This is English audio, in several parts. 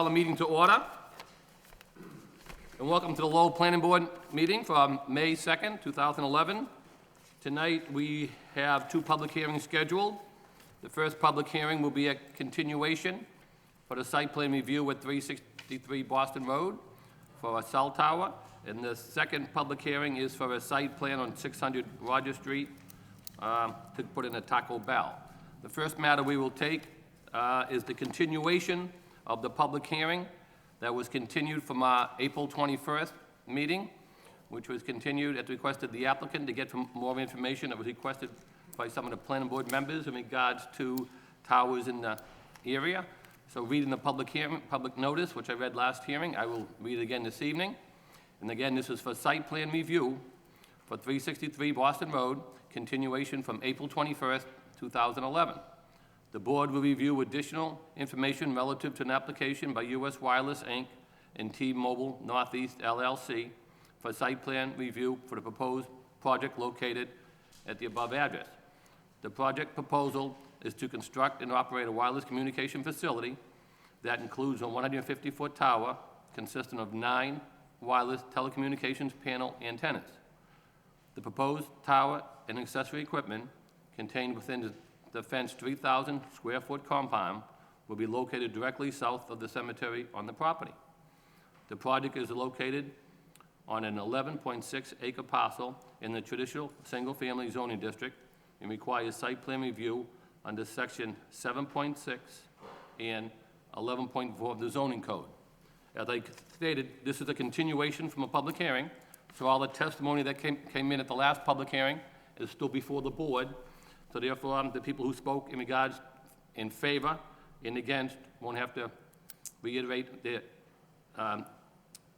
Call the meeting to order. And welcome to the Lowell Planning Board meeting for May 2nd, 2011. Tonight we have two public hearings scheduled. The first public hearing will be a continuation for the site plan review at 363 Boston Road for a cell tower. And the second public hearing is for a site plan on 600 Roger Street to put in a Taco Bell. The first matter we will take is the continuation of the public hearing that was continued from our April 21st meeting, which was continued at the request of the applicant to get more information that was requested by some of the planning board members in regards to towers in the area. So reading the public notice, which I read last hearing, I will read it again this evening. And again, this is for site plan review for 363 Boston Road, continuation from April 21st, 2011. The board will review additional information relative to an application by U.S. Wireless, Inc. and T-Mobile Northeast, LLC for site plan review for the proposed project located at the above address. The project proposal is to construct and operate a wireless communication facility that includes a 150-foot tower consisting of 9 wireless telecommunications panel antennas. The proposed tower and accessory equipment contained within the fenced 3,000 square foot compound will be located directly south of the cemetery on the property. The project is located on an 11.6 acre parcel in the traditional single-family zoning district and requires site plan review under section 7.6 and 11.4 of the zoning code. As I stated, this is a continuation from a public hearing, so all the testimony that came in at the last public hearing is still before the board. So therefore, the people who spoke in regards in favor and against won't have to reiterate their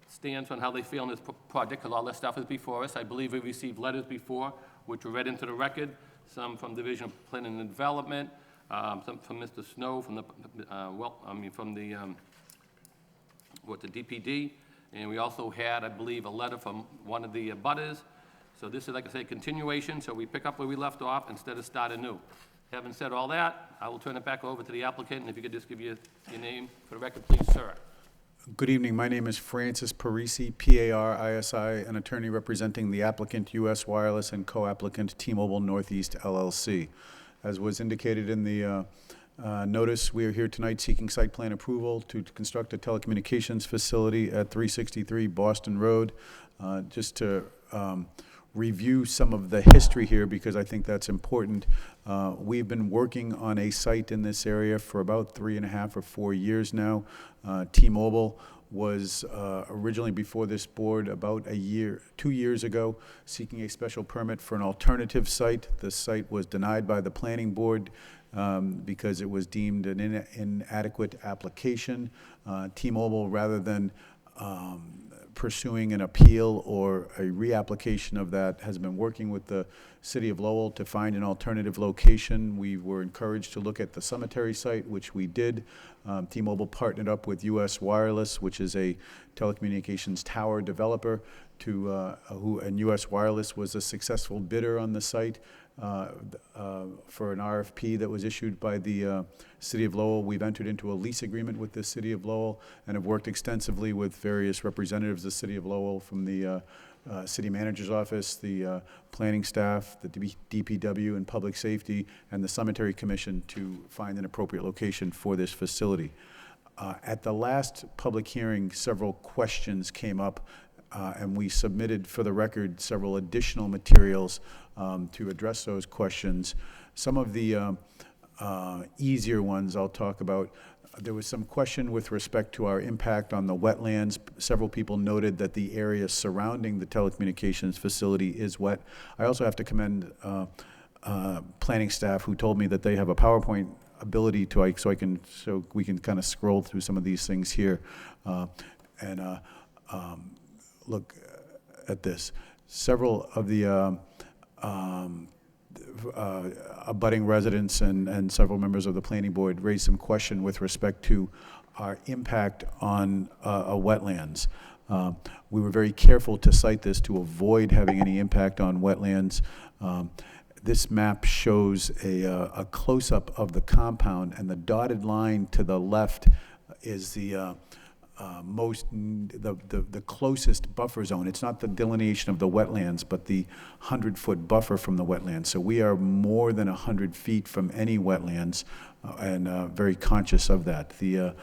stance on how they feel on this project, because all that stuff is before us. I believe we received letters before, which were read into the record, some from Division of Planning and Development, some from Mr. Snow, from the, the DPD, and we also had, I believe, a letter from one of the abutters. So this is, like I say, a continuation, so we pick up where we left off instead of start anew. Having said all that, I will turn it back over to the applicant, and if you could just give your name for the record, please, sir. Good evening. My name is Francis Parisi, P-A-R-I-S-I, an attorney representing the applicant U.S. Wireless and co-applicant T-Mobile Northeast, LLC. As was indicated in the notice, we are here tonight seeking site plan approval to construct a telecommunications facility at 363 Boston Road. Just to review some of the history here, because I think that's important. We've been working on a site in this area for about 3.5 or 4 years now. T-Mobile was originally before this board about 2 years ago, seeking a special permit for an alternative site. The site was denied by the planning board because it was deemed an inadequate application. T-Mobile, rather than pursuing an appeal or a reapplication of that, has been working with the City of Lowell to find an alternative location. We were encouraged to look at the cemetery site, which we did. T-Mobile partnered up with U.S. Wireless, which is a telecommunications tower developer, and U.S. Wireless was a successful bidder on the site for an RFP that was issued by the City of Lowell. We've entered into a lease agreement with the City of Lowell and have worked extensively with various representatives of the City of Lowell, from the City Manager's Office, the planning staff, the DPW and Public Safety, and the Cemetery Commission to find an appropriate location for this facility. At the last public hearing, several questions came up, and we submitted for the record several additional materials to address those questions. Some of the easier ones I'll talk about. There was some question with respect to our impact on the wetlands. Several people noted that the area surrounding the telecommunications facility is wet. I also have to commend planning staff, who told me that they have a PowerPoint ability to, so we can kind of scroll through some of these things here and look at this. Several of the abutting residents and several members of the planning board raised some question with respect to our impact on wetlands. We were very careful to cite this to avoid having any impact on wetlands. This map shows a close-up of the compound, and the dotted line to the left is the the closest buffer zone. It's not the delineation of the wetlands, but the 100-foot buffer from the wetlands. So we are more than 100 feet from any wetlands, and very conscious of that. The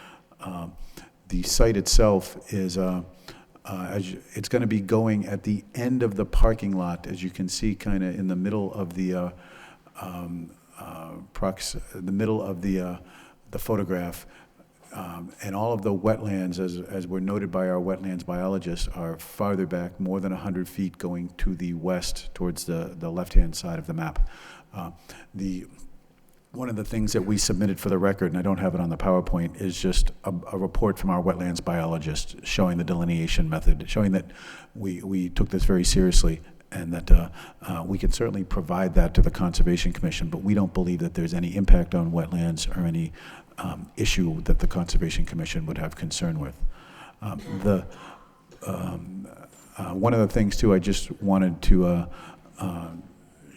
site itself is it's going to be going at the end of the parking lot, as you can see, kind of in the middle of the the photograph. And all of the wetlands, as were noted by our wetlands biologists, are farther back, more than 100 feet, going to the west towards the left-hand side of the map. One of the things that we submitted for the record, and I don't have it on the PowerPoint, is just a report from our wetlands biologist showing the delineation method, showing that we took this very seriously, and that we can certainly provide that to the Conservation Commission, but we don't believe that there's any impact on wetlands or any issue that the Conservation Commission would have concern with. One of the things, too, I just wanted to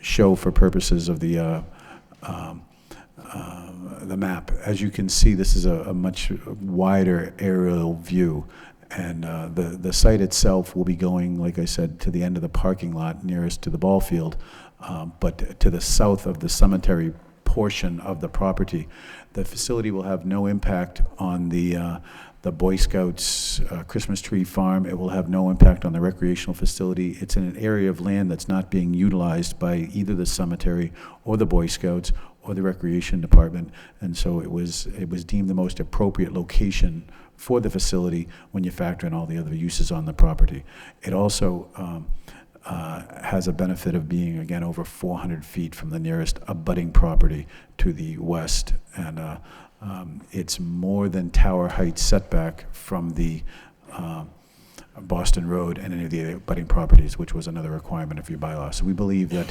show for purposes of the map. As you can see, this is a much wider aerial view, and the site itself will be going, like I said, to the end of the parking lot nearest to the ball field, but to the south of the cemetery portion of the property. The facility will have no impact on the Boy Scouts Christmas tree farm. It will have no impact on the recreational facility. It's in an area of land that's not being utilized by either the cemetery or the Boy Scouts or the recreation department, and so it was deemed the most appropriate location for the facility when you factor in all the other uses on the property. It also has a benefit of being, again, over 400 feet from the nearest abutting property to the west, and it's more than tower height setback from the Boston Road and any of the abutting properties, which was another requirement of your bylaw. So we believe that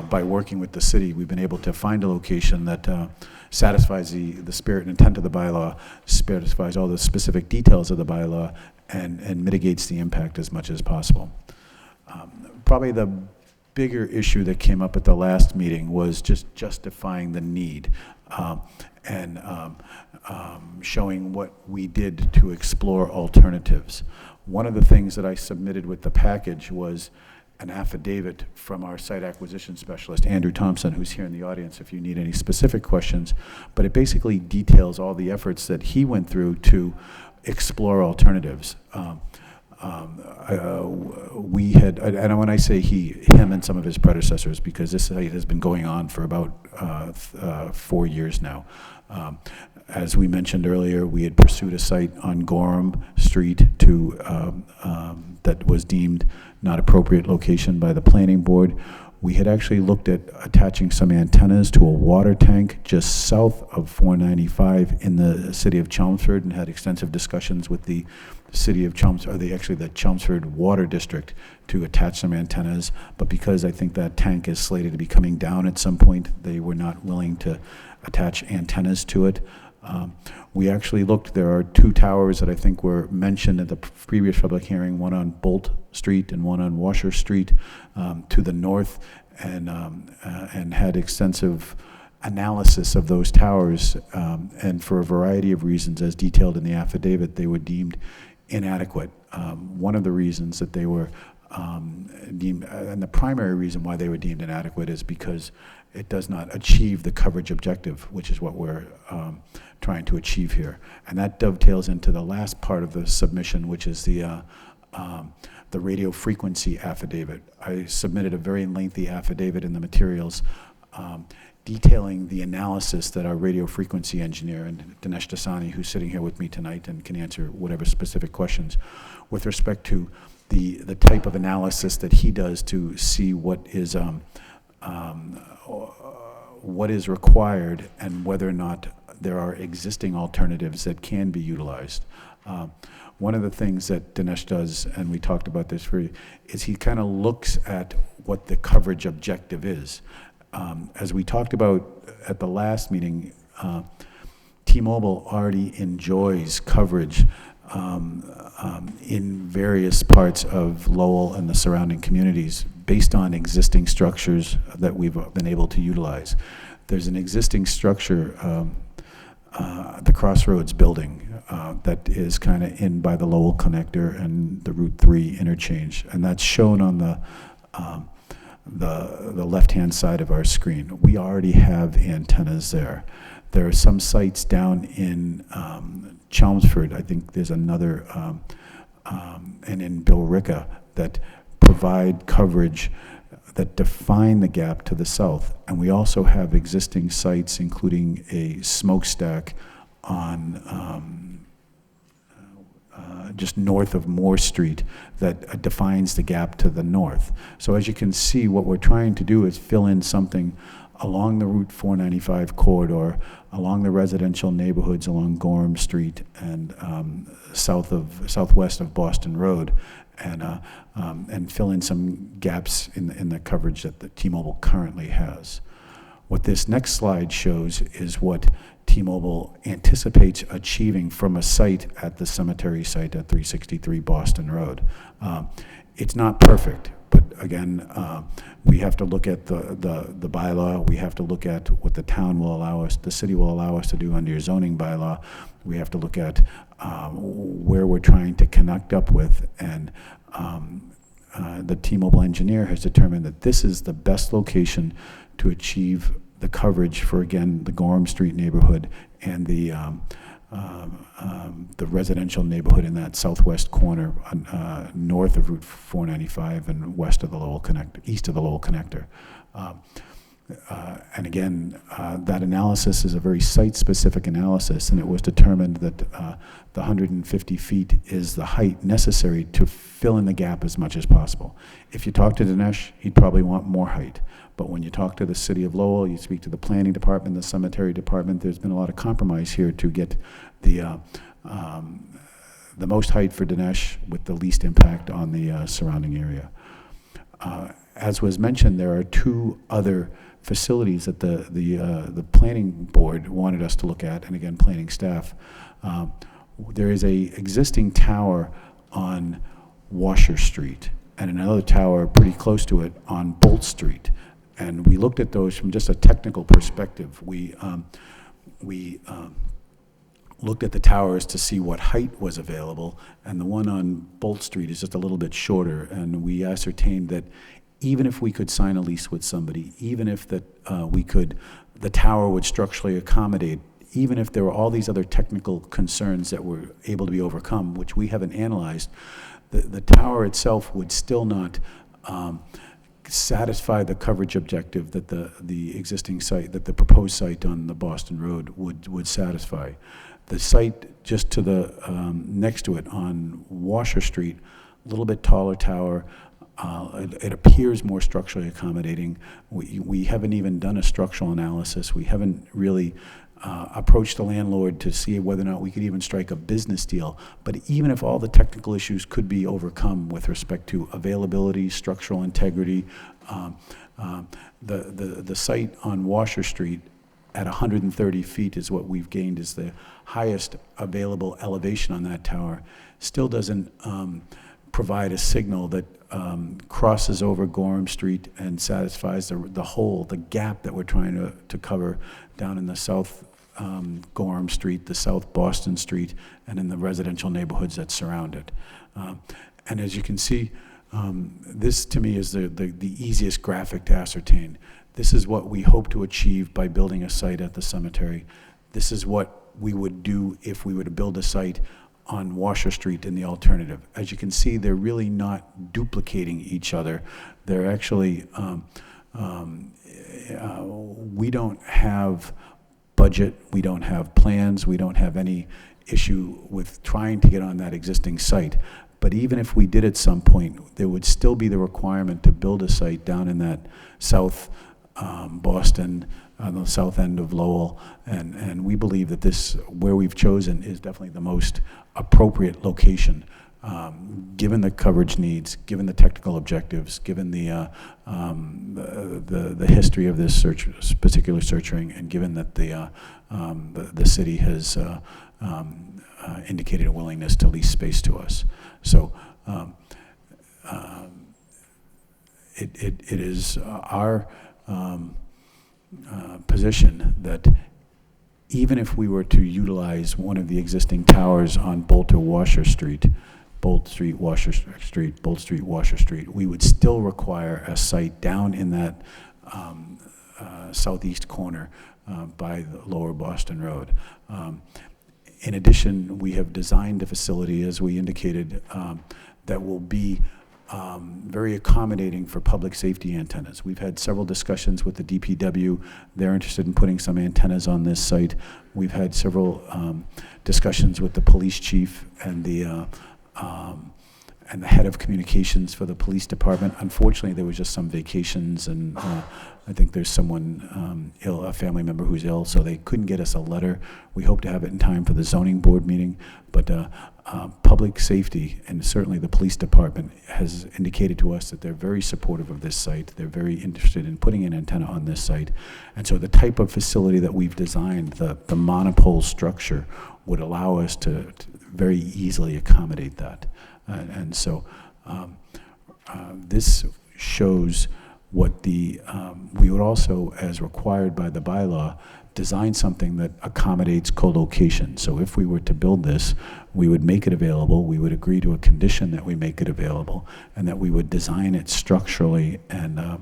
by working with the city, we've been able to find a location that satisfies the spirit and intent of the bylaw, satisfies all the specific details of the bylaw, and mitigates the impact as much as possible. Probably the bigger issue that came up at the last meeting was just justifying the need and showing what we did to explore alternatives. One of the things that I submitted with the package was an affidavit from our site acquisition specialist, Andrew Thompson, who's here in the audience if you need any specific questions, but it basically details all the efforts that he went through to explore alternatives. We had, and when I say him and some of his predecessors, because this site has been going on for about 4 years now. As we mentioned earlier, we had pursued a site on Gorham Street that was deemed not appropriate location by the planning board. We had actually looked at attaching some antennas to a water tank just south of 495 in the city of Chelmsford, and had extensive discussions with the city of Chelmsford, or the Chelmsford Water District, to attach some antennas. But because I think that tank is slated to be coming down at some point, they were not willing to attach antennas to it. We actually looked, there are 2 towers that I think were mentioned at the previous public hearing, one on Bolt Street and one on Washer Street to the north, and had extensive analysis of those towers, and for a variety of reasons, as detailed in the affidavit, they were deemed inadequate. One of the reasons that they were deemed, and the primary reason why they were deemed inadequate, is because it does not achieve the coverage objective, which is what we're trying to achieve here. And that dovetails into the last part of the submission, which is the radio frequency affidavit. I submitted a very lengthy affidavit in the materials detailing the analysis that our radio frequency engineer, and Dinesh Dasani, who's sitting here with me tonight and can answer whatever specific questions with respect to the type of analysis that he does to see what is required and whether or not there are existing alternatives that can be utilized. One of the things that Dinesh does, and we talked about this, is he kind of looks at what the coverage objective is. As we talked about at the last meeting, T-Mobile already enjoys coverage in various parts of Lowell and the surrounding communities based on existing structures that we've been able to utilize. There's an existing structure the Crossroads building that is kind of in by the Lowell connector and the Route 3 interchange, and that's shown on the left-hand side of our screen. We already have antennas there. There are some sites down in Chelmsford. I think there's another, and in Billerica, that provide coverage that define the gap to the south. And we also have existing sites, including a smokestack on just north of Moore Street that defines the gap to the north. So as you can see, what we're trying to do is fill in something along the Route 495 corridor, along the residential neighborhoods along Gorham Street and southwest of Boston Road, and fill in some gaps in the coverage that the T-Mobile currently has. What this next slide shows is what T-Mobile anticipates achieving from a site at the cemetery site at 363 Boston Road. It's not perfect, but again, we have to look at the bylaw. We have to look at what the town will allow us, the city will allow us to do under your zoning bylaw. We have to look at where we're trying to connect up with, and the T-Mobile engineer has determined that this is the best location to achieve the coverage for, again, the Gorham Street neighborhood and the residential neighborhood in that southwest corner, north of Route 495 and west of the Lowell connector, east of the Lowell connector. And again, that analysis is a very site-specific analysis, and it was determined that the 150 feet is the height necessary to fill in the gap as much as possible. If you talk to Dinesh, he'd probably want more height. But when you talk to the city of Lowell, you speak to the planning department, the cemetery department, there's been a lot of compromise here to get the most height for Dinesh with the least impact on the surrounding area. As was mentioned, there are two other facilities that the planning board wanted us to look at, and again, planning staff. There is a existing tower on Washer Street and another tower pretty close to it on Bolt Street. And we looked at those from just a technical perspective. We looked at the towers to see what height was available, and the one on Bolt Street is just a little bit shorter, and we ascertained that even if we could sign a lease with somebody, even if the tower would structurally accommodate, even if there were all these other technical concerns that were able to be overcome, which we haven't analyzed, the tower itself would still not satisfy the coverage objective that the existing site, that the proposed site on the Boston Road would satisfy. The site just to the next to it on Washer Street, a little bit taller tower. It appears more structurally accommodating. We haven't even done a structural analysis. We haven't really approached the landlord to see whether or not we could even strike a business deal. But even if all the technical issues could be overcome with respect to availability, structural integrity, the site on Washer Street at 130 feet is what we've gained as the highest available elevation on that tower, still doesn't provide a signal that crosses over Gorham Street and satisfies the gap that we're trying to cover down in the south Gorham Street, the south Boston Street, and in the residential neighborhoods that surround it. And as you can see, this to me is the easiest graphic to ascertain. This is what we hope to achieve by building a site at the cemetery. This is what we would do if we were to build a site on Washer Street in the alternative. As you can see, they're really not duplicating each other. They're actually, we don't have budget, we don't have plans, we don't have any issue with trying to get on that existing site. But even if we did at some point, there would still be the requirement to build a site down in that south Boston, on the south end of Lowell, and we believe that this, where we've chosen, is definitely the most appropriate location, given the coverage needs, given the technical objectives, given the history of this particular search ring, and given that the city has indicated a willingness to lease space to us. So it is our position that even if we were to utilize one of the existing towers on Bolt Street, Washer Street, we would still require a site down in that southeast corner by the Lower Boston Road. In addition, we have designed a facility, as we indicated, that will be very accommodating for public safety antennas. We've had several discussions with the DPW. They're interested in putting some antennas on this site. We've had several discussions with the police chief and the head of communications for the police department. Unfortunately, there was just some vacations, and I think there's someone ill, a family member who's ill, so they couldn't get us a letter. We hope to have it in time for the zoning board meeting, but public safety, and certainly the police department, has indicated to us that they're very supportive of this site. They're very interested in putting an antenna on this site. And so the type of facility that we've designed, the monopole structure, would allow us to very easily accommodate that. And so this shows what we would also, as required by the bylaw, design something that accommodates co-location. So if we were to build this, we would make it available, we would agree to a condition that we make it available, and that we would design it structurally and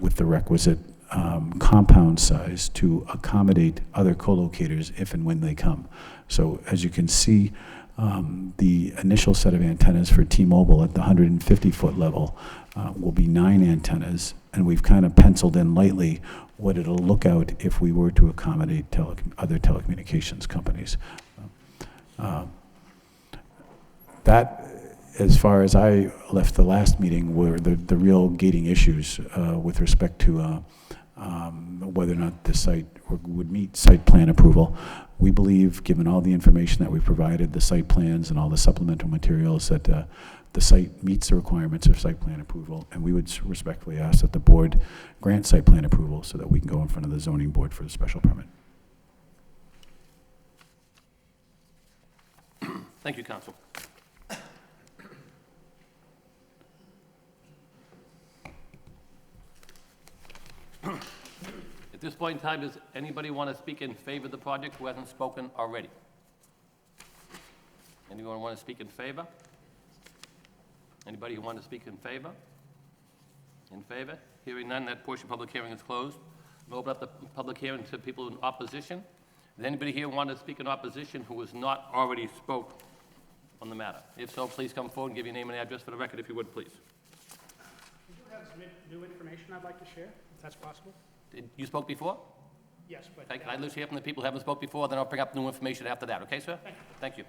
with the requisite compound size to accommodate other co-locators if and when they come. So as you can see, the initial set of antennas for T-Mobile at the 150-foot level will be 9 antennas, and we've kind of penciled in lightly what it'll look out if we were to accommodate other telecommunications companies. That, as far as I left the last meeting, were the real gating issues with respect to whether or not the site would meet site plan approval. We believe, given all the information that we've provided, the site plans and all the supplemental materials, that the site meets the requirements of site plan approval, and we would respectfully ask that the board grant site plan approval so that we can go in front of the zoning board for the special permit. Thank you, Counsel. At this point in time, does anybody want to speak in favor of the project who hasn't spoken already? Anyone want to speak in favor? Anybody who want to speak in favor? In favor? Hearing none, that portion of the public hearing is closed. We'll open up the public hearing to people in opposition. Does anybody here want to speak in opposition who has not already spoke on the matter? If so, please come forward and give your name and address for the record, if you would, please. We do have some new information I'd like to share, if that's possible. You spoke before? Yes, but... Okay, I'd like to hear from the people who haven't spoke before, then I'll bring up new information after that, okay, sir? Thank you.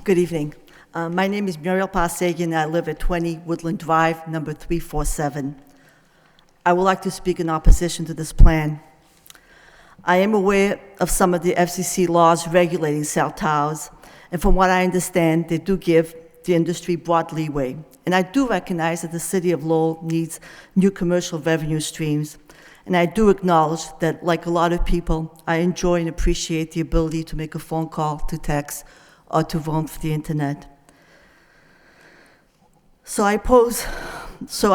Good evening. My name is Muriel Pasagian. I live at 20 Woodland Drive, number 347. I would like to speak in opposition to this plan. I am aware of some of the FCC laws regulating cell towers, and from what I understand, they do give the industry broad leeway. And I do recognize that the city of Lowell needs new commercial revenue streams. And I do acknowledge that, like a lot of people, I enjoy and appreciate the ability to make a phone call, to text, or to roam for the internet. So I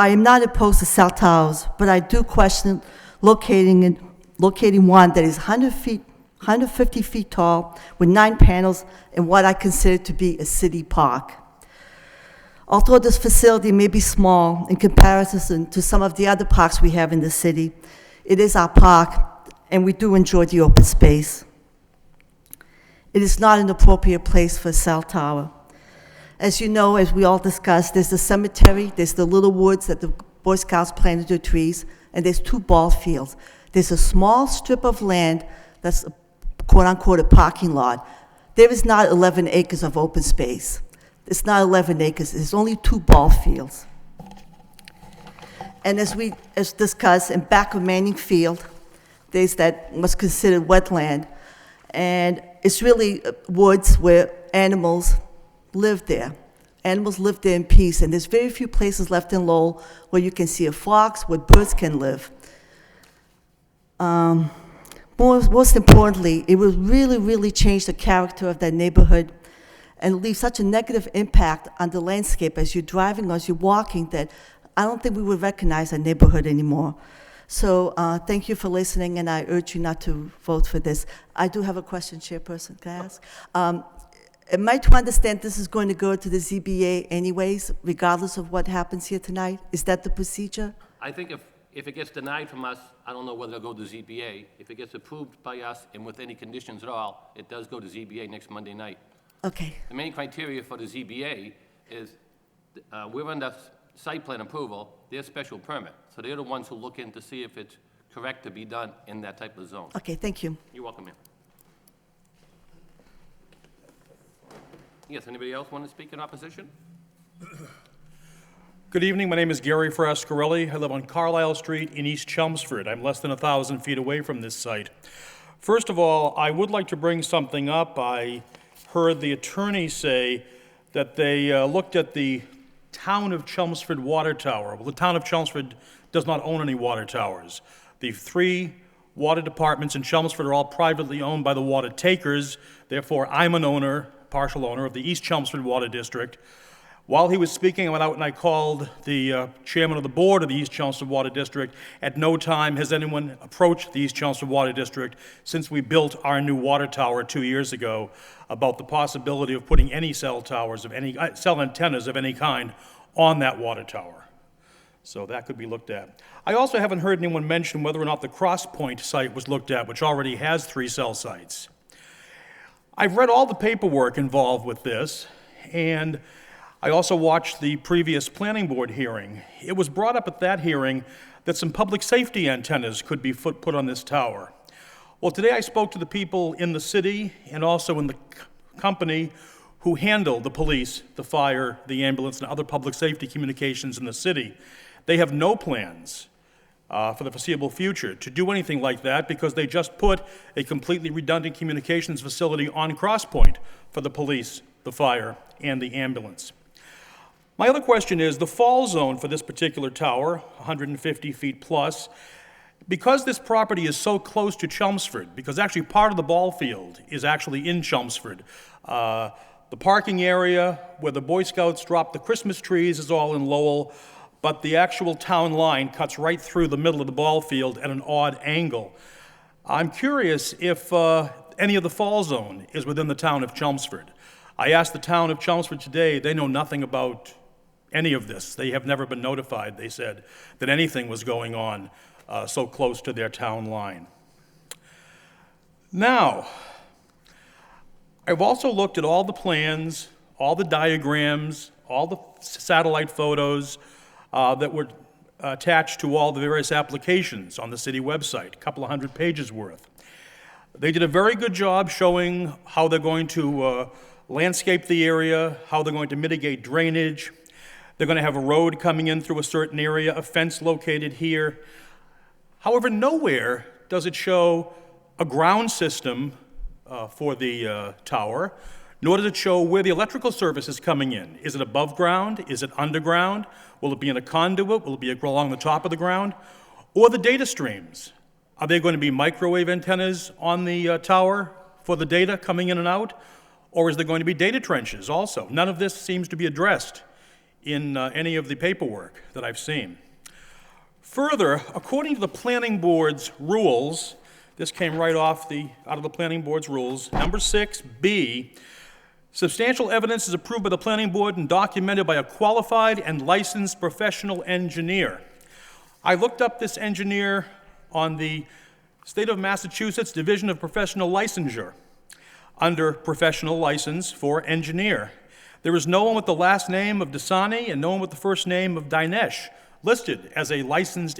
am not opposed to cell towers, but I do question locating one that is 150 feet tall with 9 panels in what I consider to be a city park. Although this facility may be small in comparison to some of the other parks we have in the city, it is our park, and we do enjoy the open space. It is not an appropriate place for a cell tower. As you know, as we all discussed, there's the cemetery, there's the little woods that the Boy Scouts planted their trees, and there's 2 ball fields. There's a small strip of land that's quote-unquote a parking lot. There is not 11 acres of open space. It's not 11 acres, it's only 2 ball fields. And as discussed, in back of Manning Field, there's that what's considered wetland, and it's really woods where animals live there. Animals live there in peace, and there's very few places left in Lowell where you can see a fox, where birds can live. Most importantly, it will really, really change the character of that neighborhood and leave such a negative impact on the landscape as you're driving or as you're walking that I don't think we would recognize that neighborhood anymore. So thank you for listening, and I urge you not to vote for this. I do have a question, Chairperson, can I ask? Am I to understand this is going to go to the ZBA anyways, regardless of what happens here tonight? Is that the procedure? I think if it gets denied from us, I don't know whether it'll go to ZBA. If it gets approved by us and with any conditions at all, it does go to ZBA next Monday night. Okay, The main criteria for the ZBA is, we're under site plan approval, they're special permit. So they're the ones who look in to see if it's correct to be done in that type of zone. okay, thank you. You're welcome, ma'am. Yes, anybody else want to speak in opposition? Good evening. My name is Gary Frascarelli. I live on Carlisle Street in East Chelmsford. I'm less than 1,000 feet away from this site. First of all, I would like to bring something up. I heard the attorney say that they looked at the town of Chelmsford water tower. Well, the town of Chelmsford does not own any water towers. The 3 water departments in Chelmsford are all privately owned by the water takers. Therefore, I'm an owner, partial owner, of the East Chelmsford Water District. While he was speaking, I went out and I called the chairman of the board of the East Chelmsford Water District. At no time has anyone approached the East Chelmsford Water District since we built our new water tower 2 years ago about the possibility of putting any cell towers of any, cell antennas of any kind on that water tower. So that could be looked at. I also haven't heard anyone mention whether or not the Cross Point site was looked at, which already has 3 cell sites. I've read all the paperwork involved with this, and I also watched the previous planning board hearing. It was brought up at that hearing that some public safety antennas could be put on this tower. Well, today I spoke to the people in the city and also in the company who handle the police, the fire, the ambulance, and other public safety communications in the city. They have no plans for the foreseeable future to do anything like that because they just put a completely redundant communications facility on Cross Point for the police, the fire, and the ambulance. My other question is the fall zone for this particular tower, 150 feet plus, because this property is so close to Chelmsford, because actually part of the ball field is actually in Chelmsford, the parking area where the Boy Scouts drop the Christmas trees is all in Lowell, but the actual town line cuts right through the middle of the ball field at an odd angle. I'm curious if any of the fall zone is within the town of Chelmsford. I asked the town of Chelmsford today, they know nothing about any of this. They have never been notified, they said, that anything was going on so close to their town line. Now, I've also looked at all the plans, all the diagrams, all the satellite photos that were attached to all the various applications on the city website, a couple of 100 pages worth. They did a very good job showing how they're going to landscape the area, how they're going to mitigate drainage. They're going to have a road coming in through a certain area, a fence located here. However, nowhere does it show a ground system for the tower, nor does it show where the electrical service is coming in. Is it above ground? Is it underground? Will it be in a conduit? Will it be along the top of the ground? Or the data streams? Are there going to be microwave antennas on the tower for the data coming in and out? Or is there going to be data trenches also? None of this seems to be addressed in any of the paperwork that I've seen. Further, according to the planning board's rules, this came right out of the planning board's rules, number 6B, substantial evidence is approved by the planning board and documented by a qualified and licensed professional engineer. I looked up this engineer on the State of Massachusetts Division of Professional Licensure under professional license for engineer. There is no one with the last name of Dasani and no one with the first name of Dinesh listed as a licensed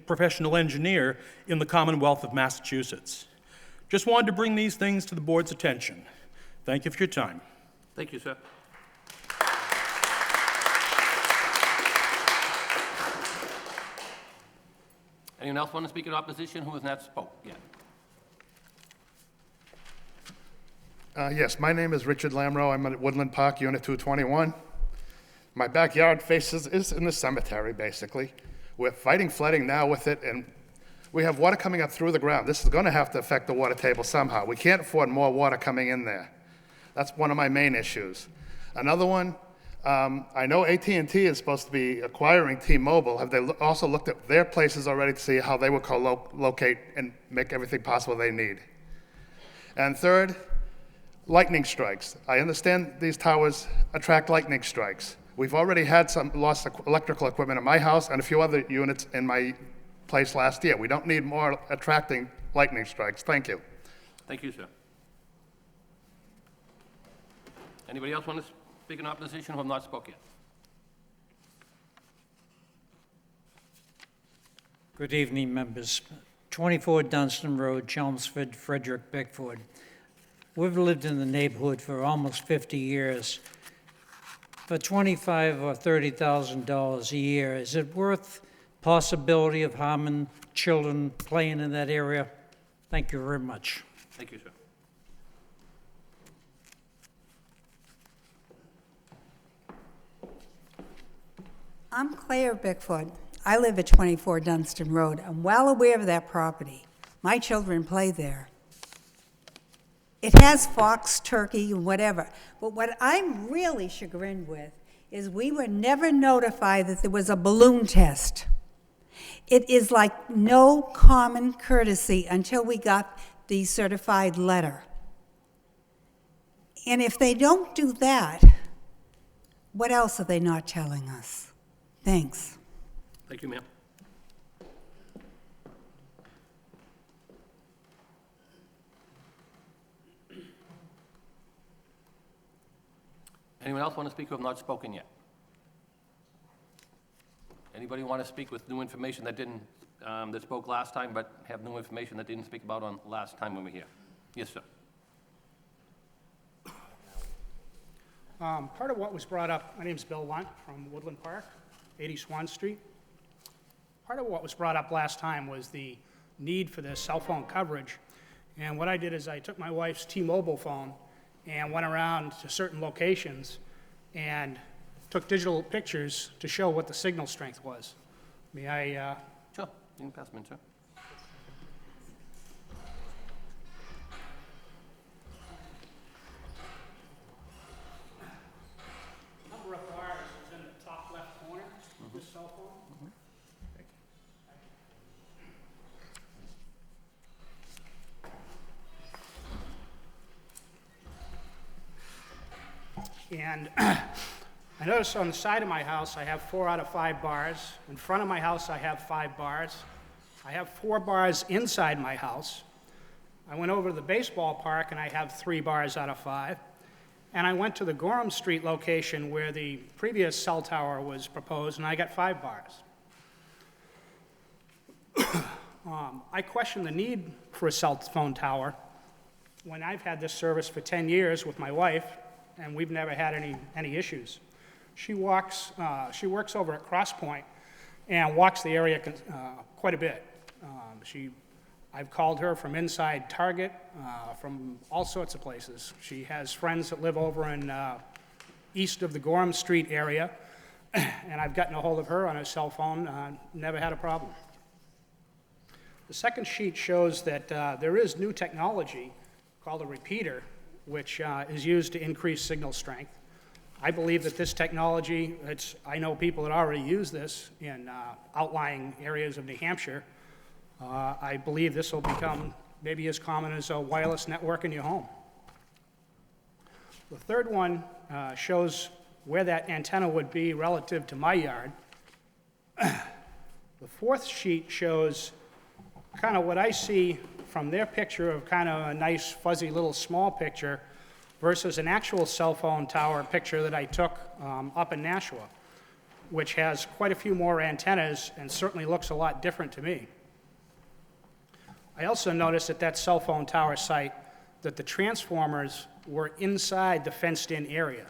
professional engineer in the Commonwealth of Massachusetts. Just wanted to bring these things to the board's attention. Thank you for your time. Thank you, sir. Anyone else want to speak in opposition who has not spoke yet? Yes, my name is Richard Lamro. I'm at Woodland Park, Unit 221. My backyard is in the cemetery, basically. We're fighting flooding now with it, and we have water coming up through the ground. This is going to have to affect the water table somehow. We can't afford more water coming in there. That's one of my main issues. Another one, I know AT&T is supposed to be acquiring T-Mobile. Have they also looked at their places already to see how they would co-locate and make everything possible they need? And third, lightning strikes. I understand these towers attract lightning strikes. We've already had some lost electrical equipment in my house and a few other units in my place last year. We don't need more attracting lightning strikes. Thank you. Thank you, sir. Anybody else want to speak in opposition who have not spoken yet? Good evening, members. 24 Dunstan Road, Chelmsford, Frederick Bickford. We've lived in the neighborhood for almost 50 years. For $25,000 or $30,000 a year, is it worth possibility of harming children playing in that area? Thank you very much. Thank you, sir. I'm Claire Bickford. I live at 24 Dunstan Road. I'm well aware of that property. My children play there. It has fox, turkey, and whatever. But what I'm really chagrined with is we were never notified that there was a balloon test. It is like no common courtesy until we got the certified letter. And if they don't do that, what else are they not telling us? Thanks. Thank you, ma'am. Anyone else want to speak who have not spoken yet? Anybody want to speak with new information that didn't, that spoke last time, but have new information that didn't speak about on last time when we were here? Yes, sir. Part of what was brought up, my name's Bill Lunt from Woodland Park, 80 Swan Street. Part of what was brought up last time was the need for this cell phone coverage. And what I did is I took my wife's T-Mobile phone and went around to certain locations and took digital pictures to show what the signal strength was. May I, Sure, you can pass them in, sir. number of bars is in the top left corner of this cell phone. And I noticed on the side of my house, I have 4 out of 5 bars. In front of my house, I have 5 bars. I have 4 bars inside my house. I went over to the baseball park, and I have 3 bars out of 5. And I went to the Gorham Street location where the previous cell tower was proposed, and I got 5 bars. I question the need for a cell phone tower when I've had this service for 10 years with my wife, and we've never had any issues. She works over at Cross Point and walks the area quite a bit. I've called her from inside Target, from all sorts of places. She has friends that live over in east of the Gorham Street area, and I've gotten a hold of her on her cell phone, never had a problem. The second sheet shows that there is new technology called a repeater, which is used to increase signal strength. I believe that this technology, I know people that already use this in outlying areas of New Hampshire. I believe this will become maybe as common as a wireless network in your home. The third one shows where that antenna would be relative to my yard. The fourth sheet shows kind of what I see from their picture of kind of a nice, fuzzy little small picture versus an actual cell phone tower picture that I took up in Nashua, which has quite a few more antennas and certainly looks a lot different to me. I also noticed at that cell phone tower site that the transformers were inside the fenced-in area,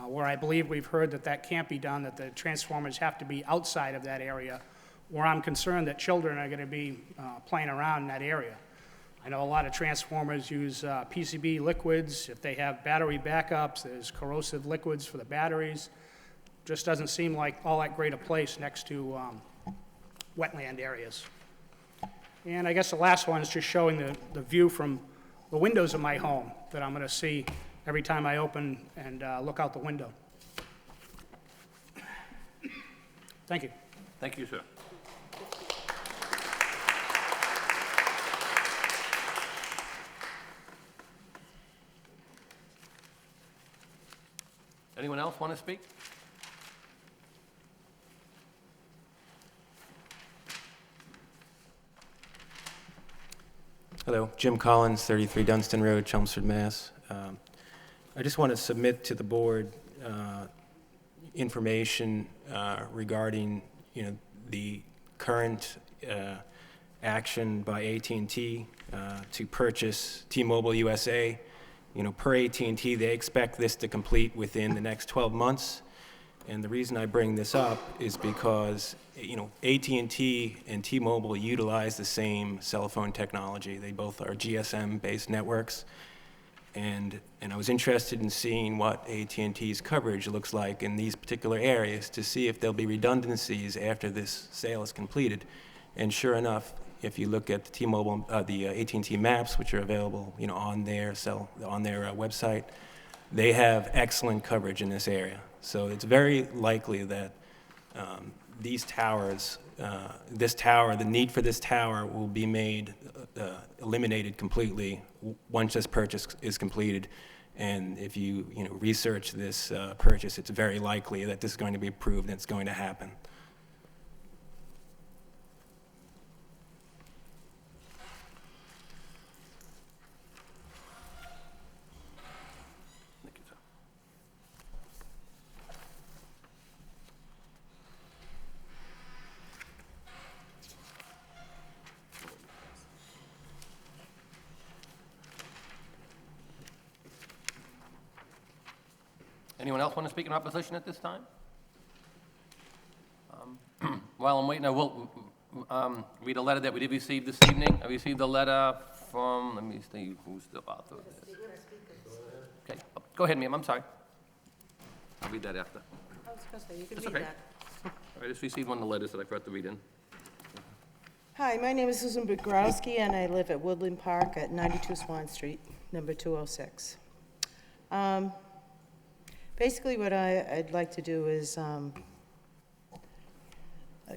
where I believe we've heard that that can't be done, that the transformers have to be outside of that area, where I'm concerned that children are going to be playing around in that area. I know a lot of transformers use PCB liquids. If they have battery backups, there's corrosive liquids for the batteries. Just doesn't seem like all that great a place next to wetland areas. And I guess the last one is just showing the view from the windows of my home that I'm going to see every time I open and look out the window. Thank you. Thank you, sir. Anyone else want to speak? Hello, Jim Collins, 33 Dunstan Road, Chelmsford, Mass. I just want to submit to the board information regarding, the current action by AT&T to purchase T-Mobile USA. Per AT&T, they expect this to complete within the next 12 months. And the reason I bring this up is because, AT&T and T-Mobile utilize the same cell phone technology. They both are GSM-based networks. And I was interested in seeing what AT&T's coverage looks like in these particular areas to see if there'll be redundancies after this sale is completed. And sure enough, if you look at the T-Mobile, the AT&T maps, which are available, on their website, they have excellent coverage in this area. So it's very likely that these towers, the need for this tower will be eliminated completely once this purchase is completed. And if you, research this purchase, it's very likely that this is going to be approved and it's going to happen. Thank you, sir. Anyone else want to speak in opposition at this time? While I'm waiting, I will read a letter that we did receive this evening. I received a letter from, let me see who's the author of this. Okay, go ahead, ma'am, I'm sorry. I'll read that after. I was going to say, you can It's read okay. that. I just received one of the letters that I forgot to read in. Hi, my name is Susan Bobrowski, and I live at Woodland Park at 92 Swan Street, number 206. Basically, what I'd like to do is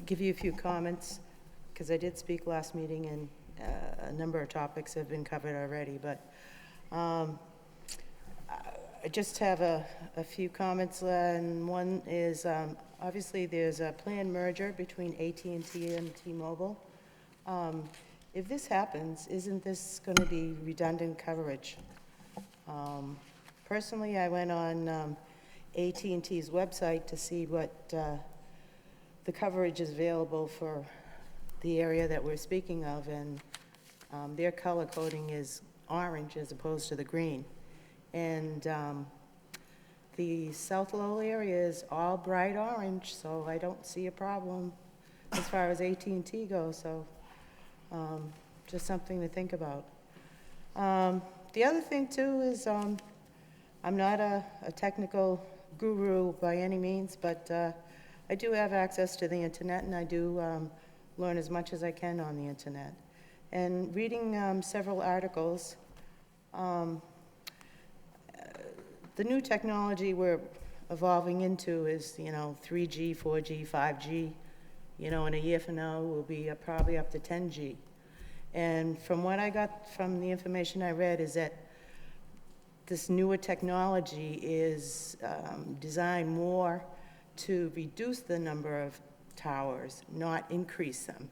give you a few comments, because I did speak last meeting, and a number of topics have been covered already, but I just have a few comments, and one is, obviously, there's a planned merger between AT&T and T-Mobile. If this happens, isn't this going to be redundant coverage? Personally, I went on AT&T's website to see what the coverage is available for the area that we're speaking of, and their color coding is orange as opposed to the green. And the South Lowell area is all bright orange, so I don't see a problem as far as AT&T goes, so just something to think about. The other thing, too, is I'm not a technical guru by any means, but I do have access to the internet, and I do learn as much as I can on the internet. And reading several articles, the new technology we're evolving into is, 3G, 4G, 5G. In a year from now, we'll be probably up to 10G. And from what I got from the information I read is that this newer technology is designed more to reduce the number of towers, not increase them.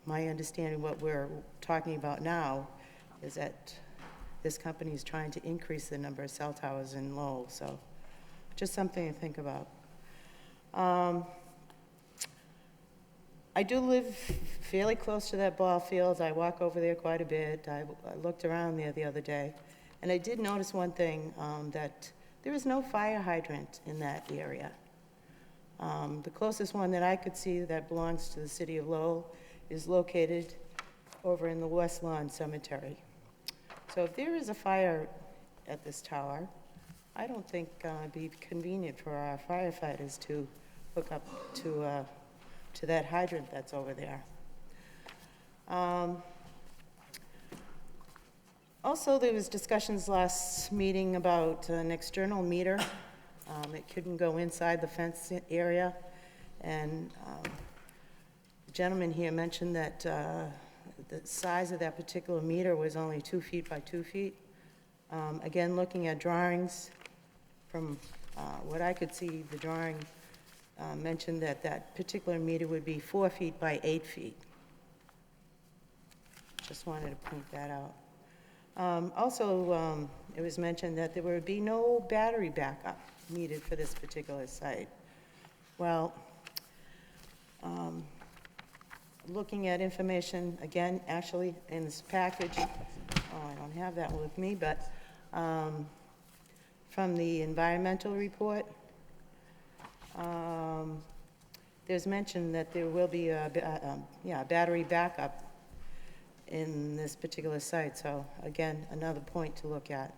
My understanding, what we're talking about now, is that this company is trying to increase the number of cell towers in Lowell, so just something to think about. I do live fairly close to that ball field. I walk over there quite a bit. I looked around there the other day, and I did notice one thing, that there is no fire hydrant in that area. The closest one that I could see that belongs to the city of Lowell is located over in the West Lawn Cemetery. So if there is a fire at this tower, I don't think it'd be convenient for our firefighters to hook up to that hydrant that's over there. Also, there was discussions last meeting about an external meter. It couldn't go inside the fence area, And the gentleman here mentioned that the size of that particular meter was only 2 feet by 2 feet. Again, looking at drawings, from what I could see, the drawing mentioned that that particular meter would be 4 feet by 8 feet. Just wanted to point that out. Also, it was mentioned that there would be no battery backup needed for this particular site. Well, looking at information, again, actually, in this package, I don't have that with me, but from the environmental report, there's mention that there will be a battery backup in this particular site, so again, another point to look at.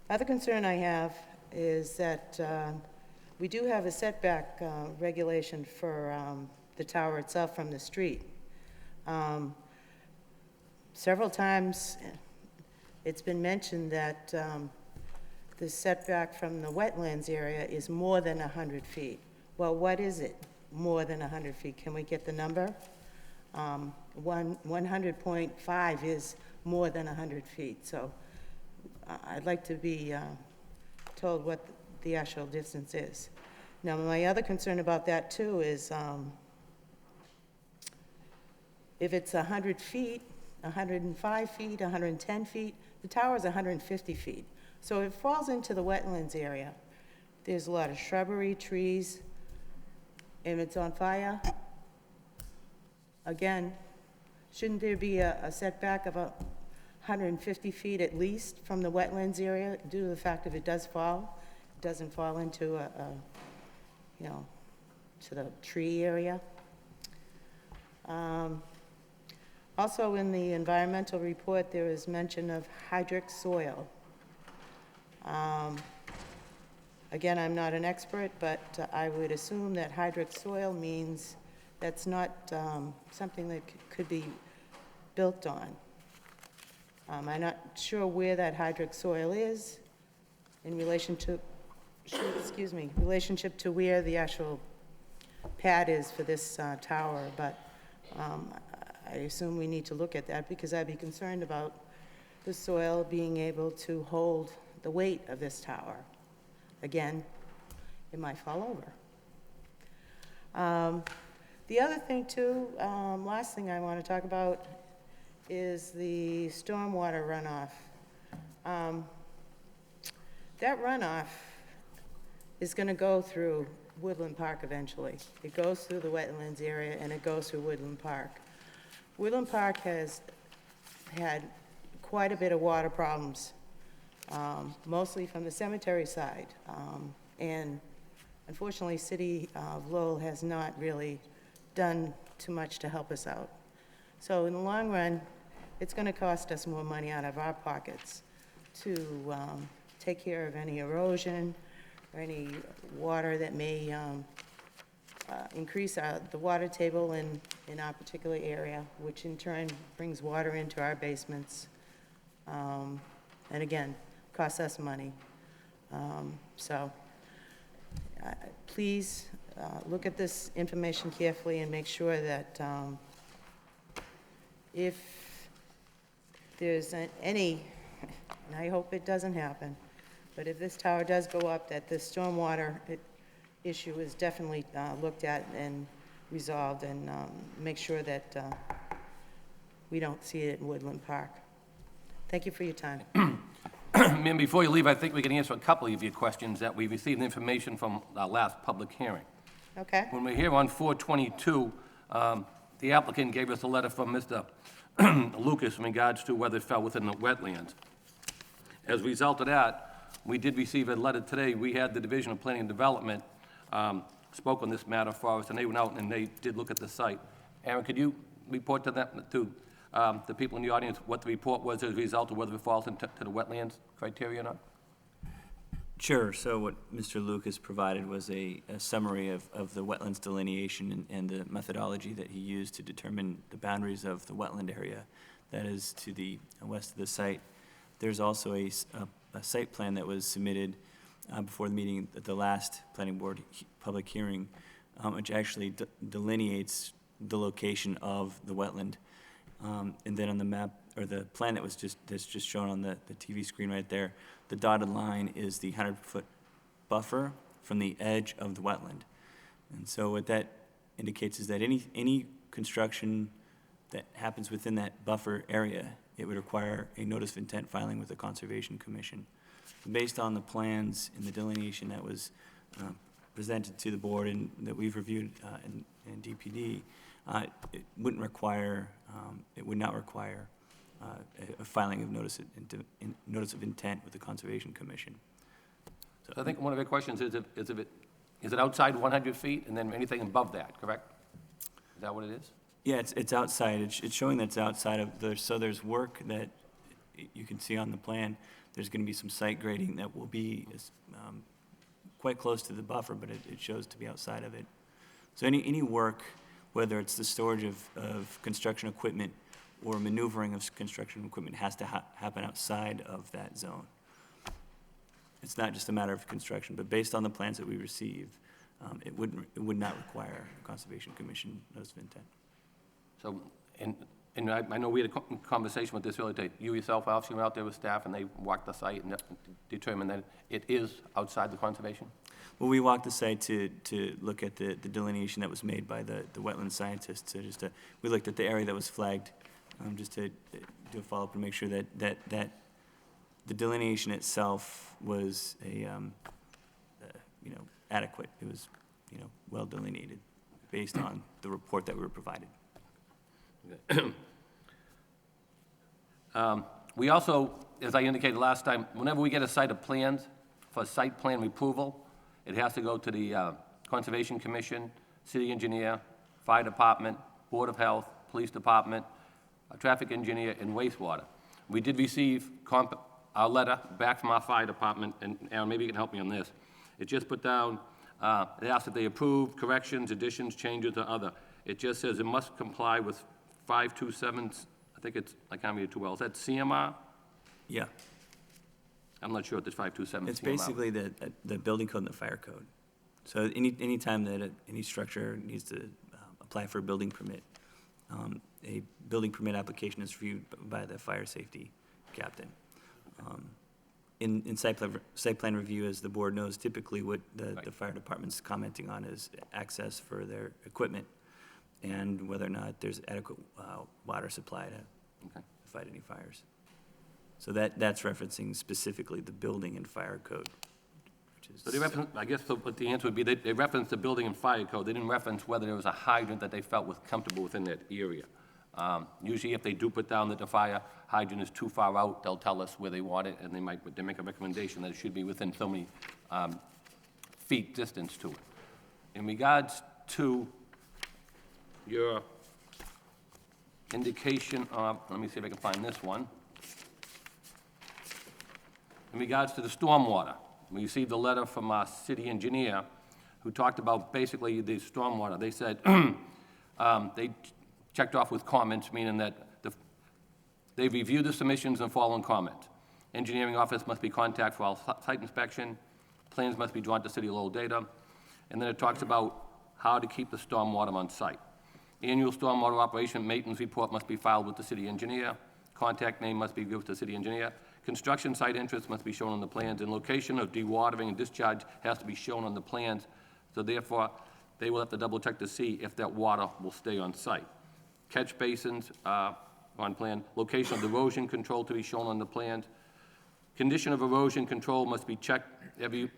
Other concern I have is that we do have a setback regulation for the tower itself from the street. Several times, it's been mentioned that the setback from the wetlands area is more than 100 feet. Well, what is it, more than 100 feet? Can we get the number? 100.5 is more than 100 feet, so I'd like to be told what the actual distance is. Now, my other concern about that too is if it's 100 feet, 105 feet, 110 feet, the tower is 150 feet. So it falls into the wetlands area. There's a lot of shrubbery, trees, and it's on fire. Again, shouldn't there be a setback of 150 feet at least from the wetlands area due to the fact if it does fall, it doesn't fall into to the tree area? Also in the environmental report, there is mention of hydric soil. Again, I'm not an expert, but I would assume that hydric soil means that's not something that could be built on. I'm not sure where that hydric soil is in relation to, relationship to where the actual pad is for this tower, but I assume we need to look at that because I'd be concerned about the soil being able to hold the weight of this tower. Again, it might fall over. The other thing too, last thing I want to talk about is the stormwater runoff. That runoff is going to go through Woodland Park eventually. It goes through the wetlands area and it goes through Woodland Park. Woodland Park has had quite a bit of water problems, mostly from the cemetery side. And unfortunately, City of Lowell has not really done too much to help us out. So in the long run, it's going to cost us more money out of our pockets to take care of any erosion or any water that may increase the water table in our particular area, which in turn brings water into our basements. And again, costs us money. So please look at this information carefully and make sure that if there's any, and I hope it doesn't happen, but if this tower does go up, that the stormwater issue is definitely looked at and resolved, and make sure that we don't see it in Woodland Park. Thank you for your time. Ma'am, before you leave, I think we can answer a couple of your questions that we received information from our last public hearing. Okay? When we're here on 422, the applicant gave us a letter from Mr. Lucas in regards to whether it fell within the wetlands. As a result of that, we did receive a letter today. We had the Division of Planning and Development spoke on this matter for us, and they went out and they did look at the site. Aaron, could you report to them, to the people in the audience, what the report was as a result of whether it falls into the wetlands criteria or not? Sure. So what Mr. Lucas provided was a summary of the wetlands delineation and the methodology that he used to determine the boundaries of the wetland area that is to the west of the site. There's also a site plan that was submitted before the meeting, at the last planning board public hearing, which actually delineates the location of the wetland. And then on the map, or the plan that's just shown on the TV screen right there, the dotted line is the 100-foot buffer from the edge of the wetland. And so what that indicates is that any construction that happens within that buffer area, it would require a notice of intent filing with the Conservation Commission. Based on the plans and the delineation that was presented to the board and that we've reviewed in DPD, it would not require a filing of notice of intent with the Conservation Commission. I think one of the questions is is it outside 100 feet and then anything above that, correct? Is that what it is? Yeah, it's outside. It's showing that it's outside of so there's work that you can see on the plan. There's going to be some site grading that will be quite close to the buffer, but it shows to be outside of it. So any work, whether it's the storage of construction equipment or maneuvering of construction equipment, has to happen outside of that zone. It's not just a matter of construction, but based on the plans that we receive, it would not require a Conservation Commission notice of intent. So, and I know we had a conversation with this earlier today. You yourself, Alf, you went out there with staff and they walked the site and determined that it is outside the conservation? Well, we walked the site to look at the delineation that was made by the wetland scientists. So we looked at the area that was flagged, just to do a follow-up and make sure that the delineation itself was adequate. It was, well delineated based on the report that we were provided. We also, as I indicated last time, whenever we get a site of plans for site plan approval, it has to go to the Conservation Commission, City Engineer, Fire Department, Board of Health, Police Department, a Traffic Engineer, and Wastewater. We did receive our letter back from our Fire Department, and Aaron, maybe you can help me on this. It just put down, it asked if they approved corrections, additions, changes, or other. It just says it must comply with 527, I can't read it too well. Is that CMR? Yeah. I'm not sure what this 527 It's CMR. basically the building code and the fire code. So any time that any structure needs to apply for a building permit, a building permit application is reviewed by the fire safety captain. In site plan review, as the board knows, typically what the fire department's commenting on is access for their equipment and whether or not there's adequate water supply to fight any fires. So that's referencing specifically the building and fire code. So they reference, I guess what the answer would be, they referenced the building and fire code. They didn't reference whether there was a hydrant that they felt was comfortable within that area. Usually if they do put down that the fire hydrant is too far out, they'll tell us where they want it, and they make a recommendation that it should be within so many feet distance to it. In regards to your indication of, let me see if I can find this one. In regards to the stormwater, we received a letter from our city engineer who talked about basically the stormwater. They said they checked off with comments, meaning that they reviewed the submissions and following comment. Engineering office must be contacted for all site inspection. Plans must be drawn to City of Lowell data. And then it talks about how to keep the stormwater on site. Annual stormwater operation maintenance report must be filed with the city engineer. Contact name must be given to the city engineer. Construction site interest must be shown on the plans, and location of dewatering and discharge has to be shown on the plans. So therefore, they will have to double check to see if that water will stay on site. Catch basins on plan. Location of erosion control to be shown on the plans. Condition of erosion control must be checked every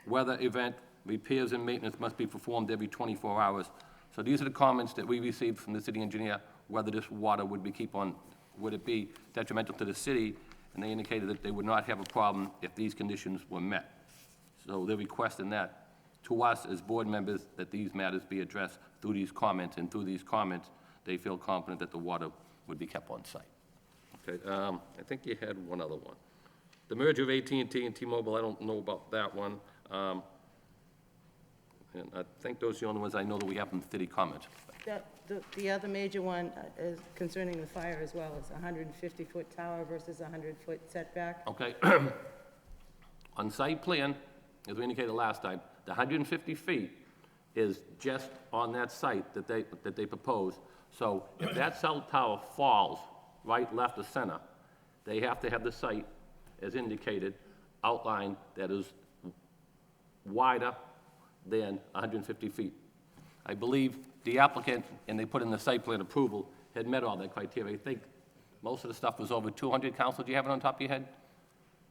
weather event. Repairs and maintenance must be performed every 24 hours. So these are the comments that we received from the city engineer, whether this water would it be detrimental to the city, and they indicated that they would not have a problem if these conditions were met. So they're requesting that to us as board members, that these matters be addressed through these comments, and through these comments, they feel confident that the water would be kept on site. Okay, I think you had one other one. The merger of AT&T and T-Mobile, I don't know about that one. And I think those are the only ones I know that we have from city comments. The other major one is concerning the fire as well, is a 150-foot tower versus a 100-foot setback. Okay. On site plan, as we indicated last time, the 150 feet is just on that site that they propose. So if that cell tower falls right, left, or center, they have to have the site, as indicated, outlined that is wider than 150 feet. I believe the applicant, and they put in the site plan approval, had met all that criteria. I think most of the stuff was over 200. Counsel, do you have it on top of your head?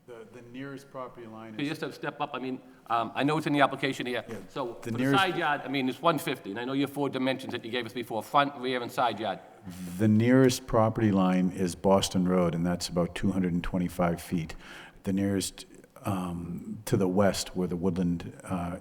The nearest property line Could you is, just have to step up? I mean, I know it's in the application here. So the for the nearest- side yard, I mean, it's 150, and I know your 4 dimensions that you gave us before, front, rear, and side yard. the nearest property line is Boston Road, and that's about 225 feet. The nearest, to the west, where the woodland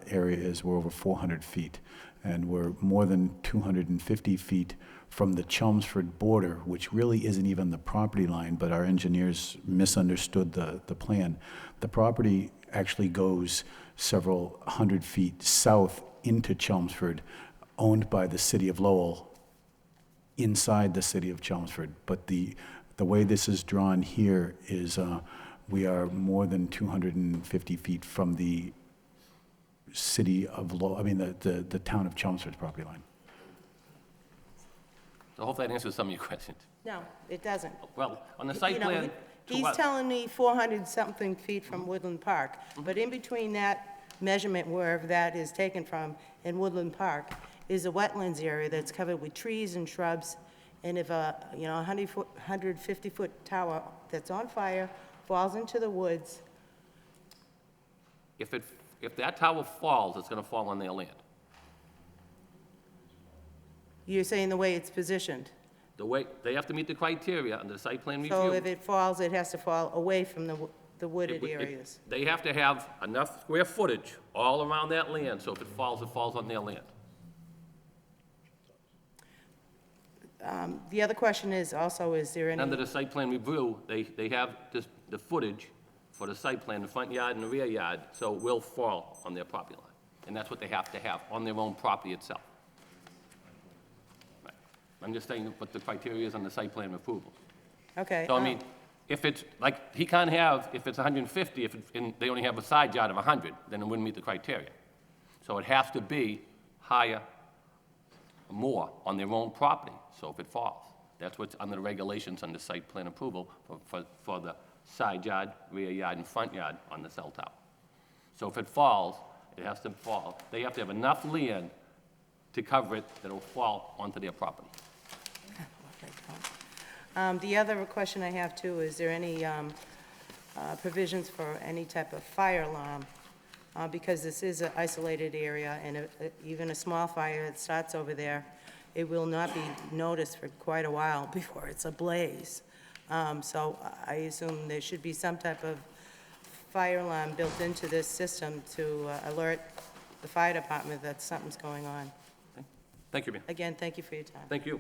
area is, we're over 400 feet. And we're more than 250 feet from the Chelmsford border, which really isn't even the property line, but our engineers misunderstood the plan. The property actually goes several hundred feet south into Chelmsford, owned by the city of Lowell, inside the city of Chelmsford. But the way this is drawn here is we are more than 250 feet from the city of Lowell, I mean, the town of Chelmsford's property line. So I hope that answers some of your questions. No, it doesn't. Well, on the site You know, plan, to He's what? telling me 400-something feet from Woodland Park, but in between that measurement, wherever that is taken from, in Woodland Park, is a wetlands area that's covered with trees and shrubs, and if a, 150-foot tower that's on fire falls into the woods, If that tower falls, it's gonna fall on their land. you're saying the way it's positioned. The way, they have to meet the criteria under the site plan review. So if it falls, it has to fall away from the wooded It- areas. They have to have enough square footage all around that land, so if it falls on their land. The other question is also, is there any... Under the site plan review, they have the footage for the site plan, the front yard and the rear yard, so it will fall on their property line. And that's what they have to have, on their own property itself. Right. I'm just saying what the criteria is on the site plan approval. Okay. So I mean, if it's, like, he can't have, if it's 150, and they only have a side yard of 100, then it wouldn't meet the criteria. So it has to be higher, more on their own property, so if it falls. That's what's under the regulations under site plan approval for the side yard, rear yard, and front yard on the cell tower. So if it falls, it has to fall. They have to have enough land to cover it that it'll fall onto their property. The other question I have, too, is there any provisions for any type of fire alarm? Because this is an isolated area, and even a small fire that starts over there, it will not be noticed for quite a while before it's ablaze. So I assume there should be some type of fire alarm built into this system to alert the fire department that something's going on. Thank you, ma'am. Again, thank you for your time. Thank you.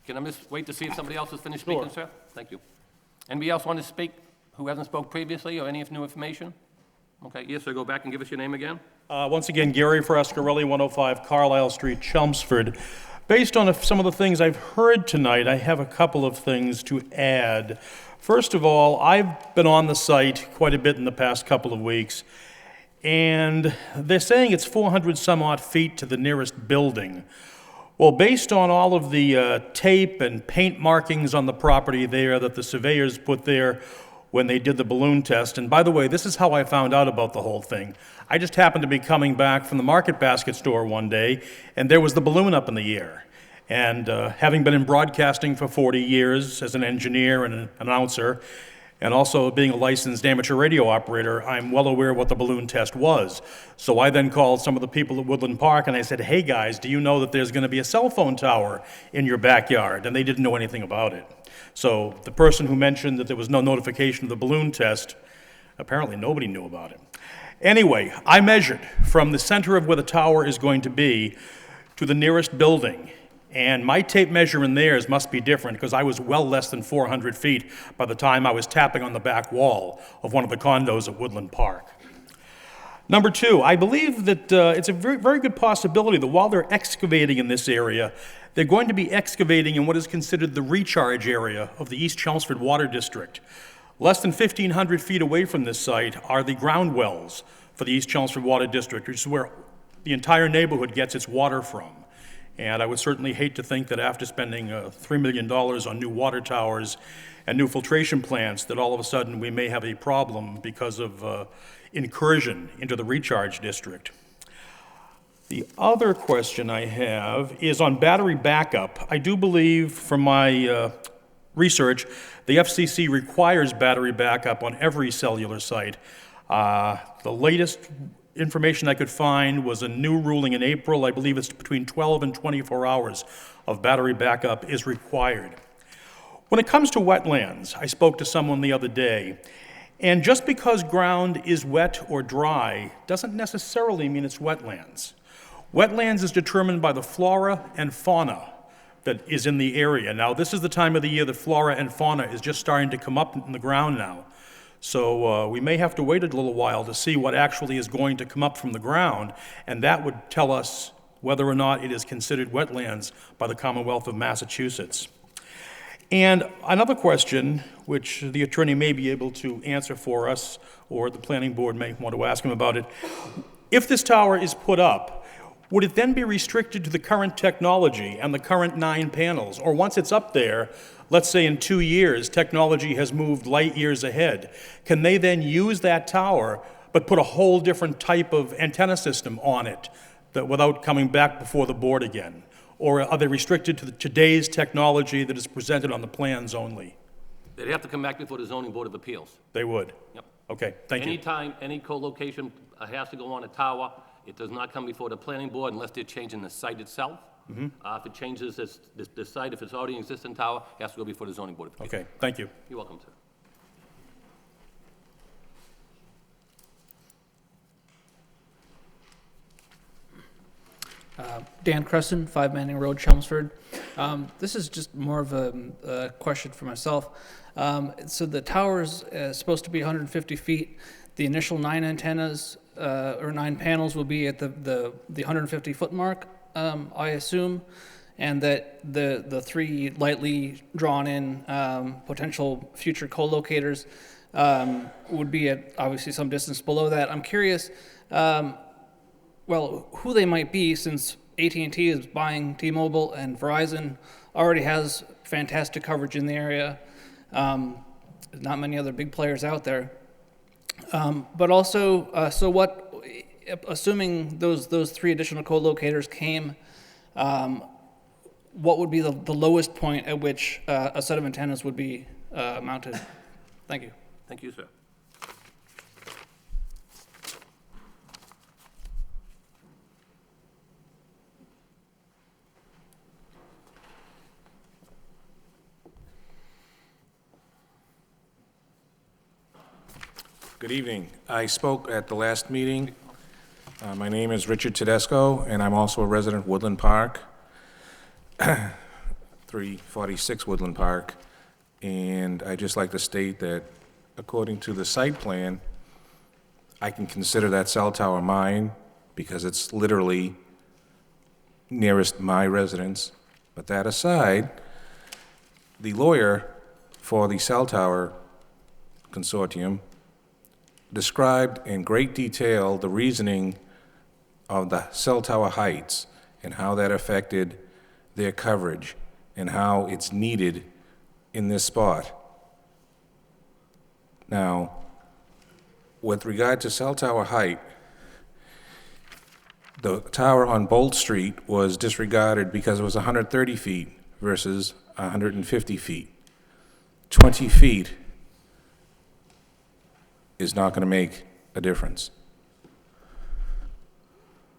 Can I just wait to see if somebody else has finished speaking, sir? Thank you. Anybody else want to speak who hasn't spoke previously or any new information? Okay, yes, sir, go back and give us your name again. Once again, Gary Frascarelli, 105 Carlisle Street, Chelmsford. Based on some of the things I've heard tonight, I have a couple of things to add. First of all, I've been on the site quite a bit in the past couple of weeks, and they're saying it's 400 some odd feet to the nearest building. Well, based on all of the tape and paint markings on the property there that the surveyors put there when they did the balloon test, and by the way, this is how I found out about the whole thing. I just happened to be coming back from the Market Basket store one day, and there was the balloon up in the air. And having been in broadcasting for 40 years as an engineer and an announcer, and also being a licensed amateur radio operator, I'm well aware what the balloon test was. So I then called some of the people at Woodland Park and I said, hey guys, do you know that there's going to be a cell phone tower in your backyard? And they didn't know anything about it. So the person who mentioned that there was no notification of the balloon test, apparently nobody knew about it. Anyway, I measured from the center of where the tower is going to be to the nearest building. And my tape measure in theirs must be different because I was well less than 400 feet by the time I was tapping on the back wall of one of the condos at Woodland Park. Number two, I believe that it's a very, very good possibility that while they're excavating in this area, they're going to be excavating in what is considered the recharge area of the East Chelmsford Water District. Less than 1,500 feet away from this site are the ground wells for the East Chelmsford Water District, which is where the entire neighborhood gets its water from. And I would certainly hate to think that after spending $3 million on new water towers and new filtration plants, that all of a sudden we may have a problem because of incursion into the recharge district. The other question I have is on battery backup. I do believe from my research, the FCC requires battery backup on every cellular site. The latest information I could find was a new ruling in April. I believe it's between 12 and 24 hours of battery backup is required. When it comes to wetlands, I spoke to someone the other day, and just because ground is wet or dry doesn't necessarily mean it's wetlands. Wetlands is determined by the flora and fauna that is in the area. Now, this is the time of the year that flora and fauna is just starting to come up in the ground now. So we may have to wait a little while to see what actually is going to come up from the ground, and that would tell us whether or not it is considered wetlands by the Commonwealth of Massachusetts. And another question, which the attorney may be able to answer for us, or the planning board may want to ask him about it. If this tower is put up, would it then be restricted to the current technology and the current 9 panels? Or once it's up there, let's say in 2 years, technology has moved light years ahead, can they then use that tower but put a whole different type of antenna system on it that without coming back before the board again? Or are they restricted to today's technology that is presented on the plans only? They'd have to come back before the zoning board of appeals. They would? Yep. Okay, thank you. Anytime any co-location has to go on a tower, it does not come before the planning board unless they're changing the site itself. If it changes the site, if it's already an existing tower, it has to go before the zoning board of appeals. Okay, thank you. You're welcome, sir. Dan Crescent, 5 Manning Road, Chelmsford. This is just more of a question for myself. So the tower is supposed to be 150 feet. The initial 9 antennas or 9 panels will be at the 150-foot mark, I assume, and that the 3 lightly drawn-in potential future co-locators would be at obviously some distance below that. I'm curious, well, who they might be, since AT&T is buying T-Mobile and Verizon already has fantastic coverage in the area. There's not many other big players out there. But also, so what, assuming those 3 additional co-locators came, what would be the lowest point at which a set of antennas would be mounted? Thank you. Thank you, sir. Good evening. I spoke at the last meeting. My name is Richard Tedesco, and I'm also a resident of Woodland Park, 346 Woodland Park. And I'd just like to state that according to the site plan, I can consider that cell tower mine because it's literally nearest my residence. But that aside, the lawyer for the cell tower consortium described in great detail the reasoning of the cell tower heights and how that affected their coverage and how it's needed in this spot. Now, with regard to cell tower height, the tower on Bolt Street was disregarded because it was 130 feet versus 150 feet. 20 feet is not going to make a difference.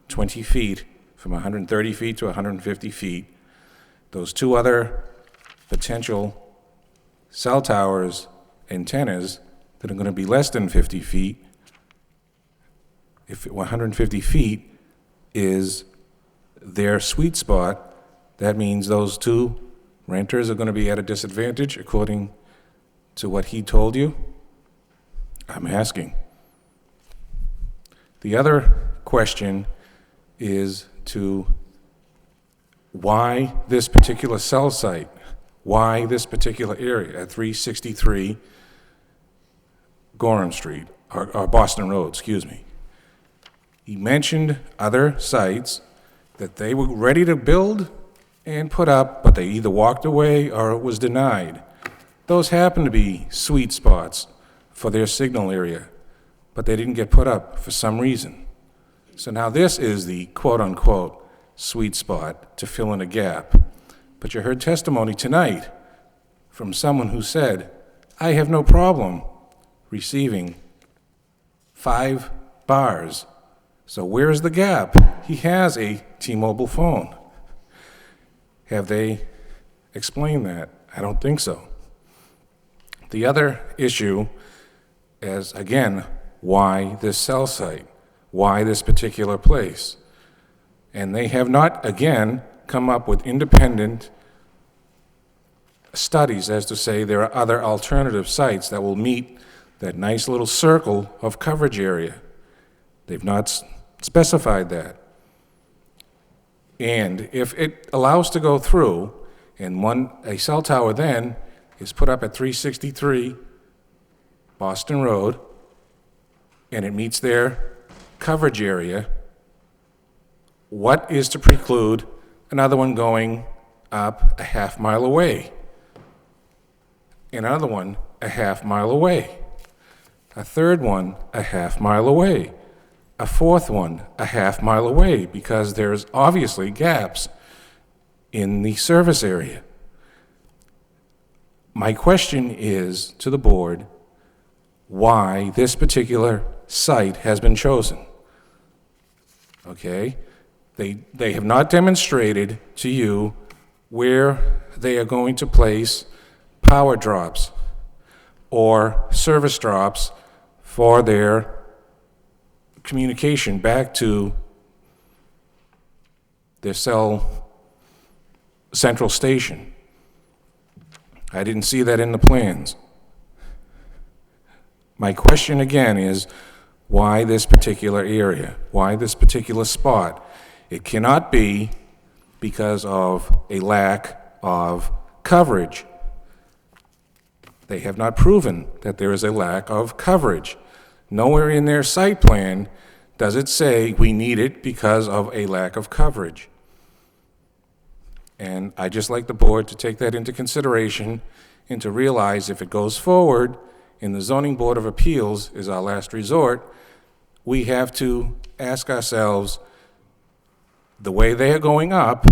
20 feet from 130 feet to 150 feet. Those 2 other potential cell towers, antennas, that are going to be less than 50 feet, if 150 feet is their sweet spot, that means those 2 renters are going to be at a disadvantage according to what he told you? I'm asking. The other question is to why this particular cell site? Why this particular area at 363 Gorham Street, or Boston Road, excuse me. He mentioned other sites that they were ready to build and put up, but they either walked away or it was denied. Those happen to be sweet spots for their signal area, but they didn't get put up for some reason. So now this is the quote-unquote sweet spot to fill in a gap. But you heard testimony tonight from someone who said, I have no problem receiving 5 bars. So where's the gap? He has a T-Mobile phone. Have they explained that? I don't think so. The other issue is, again, why this cell site? Why this particular place? And they have not, again, come up with independent studies as to say there are other alternative sites that will meet that nice little circle of coverage area. They've not specified that. And if it allows to go through, and a cell tower then is put up at 363 Boston Road, and it meets their coverage area, what is to preclude another one going up a half mile away? Another one a half mile away? A third one a half mile away? A fourth one a half mile away? Because there's obviously gaps in the service area. My question is to the board, why this particular site has been chosen. Okay? They have not demonstrated to you where they are going to place power drops or service drops for their communication back to their cell central station. I didn't see that in the plans. My question again is, why this particular area? Why this particular spot? It cannot be because of a lack of coverage. They have not proven that there is a lack of coverage. Nowhere in their site plan does it say we need it because of a lack of coverage. And I just like the board to take that into consideration and to realize if it goes forward and the Zoning Board of Appeals is our last resort, we have to ask ourselves, the way they are going up,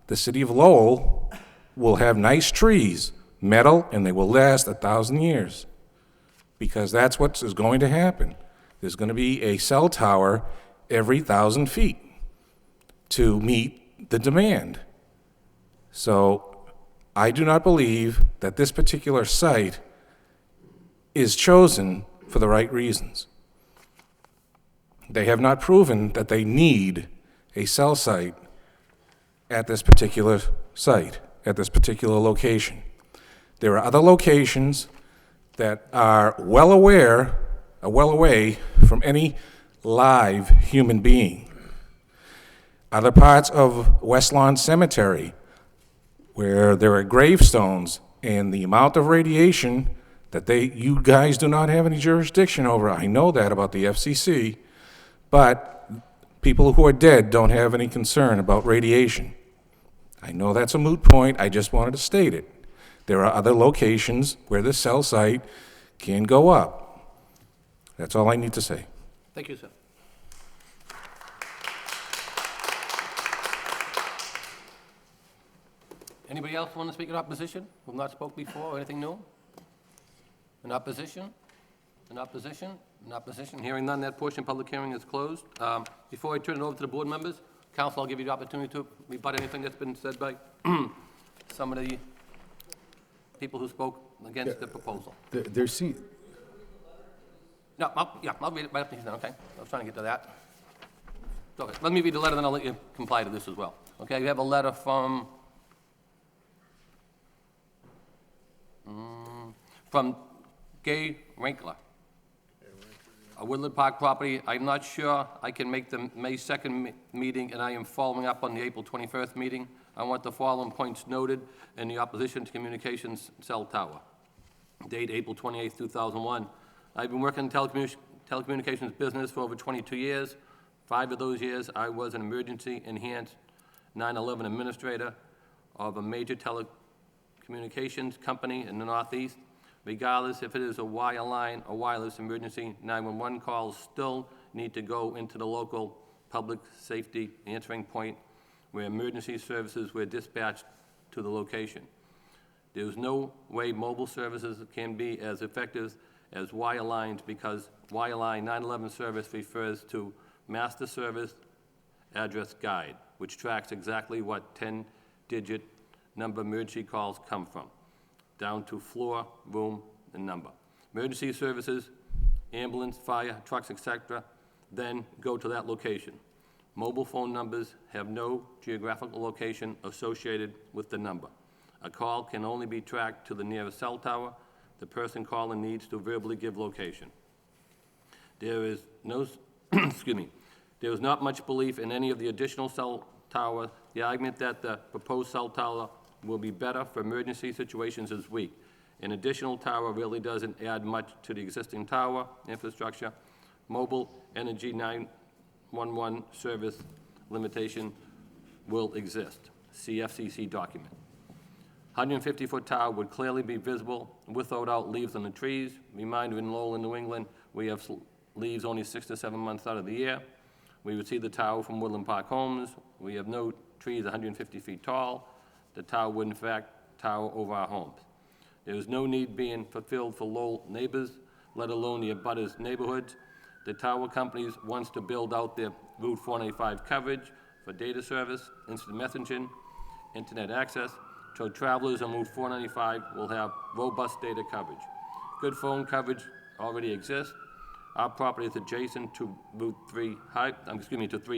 the city of Lowell will have nice trees, metal, and they will last 1,000 years. Because that's what is going to happen. There's going to be a cell tower every 1,000 feet to meet the demand. So I do not believe that this particular site is chosen for the right reasons. They have not proven that they need a cell site at this particular site, at this particular location. There are other locations that are well away from any live human being. Other parts of West Lawn Cemetery, where there are gravestones and the amount of radiation that you guys do not have any jurisdiction over. I know that about the FCC, but people who are dead don't have any concern about radiation. I know that's a moot point, I just wanted to state it. There are other locations where the cell site can go up. That's all I need to say. Thank you, sir. Anybody else want to speak in opposition? Who have not spoke before, or anything new? In opposition? In opposition? In opposition? Hearing none, that portion of public hearing is closed. Before I turn it over to the board members, council, I'll give you the opportunity to rebut anything that's been said by some of the people who spoke against the proposal. There seem, No, I'll read it right after he's done, okay? I was trying to get to that. Okay, let me read the letter, then I'll let you comply to this as well. Okay, we have a letter from Gay Winkler. A Woodland Park property. I'm not sure I can make the May 2nd meeting, and I am following up on the April 21st meeting. I want the following points noted in the opposition to communications cell tower. Date, April 28th, 2001. I've been working in telecommunications business for over 22 years. 5 of those years, I was an emergency enhanced 9/11 administrator of a major telecommunications company in the Northeast. Regardless if it is a wireline or wireless emergency, 911 calls still need to go into the local public safety answering point where emergency services were dispatched to the location. There is no way mobile services can be as effective as wirelines because wireline 911 service refers to Master Service Address Guide, which tracks exactly what 10-digit number emergency calls come from, down to floor, room, and number. Emergency services, ambulance, fire, trucks, etc., then go to that location. Mobile phone numbers have no geographical location associated with the number. A call can only be tracked to the nearest cell tower. The person calling needs to verbally give location. There is no, excuse me, there is not much belief in any of the additional cell tower. The argument that the proposed cell tower will be better for emergency situations is weak. An additional tower really doesn't add much to the existing tower infrastructure. Mobile energy 911 service limitation will exist. CFCC document. 150-foot tower would clearly be visible with or without leaves on the trees. Reminder, in Lowell, New England, we have leaves only 6 to 7 months out of the year. We would see the tower from Woodland Park Homes. We have no trees 150 feet tall. The tower would, in fact, tower over our homes. There is no need being fulfilled for Lowell neighbors, let alone the abutters' neighborhoods. The tower companies wants to build out their Route 495 coverage for data service, instant messaging, internet access, so travelers on Route 495 will have robust data coverage. Good phone coverage already exists. Our property is adjacent to to 3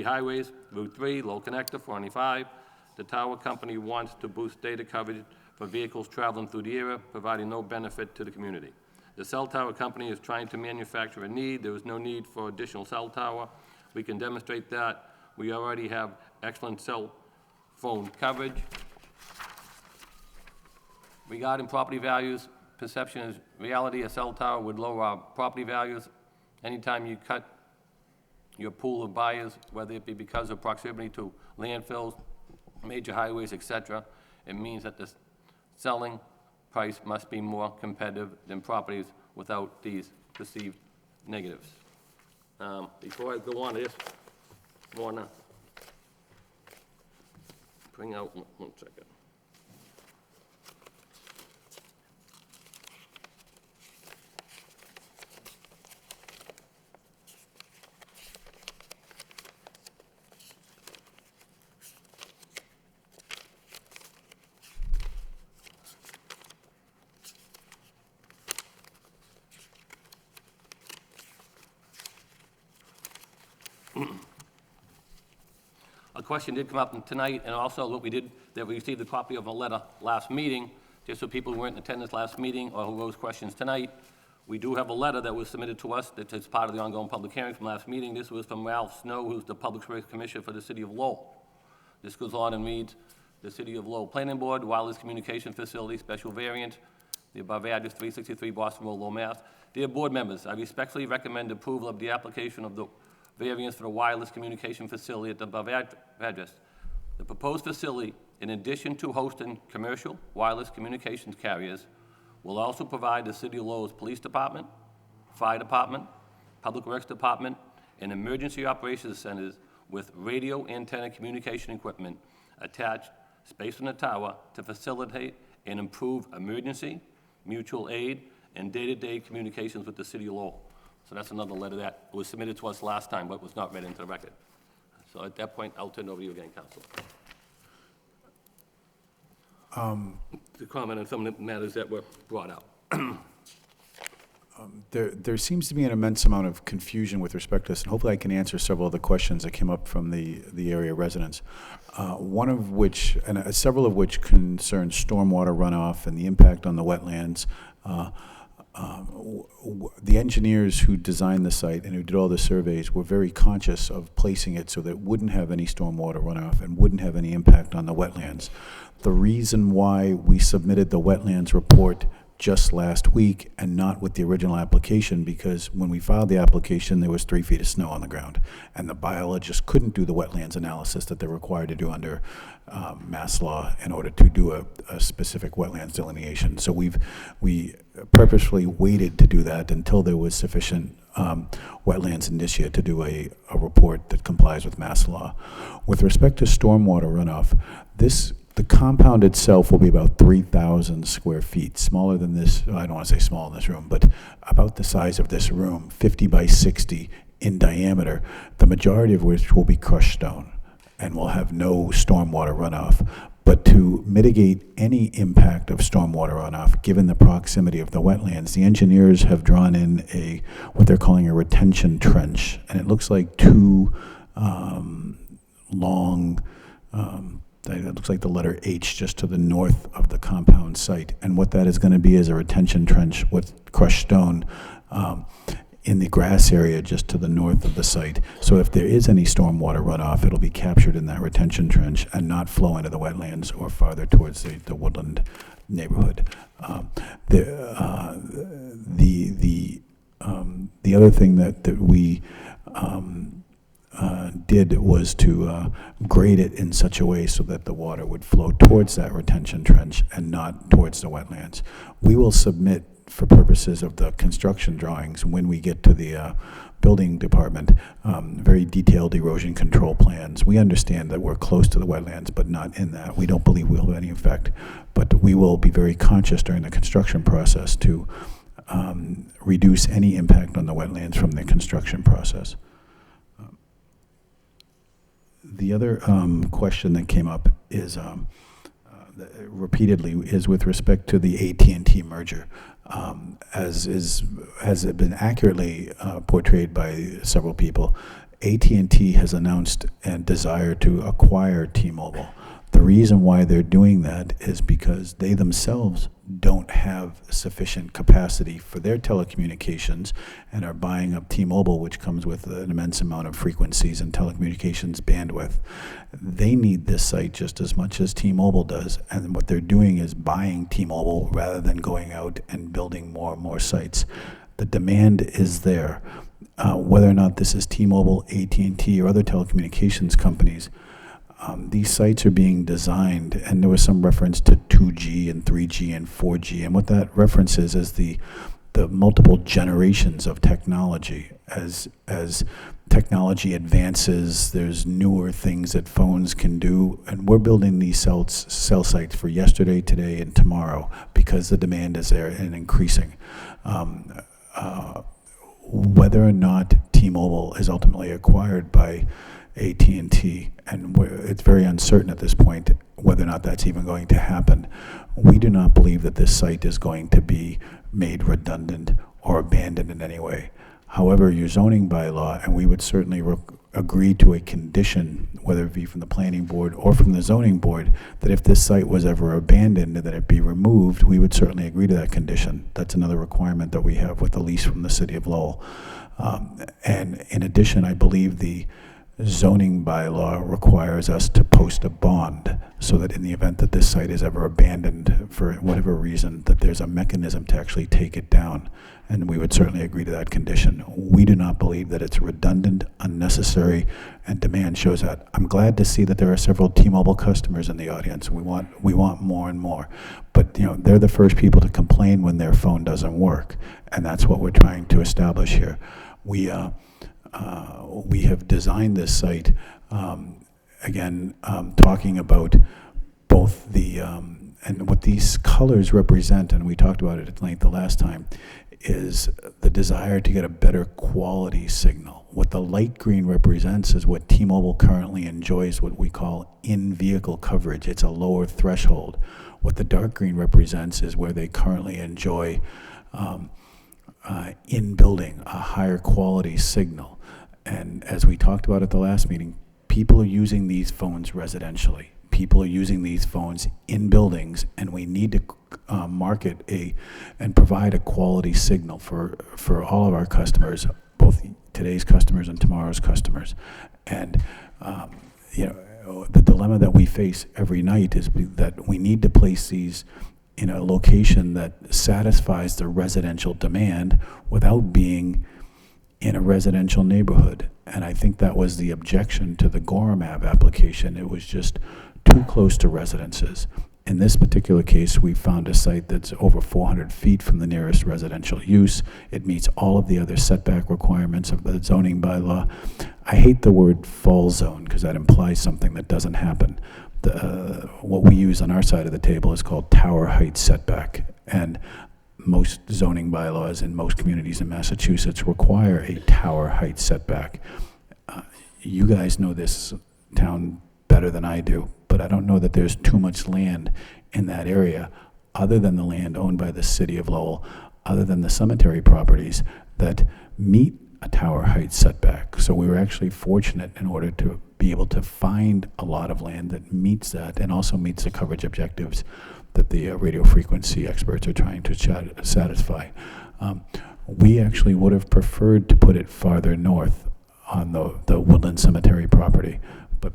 highways, Route 3, Lowell Connector, 495. The tower company wants to boost data coverage for vehicles traveling through the area, providing no benefit to the community. The cell tower company is trying to manufacture a need. There is no need for additional cell tower. We can demonstrate that. We already have excellent cell phone coverage. Regarding property values, perception is reality. A cell tower would lower our property values. Anytime you cut your pool of buyers, whether it be because of proximity to landfills, major highways, etc., it means that the selling price must be more competitive than properties without these perceived negatives. Before I go on, I just want to bring out, one second. A question did come up tonight, and also what we did, that we received a copy of a letter last meeting, just so people who weren't in attendance last meeting or who rose questions tonight. We do have a letter that was submitted to us that is part of the ongoing public hearing from last meeting. This was from Ralph Snow, who's the Public Works Commissioner for the City of Lowell. This goes on and reads, the City of Lowell Planning Board, Wireless Communication Facility, Special Variant, the above address, 363 Boston Road, Lowell, Mass. Dear board members, I respectfully recommend approval of the application of the variance for the wireless communication facility at the above address. The proposed facility, in addition to hosting commercial wireless communications carriers, will also provide the City of Lowell's Police Department, Fire Department, Public Works Department, and Emergency Operations Centers with radio antenna communication equipment attached spaced on the tower to facilitate and improve emergency, mutual aid, and day-to-day communications with the City of Lowell. So that's another letter that was submitted to us last time, but was not read into the record. So at that point, I'll turn it over to you again, Council. To comment on some of the matters that were brought out. There seems to be an immense amount of confusion with respect to this, and hopefully I can answer several of the questions that came up from the area residents. One of which, and several of which concern stormwater runoff and the impact on the wetlands. The engineers who designed the site and who did all the surveys were very conscious of placing it so that it wouldn't have any stormwater runoff and wouldn't have any impact on the wetlands. The reason why we submitted the wetlands report just last week and not with the original application, because when we filed the application, there was 3 feet of snow on the ground, and the biologists couldn't do the wetlands analysis that they're required to do under Mass law in order to do a specific wetlands delineation. So we purposefully waited to do that until there was sufficient wetlands indicia to do a report that complies with Mass law. With respect to stormwater runoff, the compound itself will be about 3,000 square feet, smaller than this. I don't want to say small in this room, but about the size of this room, 50 by 60 in diameter, the majority of which will be crushed stone and will have no stormwater runoff. But to mitigate any impact of stormwater runoff, given the proximity of the wetlands, the engineers have drawn in what they're calling a retention trench, and it looks like 2 long, it looks like the letter H just to the north of the compound site. And what that is going to be is a retention trench with crushed stone in the grass area just to the north of the site. So if there is any stormwater runoff, it'll be captured in that retention trench and not flow into the wetlands or farther towards the woodland neighborhood. The other thing that we did was to grade it in such a way so that the water would flow towards that retention trench and not towards the wetlands. We will submit, for purposes of the construction drawings, when we get to the building department, very detailed erosion control plans. We understand that we're close to the wetlands, but not in that. We don't believe we'll have any effect, but we will be very conscious during the construction process to reduce any impact on the wetlands from the construction process. The other question that came up is repeatedly is with respect to the AT&T merger. As has been accurately portrayed by several people, AT&T has announced a desire to acquire T-Mobile. The reason why they're doing that is because they themselves don't have sufficient capacity for their telecommunications and are buying up T-Mobile, which comes with an immense amount of frequencies and telecommunications bandwidth. They need this site just as much as T-Mobile does, and what they're doing is buying T-Mobile rather than going out and building more and more sites. The demand is there. Whether or not this is T-Mobile, AT&T, or other telecommunications companies, these sites are being designed, and there was some reference to 2G and 3G and 4G, and what that references is the multiple generations of technology. As technology advances, there's newer things that phones can do, and we're building these cell sites for yesterday, today, and tomorrow because the demand is there and increasing. Whether or not T-Mobile is ultimately acquired by AT&T, and it's very uncertain at this point whether or not that's even going to happen. We do not believe that this site is going to be made redundant or abandoned in any way. However, your zoning bylaw, and we would certainly agree to a condition, whether it be from the planning board or from the zoning board, that if this site was ever abandoned and that it be removed, we would certainly agree to that condition. That's another requirement that we have with the lease from the city of Lowell. And in addition, I believe the zoning bylaw requires us to post a bond so that in the event that this site is ever abandoned for whatever reason, that there's a mechanism to actually take it down. And we would certainly agree to that condition. We do not believe that it's redundant, unnecessary, and demand shows that. I'm glad to see that there are several T-Mobile customers in the audience. We want more and more. But they're the first people to complain when their phone doesn't work. And that's what we're trying to establish here. We have designed this site, talking about both the, and what these colors represent, and we talked about it at length the last time, is the desire to get a better quality signal. What the light green represents is what T-Mobile currently enjoys, what we call in-vehicle coverage. It's a lower threshold. What the dark green represents is where they currently enjoy in building a higher quality signal. And as we talked about at the last meeting, people are using these phones residentially. People are using these phones in buildings, and we need to market and provide a quality signal for all of our customers, both today's customers and tomorrow's customers. And the dilemma that we face every night is that we need to place these in a location that satisfies the residential demand without being in a residential neighborhood. And I think that was the objection to the Gorham Ave application. It was just too close to residences. In this particular case, we found a site that's over 400 feet from the nearest residential use. It meets all of the other setback requirements of the zoning bylaw. I hate the word fall zone because that implies something that doesn't happen. What we use on our side of the table is called tower height setback. And most zoning bylaws in most communities in Massachusetts require a tower height setback. You guys know this town better than I do, but I don't know that there's too much land in that area, other than the land owned by the city of Lowell, other than the cemetery properties, that meet a tower height setback. So we were actually fortunate in order to be able to find a lot of land that meets that and also meets the coverage objectives that the radio frequency experts are trying to satisfy. We actually would have preferred to put it farther north on the Woodland Cemetery property, but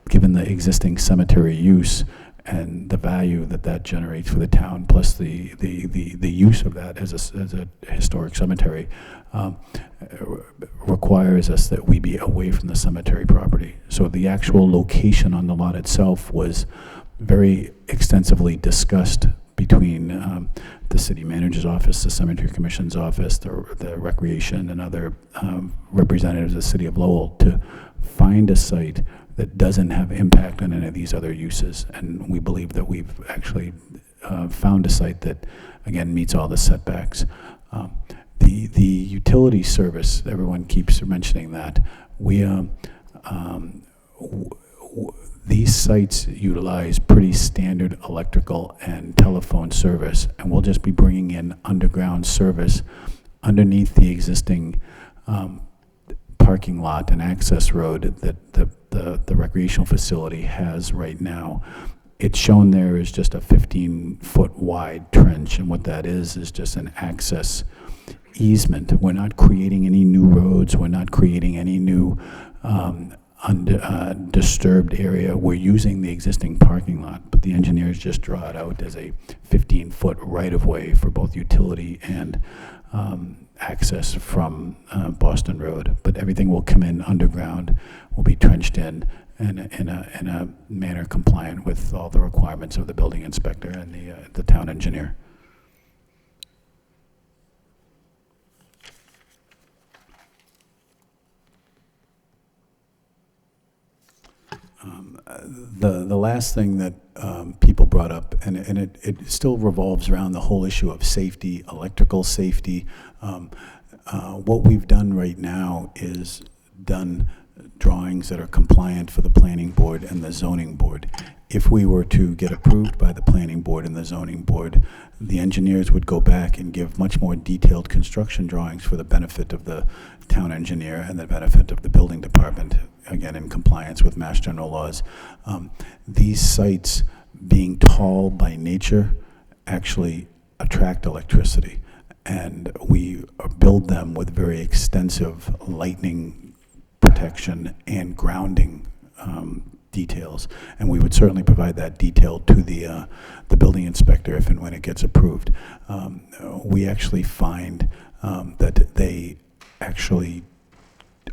given the existing cemetery use and the value that that generates for the town, plus the use of that as a historic cemetery, requires us that we be away from the cemetery property. So the actual location on the lot itself was very extensively discussed between the city manager's office, the cemetery commission's office, the recreation, and other representatives of the city of Lowell to find a site that doesn't have impact on any of these other uses. And we believe that we've actually found a site that, again, meets all the setbacks. The utility service, everyone keeps mentioning that. These sites utilize pretty standard electrical and telephone service, and we'll just be bringing in underground service underneath the existing parking lot and access road that the recreational facility has right now. It's shown there as just a 15-foot wide trench, and what that is just an access easement. We're not creating any new roads. We're not creating any new disturbed area. We're using the existing parking lot, but the engineers just draw it out as a 15-foot right-of-way for both utility and access from Boston Road. But everything will come in underground, will be trenched in a manner compliant with all the requirements of the building inspector and the town engineer. The last thing that people brought up, and it still revolves around the whole issue of safety, electrical safety. What we've done right now is done drawings that are compliant for the planning board and the zoning board. If we were to get approved by the planning board and the zoning board, the engineers would go back and give much more detailed construction drawings for the benefit of the town engineer and the benefit of the building department, again in compliance with Mass General laws. These sites, being tall by nature, actually attract electricity, and we build them with very extensive lightning protection and grounding details, and we would certainly provide that detail to the building inspector if and when it gets approved. We actually find that they actually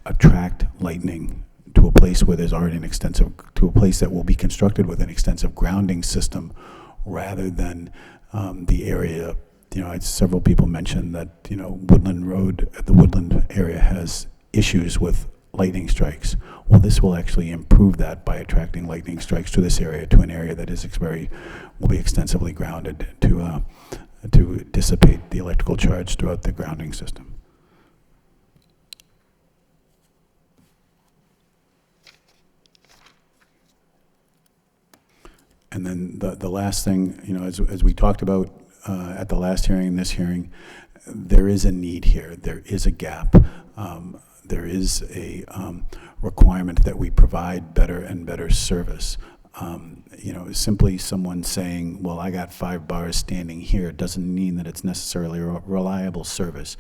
attract lightning to a place where there's already to a place that will be constructed with an extensive grounding system, rather than the area. Several people mentioned that Woodland Road, the Woodland area, has issues with lightning strikes. Well, this will actually improve that by attracting lightning strikes to this area, to an area that will be extensively grounded to dissipate the electrical charge throughout the grounding system. And then the last thing, as we talked about at the last hearing, this hearing, there is a need here. There is a gap. There is a requirement that we provide better and better service. Simply someone saying, well, I got 5 bars standing here, doesn't mean that it's necessarily a reliable service.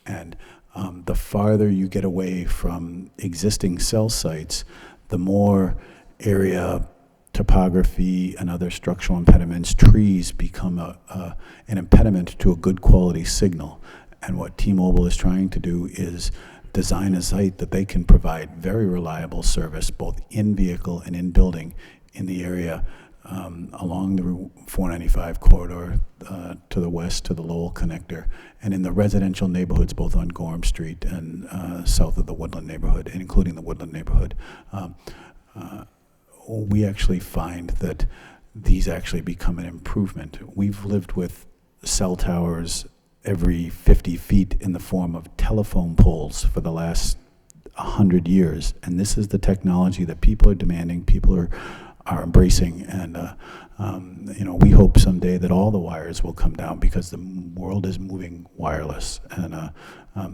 And the farther you get away from existing cell sites, the more area topography and other structural impediments, trees become an impediment to a good quality signal. And what T-Mobile is trying to do is design a site that they can provide very reliable service, both in vehicle and in building, in the area along the Route 495 corridor to the west to the Lowell connector, and in the residential neighborhoods both on Gorham Street and south of the Woodland neighborhood, including the Woodland neighborhood. We actually find that these actually become an improvement. We've lived with cell towers every 50 feet in the form of telephone poles for the last 100 years, and this is the technology that people are demanding, people are embracing, and we hope someday that all the wires will come down, because the world is moving wireless, and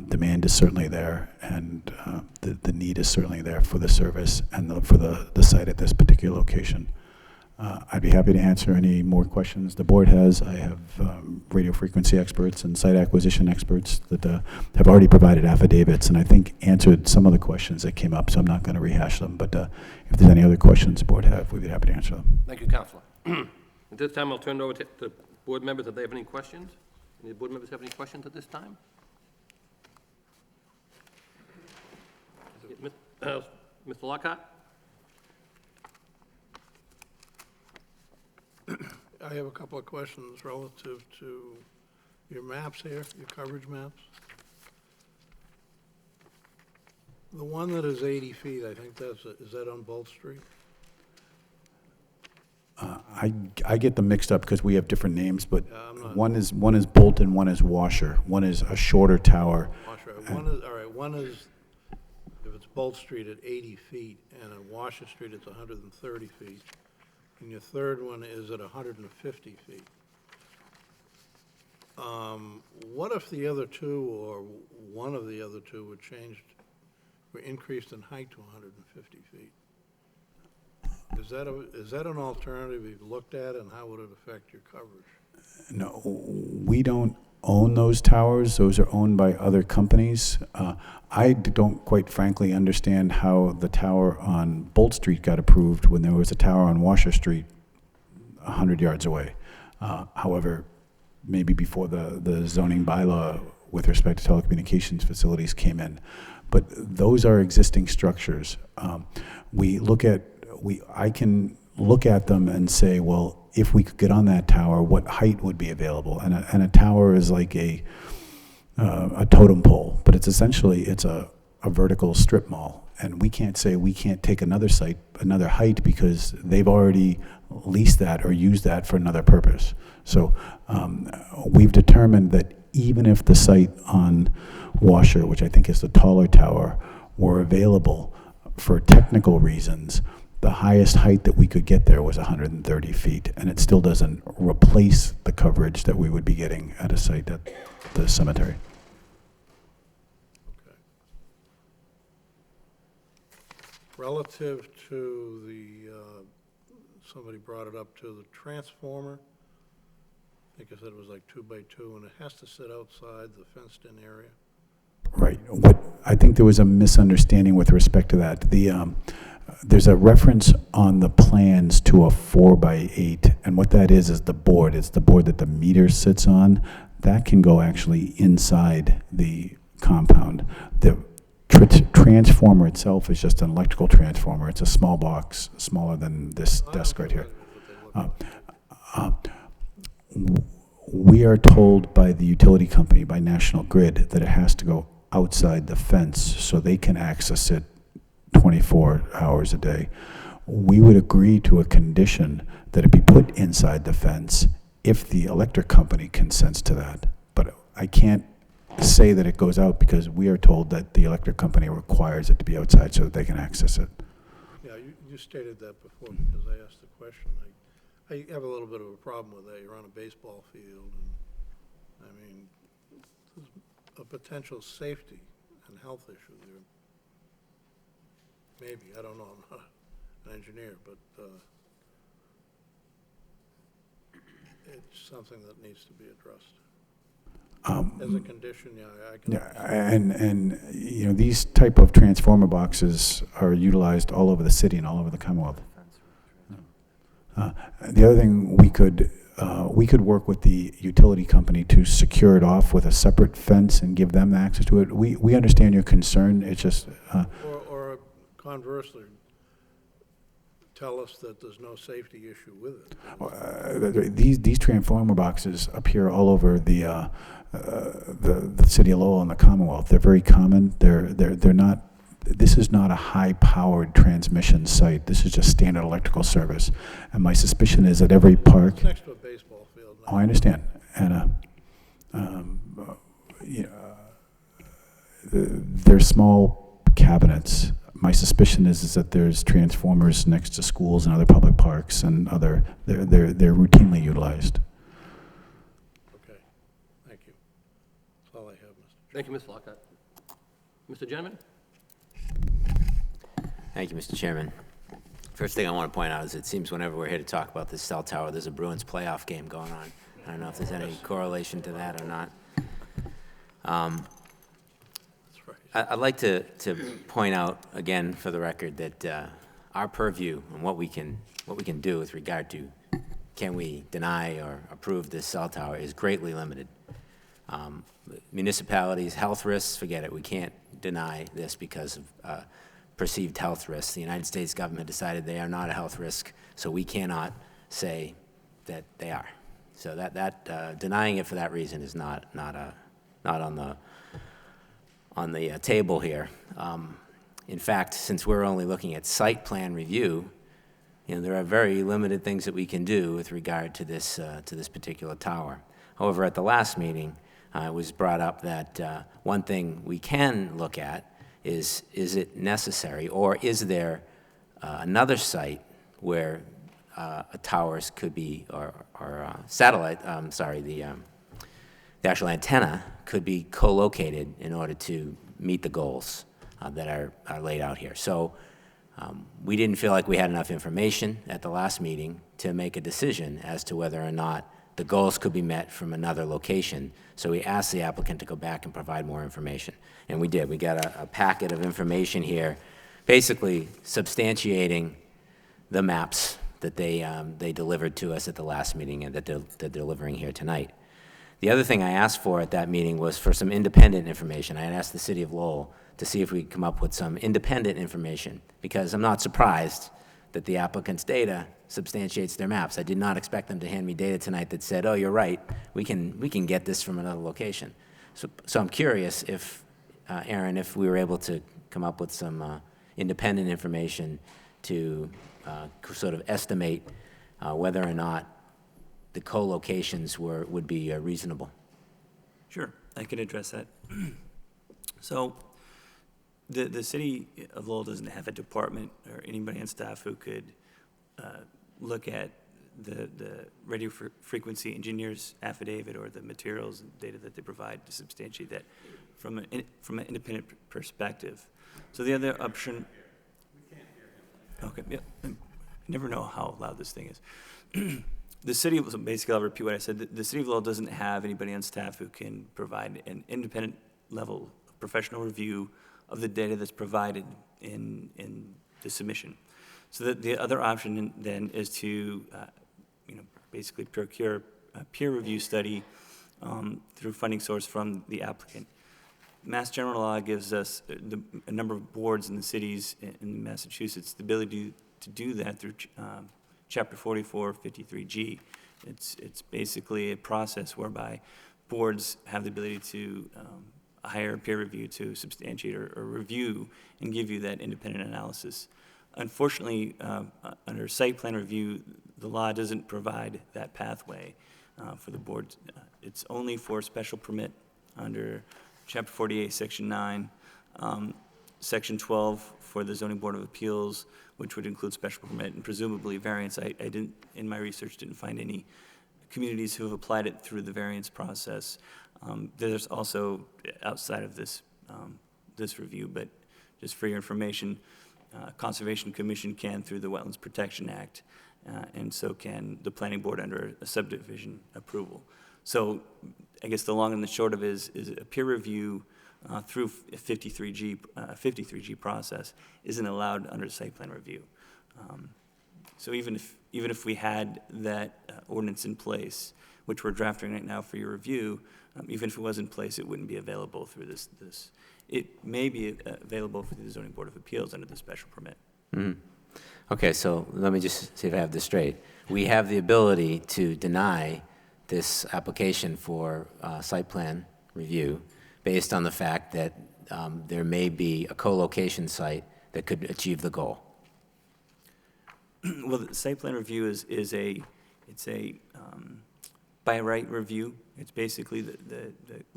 demand is certainly there, and the need is certainly there for the service and for the site at this particular location. I'd be happy to answer any more questions the board has. I have radio frequency experts and site acquisition experts that have already provided affidavits, and I think answered some of the questions that came up, so I'm not going to rehash them. But if there's any other questions the board have, we'd be happy to answer them. Thank you, Counselor. At this time, I'll turn it over to the board members if they have any questions. Any board members have any questions at this time? Mr. Lockhart? I have a couple of questions relative to your maps here, your coverage maps. The one that is 80 feet, I think is that on Bolt Street? I get them mixed up because we have different names, but Yeah, one is Bolt and one is Washer. One is a shorter tower. One is, if it's Bolt Street at 80 feet, and on Washer Street it's 130 feet. And your third one is at 150 feet. What if the other two, or one of the other two, were increased in height to 150 feet? Is that an alternative you've looked at, and how would it affect your coverage? No, we don't own those towers. Those are owned by other companies. I don't quite frankly understand how the tower on Bolt Street got approved when there was a tower on Washer Street 100 yards away. However, maybe before the zoning bylaw with respect to telecommunications facilities came in. But those are existing structures. I can look at them and say, well, if we could get on that tower, what height would be available? And a tower is like a totem pole, but it's essentially a vertical strip mall. And we can't say we can't take another height, because they've already leased that or used that for another purpose. So we've determined that even if the site on Washer, which I think is the taller tower, were available for technical reasons, the highest height that we could get there was 130 feet, and it still doesn't replace the coverage that we would be getting at a site at the cemetery. Okay. Relative to somebody brought it up to the transformer, I think I said it was like 2 by 2, and it has to sit outside the fenced-in area. Right. I think there was a misunderstanding with respect to that. There's a reference on the plans to a 4 by 8, and what that is the board. It's the board that the meter sits on. That can go actually inside the compound. The transformer itself is just an electrical transformer. It's a small box, smaller than this desk right here. We are told by the utility company, by National Grid, that it has to go outside the fence so they can access it 24 hours a day. We would agree to a condition that it be put inside the fence if the electric company consents to that. But I can't say that it goes out, because we are told that the electric company requires it to be outside so that they can access it. Yeah, you stated that before, because I asked the question. I have a little bit of a problem with that. You're on a baseball field, and, I mean, there's a potential safety and health issue there. Maybe, I don't know, I'm not an engineer, but it's something that needs to be addressed. As a condition, yeah, I can. Yeah, and these type of transformer boxes are utilized all over the city and all over the Commonwealth. The other thing, we could work with the utility company to secure it off with a separate fence and give them access to it. We understand your concern, it's just, Or conversely, tell us that there's no safety issue with it. these transformer boxes appear all over the city of Lowell and the Commonwealth. They're very common. They're not. This is not a high-powered transmission site. This is just standard electrical service. And my suspicion is that every park. It's next to a baseball field. Oh, I understand. And they're small cabinets. My suspicion is that there's transformers next to schools and other public parks and they're routinely utilized. Okay, thank you. That's all I have, Mr. Thank you, Ms. Lockhart. Mr. Gentleman? Thank you, Mr. Chairman. First thing I want to point out is it seems whenever we're here to talk about this cell tower, there's a Bruins playoff game going on. I don't know if there's any correlation to that or not. I'd like to point out again for the record that our purview and what we can do with regard to can we deny or approve this cell tower is greatly limited. Municipalities' health risks, forget it. We can't deny this because of perceived health risks. The United States government decided they are not a health risk, so we cannot say that they are. So that denying it for that reason is not on the table here. In fact, since we're only looking at site plan review, there are very limited things that we can do with regard to this particular tower. However, at the last meeting, it was brought up that one thing we can look at is it necessary, or is there another site where towers could be, or satellite, the actual antenna could be co-located in order to meet the goals that are laid out here. So we didn't feel like we had enough information at the last meeting to make a decision as to whether or not the goals could be met from another location. So we asked the applicant to go back and provide more information. And we did. We got a packet of information here basically substantiating the maps that they delivered to us at the last meeting and that they're delivering here tonight. The other thing I asked for at that meeting was for some independent information. I had asked the city of Lowell to see if we could come up with some independent information, because I'm not surprised that the applicant's data substantiates their maps. I did not expect them to hand me data tonight that said, oh, you're right, we can get this from another location. So I'm curious if, Aaron, if we were able to come up with some independent information to sort of estimate whether or not the co-locations would be reasonable. Sure, I can address that. So the city of Lowell doesn't have a department or anybody on staff who could look at the radio frequency engineer's affidavit or the materials and data that they provide to substantiate that from an independent perspective. So the other option. Okay, yeah, I never know how loud this thing is. The city, so basically I'll repeat what I said, the city of Lowell doesn't have anybody on staff who can provide an independent level of professional review of the data that's provided in the submission. So that the other option then is to, basically procure a peer review study through funding source from the applicant. Mass General Law gives us a number of boards in the cities in Massachusetts the ability to do that through Chapter 44, 53G. It's basically a process whereby boards have the ability to hire a peer review to substantiate or review and give you that independent analysis. Unfortunately, under site plan review, the law doesn't provide that pathway for the board. It's only for special permit under Chapter 48, Section 9, Section 12 for the Zoning Board of Appeals, which would include special permit and presumably variance. I didn't, in my research, didn't find any communities who have applied it through the variance process. There's also, outside of this, this review, but just for your information, Conservation Commission can through the Wetlands Protection Act, and so can the Planning Board under a subdivision approval. So I guess the long and the short of it is a peer review through a 53G process isn't allowed under site plan review. So even if we had that ordinance in place, which we're drafting right now for your review, even if it was in place, it wouldn't be available through this. It may be available through the Zoning Board of Appeals under the special permit. Okay, so let me just see if I have this straight. We have the ability to deny this application for site plan review based on the fact that there may be a co-location site that could achieve the goal. Well, the site plan review is a by right review. It's basically the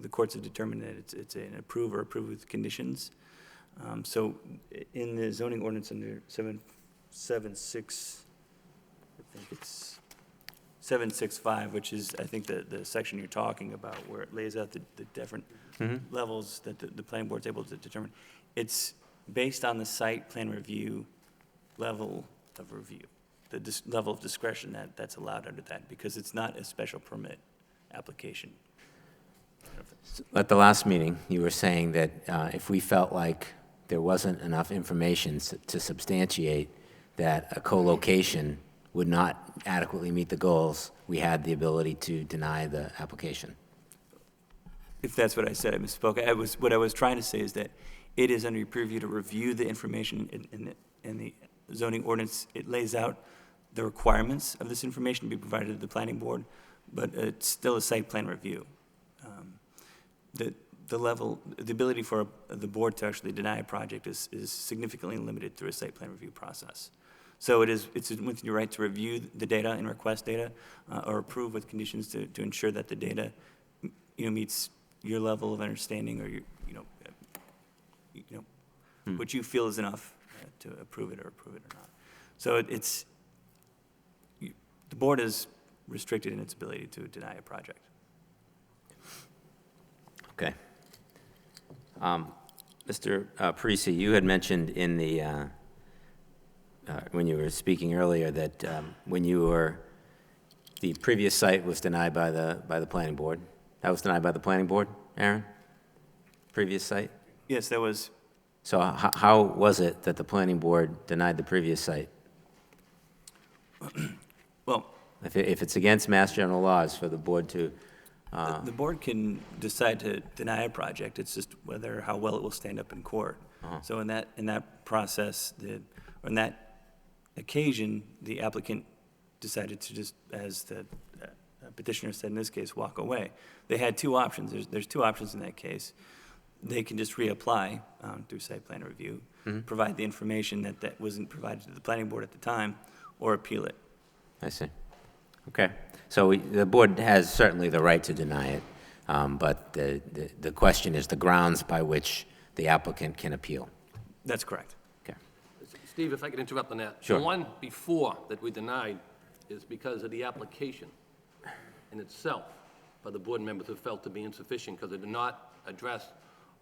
courts have determined that it's an approve or approve with conditions. So in the zoning ordinance under 776, I think it's 765, which is, I think, the section you're talking about, where it lays out the different levels that the planning board's able to determine. It's based on the site plan review level of review, the level of discretion that's allowed under that, because it's not a special permit application. At the last meeting, you were saying that if we felt like there wasn't enough information to substantiate that a co-location would not adequately meet the goals, we had the ability to deny the application. If that's what I said, I misspoke. What I was trying to say is that it is under your purview to review the information in the zoning ordinance. It lays out the requirements of this information to be provided to the planning board, but it's still a site plan review. The ability for the board to actually deny a project is significantly limited through a site plan review process. So it's within your right to review the data and request data, or approve with conditions to ensure that the data, meets your level of understanding, or what you feel is enough to approve it or not. So the board is restricted in its ability to deny a project. Okay. Mr. Parisi, you had mentioned in the, when you were speaking earlier, that the previous site was denied by the planning board. That was denied by the planning board, Aaron? Previous site? Yes, that was. So how was it that the planning board denied the previous site? Well, If it's against Mass General laws for the board to... The board can decide to deny a project. It's just how well it will stand up in court. So in that process, on that occasion, the applicant decided to just, as the petitioner said in this case, walk away. They had two options. There's two options in that case. They can just reapply through site plan review, provide the information that wasn't provided to the planning board at the time, or appeal it. I see. Okay. So the board has certainly the right to deny it, but the question is the grounds by which the applicant can appeal. That's correct. Okay. Steve, if I could interrupt on that. Sure. The one before that we denied is because of the application in itself by the board members who felt to be insufficient because it did not address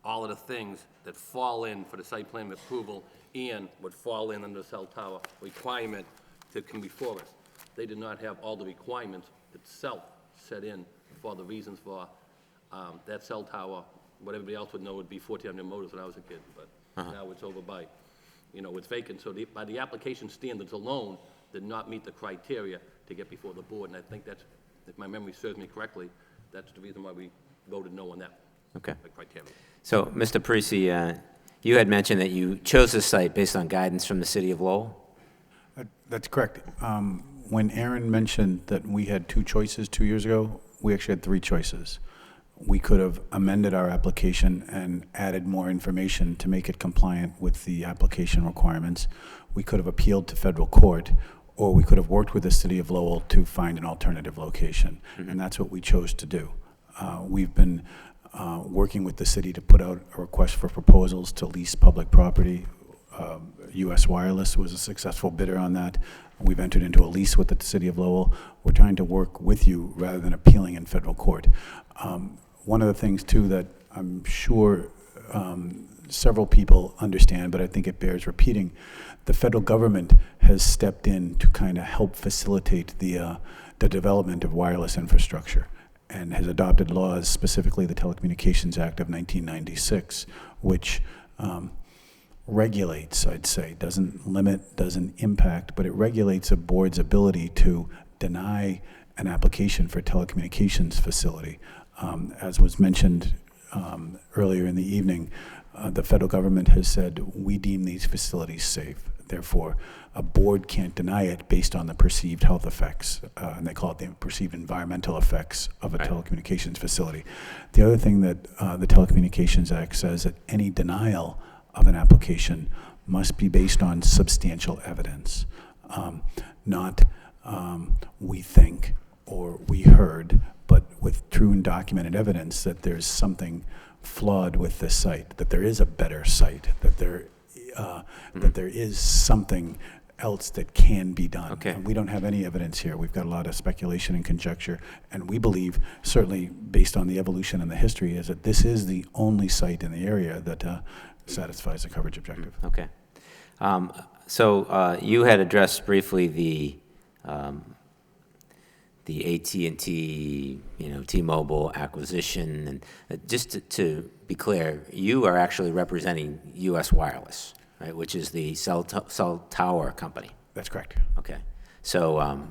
all of the things that fall in for the site plan approval and would fall in under the cell tower requirement that can be before us. They did not have all the requirements itself set in for the reasons for that cell tower. What everybody else would know would be 1,400 motors when I was a kid, but now it's over by, it's vacant. So by the application standards alone, did not meet the criteria to get before the board. And I think that's, if my memory serves me correctly, that's the reason why we voted no on that criteria. So, Mr. Parisi, you had mentioned that you chose this site based on guidance from the city of Lowell? That's correct. When Aaron mentioned that we had two choices 2 years ago, we actually had three choices. We could have amended our application and added more information to make it compliant with the application requirements. We could have appealed to federal court, or we could have worked with the city of Lowell to find an alternative location, and that's what we chose to do. We've been working with the city to put out a request for proposals to lease public property. U.S. Wireless was a successful bidder on that. We've entered into a lease with the city of Lowell. We're trying to work with you rather than appealing in federal court. One of the things, too, that I'm sure several people understand, but I think it bears repeating, the federal government has stepped in to kind of help facilitate the development of wireless infrastructure and has adopted laws, specifically the Telecommunications Act of 1996, which regulates, I'd say, doesn't limit, doesn't impact, but it regulates a board's ability to deny an application for a telecommunications facility. As was mentioned earlier in the evening, the federal government has said, we deem these facilities safe. Therefore, a board can't deny it based on the perceived health effects, and they call it the perceived environmental effects of a telecommunications facility. The other thing that the Telecommunications Act says that any denial of an application must be based on substantial evidence, not we think or we heard, but with true and documented evidence that there's something flawed with this site, that there is a better site, that there is something else that can be done. Okay. And we don't have any evidence here. We've got a lot of speculation and conjecture, and we believe, certainly based on the evolution and the history, is that this is the only site in the area that satisfies the coverage objective. Okay. So you had addressed briefly the AT&T, T-Mobile acquisition, and just to be clear, you are actually representing U.S. Wireless, right, which is the cell tower company. That's correct. Okay. So,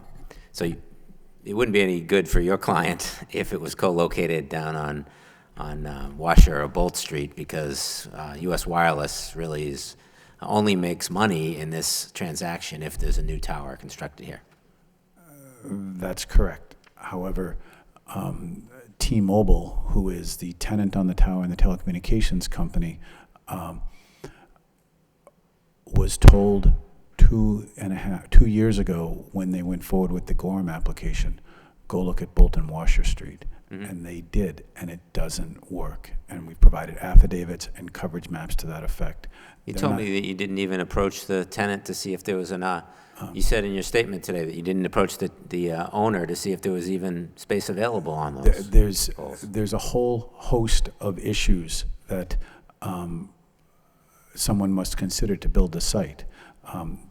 it wouldn't be any good for your client if it was co-located down on Washer or Bolt Street, because U.S. Wireless really only makes money in this transaction if there's a new tower constructed here. That's correct. However, T-Mobile, who is the tenant on the tower and the telecommunications company, was told 2 years ago when they went forward with the Gorham application, go look at Bolton Washer Street. Mm-hmm. And they did, and it doesn't work. And we provided affidavits and coverage maps to that effect. You told me that you didn't even approach the tenant to see if there was you said in your statement today that you didn't approach the owner to see if there was even space available on those. There's a whole host of issues that someone must consider to build a site.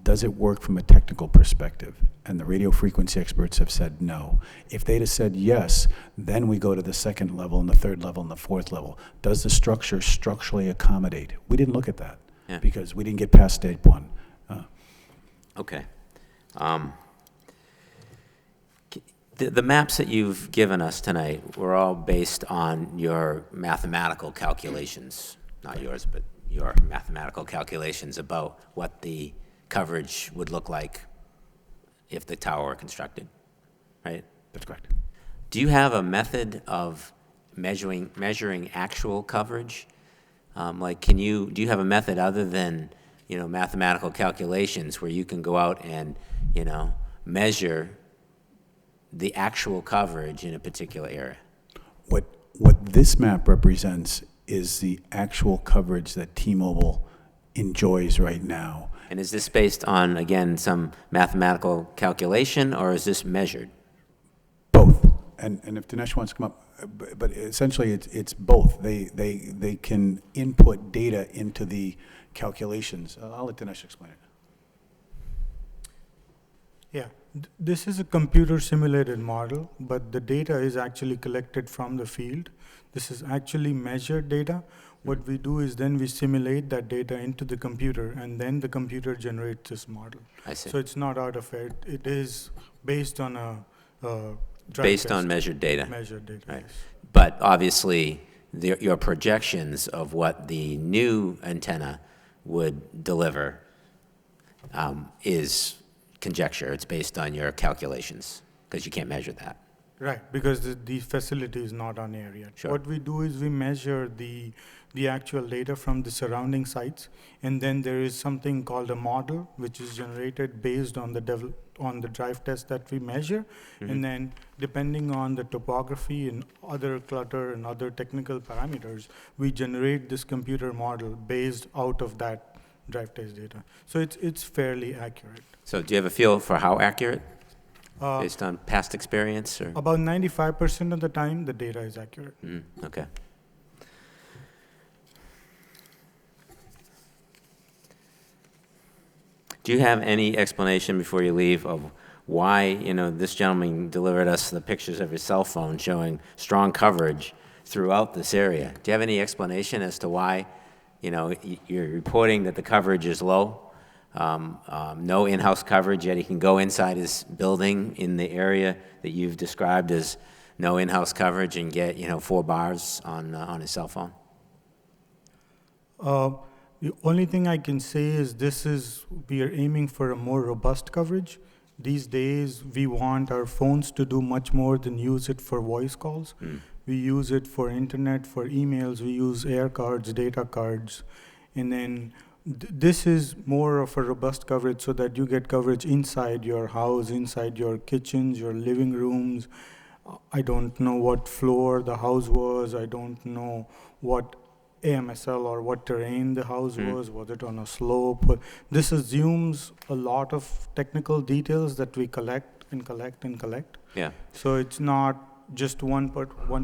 Does it work from a technical perspective? And the radio frequency experts have said no. If they'd have said yes, then we go to the second level and the third level and the fourth level. Does the structure structurally accommodate? We didn't look at that because we didn't get past step one. Okay. The maps that you've given us tonight were all based on your mathematical calculations, not yours, but your mathematical calculations about what the coverage would look like if the tower were constructed, right? That's correct. Do you have a method of measuring actual coverage? Do you have a method other than, mathematical calculations where you can go out and, measure the actual coverage in a particular area? What this map represents is the actual coverage that T-Mobile enjoys right now. And is this based on, again, some mathematical calculation, or is this measured? Both. And if Dinesh wants to come up, but essentially it's both. They can input data into the calculations. I'll let Dinesh explain it. Yeah, this is a computer simulated model, but the data is actually collected from the field. This is actually measured data. What we do is then we simulate that data into the computer, and then the computer generates this model. I see. So it's not out of it. It is based on based on measured data. Measured data, right. Yes. But obviously, your projections of what the new antenna would deliver is conjecture. It's based on your calculations, because you can't measure that. Right, because the facility is not on air yet. Sure. What we do is we measure the actual data from the surrounding sites, and then there is something called a model, which is generated based on the drive test that we measure, and then depending on the topography and other clutter and other technical parameters, we generate this computer model based out of that drive test data. So it's fairly accurate. So do you have a feel for how accurate? Based on past experience? Or? About 95% of the time, the data is accurate. Okay. Do you have any explanation before you leave of why, this gentleman delivered us the pictures of his cell phone showing strong coverage throughout this area? Do you have any explanation as to why you're reporting that the coverage is low, no in-house coverage, yet he can go inside his building in the area that you've described as no in-house coverage and get, 4 bars on his cell phone? The only thing I can say is we are aiming for a more robust coverage. These days, we want our phones to do much more than use it for voice calls. We use it for internet, for emails, we use air cards, data cards, and then this is more of a robust coverage so that you get coverage inside your house, inside your kitchens, your living rooms. I don't know what floor the house was, I don't know what AMSL or what terrain the house was it on a slope? But this assumes a lot of technical details that we collect and collect and collect. Yeah. So it's not just one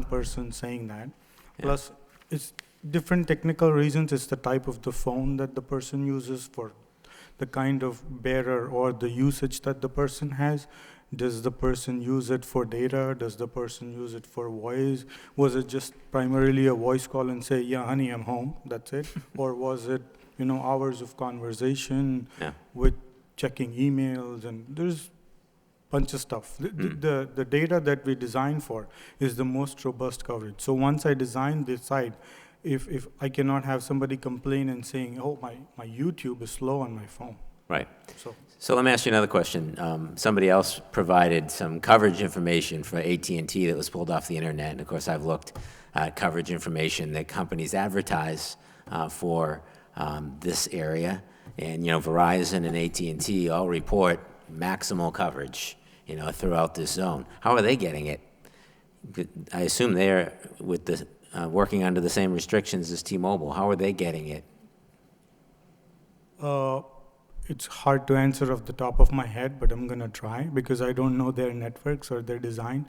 person saying that. Yeah. Plus, it's different technical reasons. It's the type of the phone that the person uses, for the kind of bearer or the usage that the person has. Does the person use it for data? Does the person use it for voice? Was it just primarily a voice call and say, yeah, honey, I'm home, that's it? Or was it, hours of conversation with checking emails? And there's a bunch of stuff. The data that we design for is the most robust coverage. So once I design this site, if I cannot have somebody complain and saying, oh, my YouTube is slow on my phone. Right. So let me ask you another question. Somebody else provided some coverage information for AT&T that was pulled off the internet, and of course I've looked at coverage information that companies advertise for this area, and Verizon and AT&T all report maximal coverage, throughout this zone. How are they getting it? I assume they're with the working under the same restrictions as T-Mobile. How are they getting it? It's hard to answer off the top of my head, but I'm going to try because I don't know their networks or their design.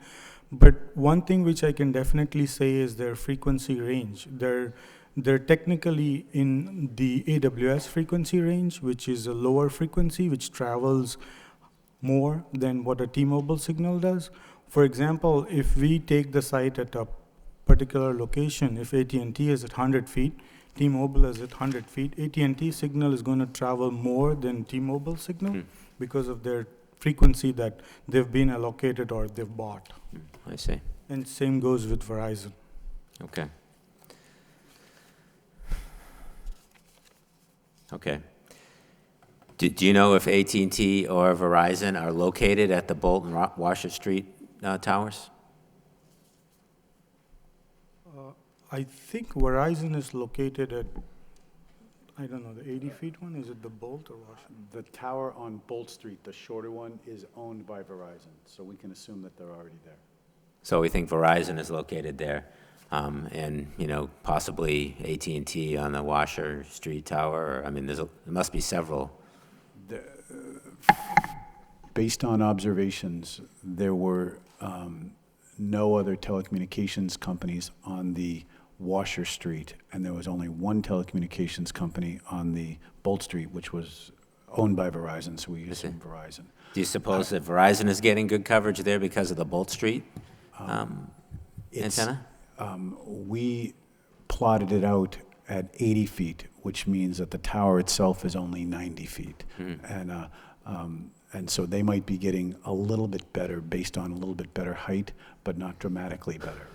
But one thing which I can definitely say is their frequency range. They're technically in the AWS frequency range, which is a lower frequency, which travels more than what a T-Mobile signal does. For example, if we take the site at a particular location, if AT&T is at 100 feet, T-Mobile is at 100 feet, AT&T signal is going to travel more than T-Mobile signal because of their frequency that they've been allocated or they've bought. I see. And same goes with Verizon. Okay. Okay. Do you know if AT&T or Verizon are located at the Bolton Washer Street towers? I think Verizon is located at, I don't know, the 80 feet one? Is it the Bolt or Washington? The tower on Bolt Street, the shorter one, is owned by Verizon, so we can assume that they're already there. So we think Verizon is located there, and possibly AT&T on the Washer Street tower. I mean, there must be several. Based on observations, there were no other telecommunications companies on the Washer Street, and there was only one telecommunications company on the Bolt Street, which was owned by Verizon, so we assume Verizon. Do you suppose that Verizon is getting good coverage there because of the Bolt Street antenna? We plotted it out at 80 feet, which means that the tower itself is only 90 feet. And so they might be getting a little bit better based on a little bit better height, but not dramatically better.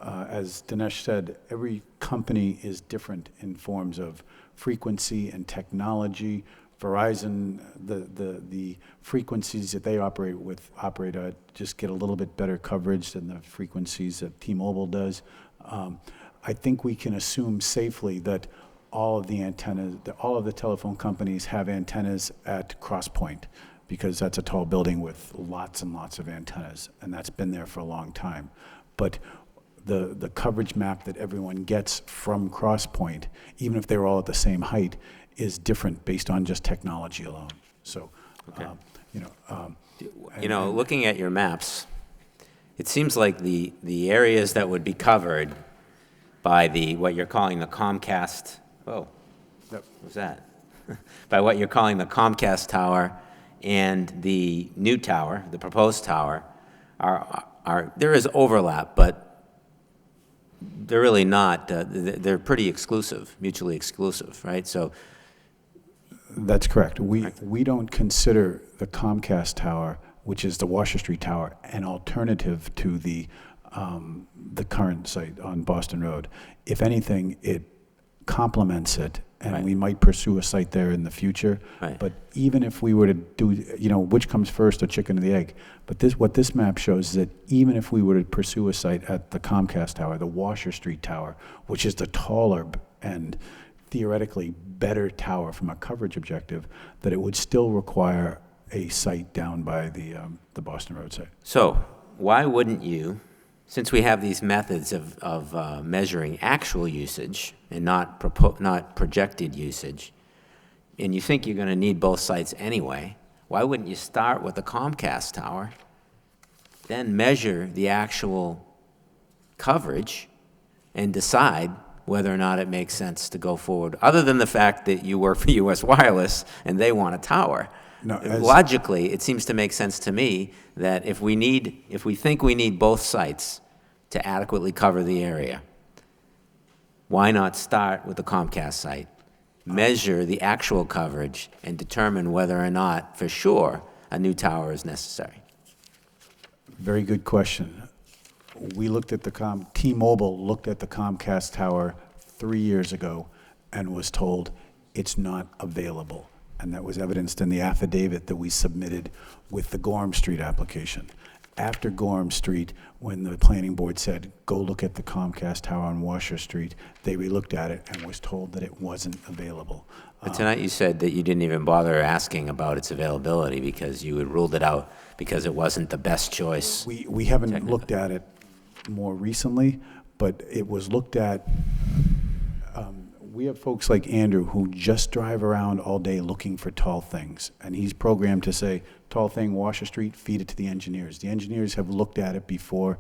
As Dinesh said, every company is different in forms of frequency and technology. Verizon, the frequencies that they operate at just get a little bit better coverage than the frequencies that T-Mobile does. I think we can assume safely that all of the antennas, all of the telephone companies have antennas at Cross Point, because that's a tall building with lots and lots of antennas, and that's been there for a long time. But the coverage map that everyone gets from Cross Point, even if they're all at the same height, is different based on just technology alone. So, okay. And looking at your maps, it seems like the areas that would be covered by what you're calling the Comcast. Whoa, yep. What was that? By what you're calling the Comcast tower and the new tower, the proposed tower, there is overlap, but they're really not, they're pretty exclusive, mutually exclusive, right? So, That's correct. We don't consider the Comcast tower, which is the Washer Street Tower, an alternative to the current site on Boston Road. If anything, it complements it, and Right. we might pursue a site there in the future. Right. But even if we were to do, which comes first, the chicken or the egg? But what this map shows is that even if we were to pursue a site at the Comcast tower, the Washer Street Tower, which is the taller and theoretically better tower from a coverage objective, that it would still require a site down by the Boston Road site. so why wouldn't you, since we have these methods of measuring actual usage and not projected usage, and you think you're going to need both sites anyway, why wouldn't you start with the Comcast tower, then measure the actual coverage, and decide whether or not it makes sense to go forward, other than the fact that you work for U.S. Wireless and they want a tower? No, Logically, it seems to make sense to me that if we think we need both sites to adequately cover the area, why not start with the Comcast site, measure the actual coverage, and determine whether or not, for sure, a new tower is necessary? Very good question. We looked at T-Mobile looked at the Comcast tower 3 years ago and was told it's not available. And that was evidenced in the affidavit that we submitted with the Gorham Street application. After Gorham Street, when the planning board said, go look at the Comcast tower on Washer Street, they relooked at it and was told that it wasn't available. But tonight you said that you didn't even bother asking about its availability because you had ruled it out because it wasn't the best choice. We haven't looked at it more recently, but it was looked at. We have folks like Andrew who just drive around all day looking for tall things, and he's programmed to say, tall thing, Washer Street, feed it to the engineers. The engineers have looked at it before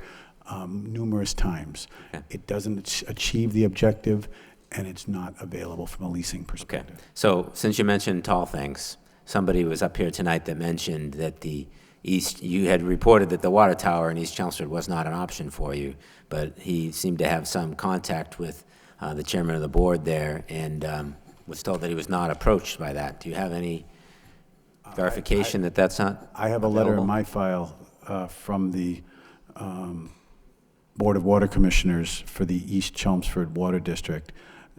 numerous times. Okay. It doesn't achieve the objective, and it's not available from a leasing perspective. Okay. So since you mentioned tall things, somebody was up here tonight that mentioned that you had reported that the water tower in East Chelmsford was not an option for you, but he seemed to have some contact with the chairman of the board there, and was told that he was not approached by that. Do you have any verification that that's not I have a letter in available? my file from the Board of Water Commissioners for the East Chelmsford Water District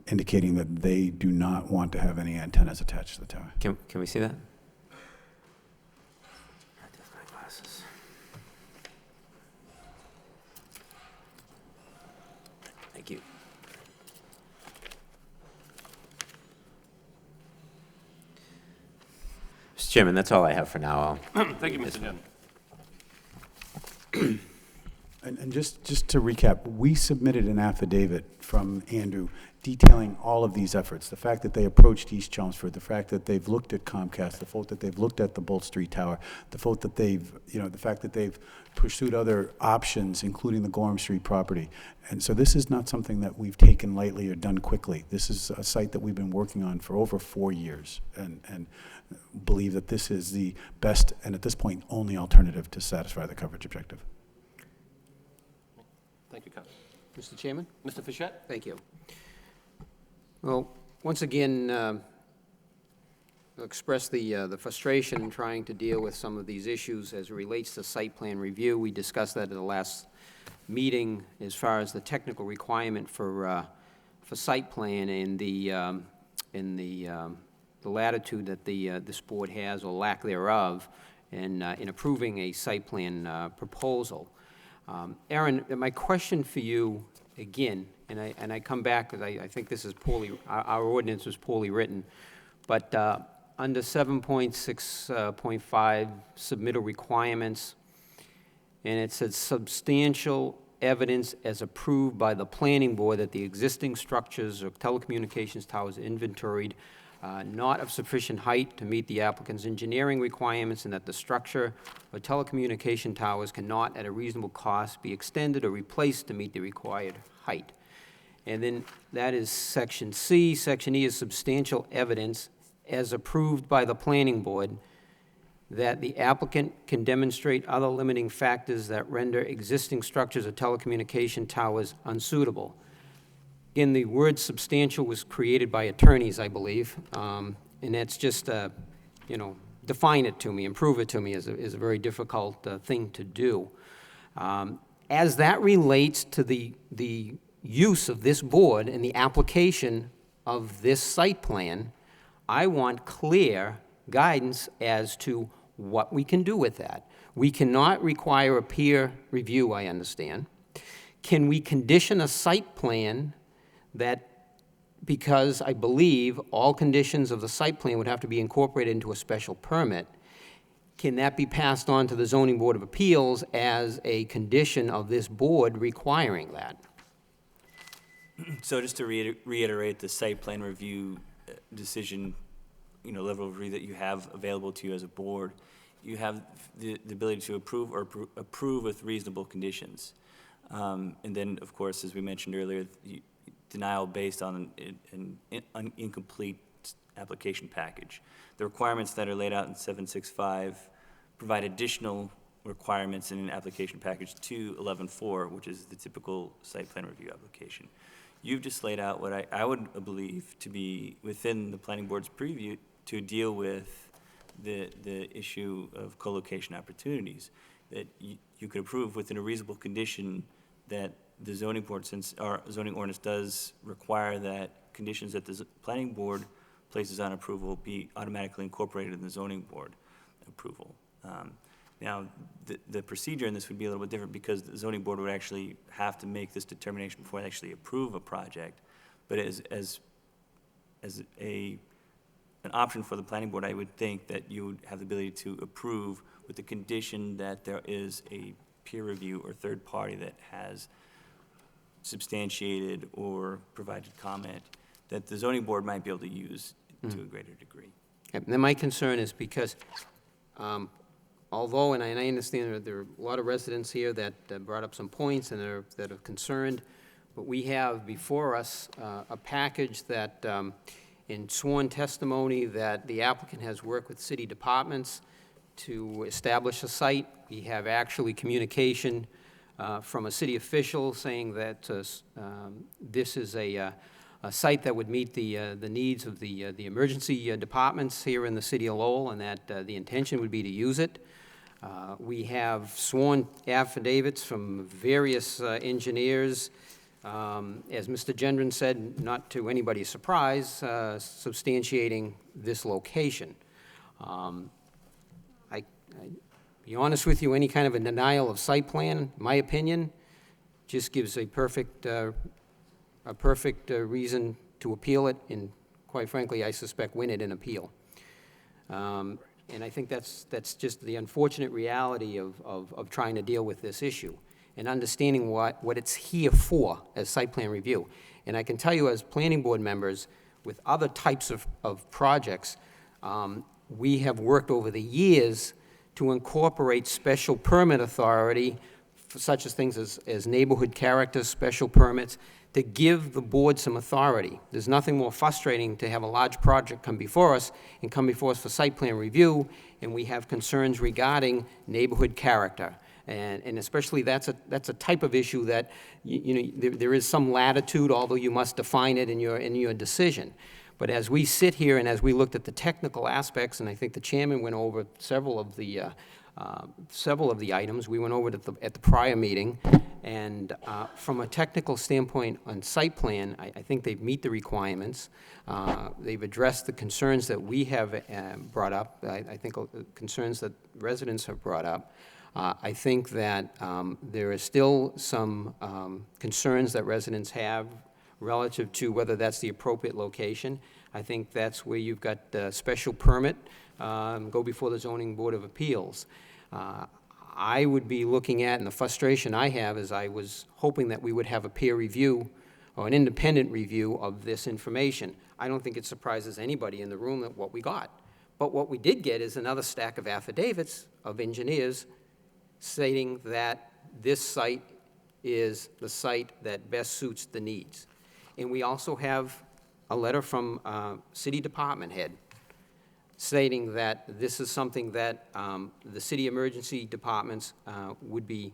indicating that they do not want to have any antennas attached to the tower. Can we see that? Thank you. Mr. Chairman, that's all I have for now. Thank you, Mr. Jen. And just to recap, we submitted an affidavit from Andrew detailing all of these efforts. The fact that they approached East Chelmsford, the fact that they've looked at Comcast, the fact that they've looked at the Bolt Street Tower, the fact that they've pursued other options, including the Gorham Street property. And so this is not something that we've taken lightly or done quickly. This is a site that we've been working on for over 4 years and believe that this is the best and at this point only alternative to satisfy the coverage objective. Thank you, Councilor. Mr. Chairman? Mr. Fischett? Thank you. Well, once again, I'll express the frustration in trying to deal with some of these issues as it relates to site plan review. We discussed that at the last meeting as far as the technical requirement for site plan and the latitude that this board has or lack thereof in approving a site plan proposal. Aaron, my question for you, again, and I come back because I think this is poorly, our ordinance was poorly written, but under 7.6.5 submittal requirements, and it says substantial evidence as approved by the planning board that the existing structures or telecommunications towers inventoried not of sufficient height to meet the applicant's engineering requirements, and that the structure or telecommunication towers cannot at a reasonable cost be extended or replaced to meet the required height. And then that is section C. Section E is substantial evidence as approved by the planning board that the applicant can demonstrate other limiting factors that render existing structures or telecommunication towers unsuitable. Again, the word substantial was created by attorneys, I believe, and that's just, you know, define it to me and prove it to me is a very difficult thing to do. As that relates to the use of this board and the application of this site plan, I want clear guidance as to what we can do with that. We cannot require a peer review, I understand. Can we condition a site plan that, because I believe all conditions of the site plan would have to be incorporated into a special permit, can that be passed on to the Zoning Board of Appeals as a condition of this board requiring that? So just to reiterate, the site plan review decision, you know, level of review that you have available to you as a board, you have the ability to approve or approve with reasonable conditions. And then, of course, as we mentioned earlier, denial based on an incomplete application package. The requirements that are laid out in 765 provide additional requirements in an application package to 11.4, which is the typical site plan review application. You've just laid out what I would believe to be within the planning board's preview to deal with the issue of co-location opportunities, that you could approve within a reasonable condition that the zoning board, since our zoning ordinance does require that conditions that the planning board places on approval be automatically incorporated in the zoning board approval. Now, the procedure in this would be a little bit different because the zoning board would actually have to make this determination before they actually approve a project. But as an option for the planning board, I would think that you would have the ability to approve with the condition that there is a peer review or third party that has substantiated or provided comment that the zoning board might be able to use to a greater degree. And then my concern is because, although, and I understand that there are a lot of residents here that brought up some points and that are concerned, but we have before us a package that, in sworn testimony, that the applicant has worked with city departments to establish a site. We have actually communication from a city official saying that this is a site that would meet the needs of the emergency departments here in the city of Lowell, and that the intention would be to use it. We have sworn affidavits from various engineers, as Mr. Gendron said, not to anybody's surprise, substantiating this location. Be honest with you, any kind of a denial of site plan, in my opinion, just gives a perfect reason to appeal it, and quite frankly, I suspect win it in appeal. And I think that's just the unfortunate reality of trying to deal with this issue and understanding what it's here for as site plan review. And I can tell you as planning board members with other types of projects, we have worked over the years to incorporate special permit authority, for such as things as neighborhood character, special permits, to give the board some authority. There's nothing more frustrating to have a large project come before us for site plan review, and we have concerns regarding neighborhood character. And especially that's a type of issue that, there is some latitude, although you must define it in your decision. But as we sit here and as we looked at the technical aspects, and I think the chairman went over several of the items, we went over at the prior meeting, and from a technical standpoint on site plan, I think they meet the requirements. They've addressed the concerns that we have brought up, I think concerns that residents have brought up. I think that there is still some concerns that residents have relative to whether that's the appropriate location. I think that's where you've got the special permit, go before the Zoning Board of Appeals. I would be looking at, and the frustration I have is I was hoping that we would have a peer review or an independent review of this information. I don't think it surprises anybody in the room at what we got. But what we did get is another stack of affidavits of engineers stating that this site is the site that best suits the needs. And we also have a letter from city department head stating that this is something that the city emergency departments would be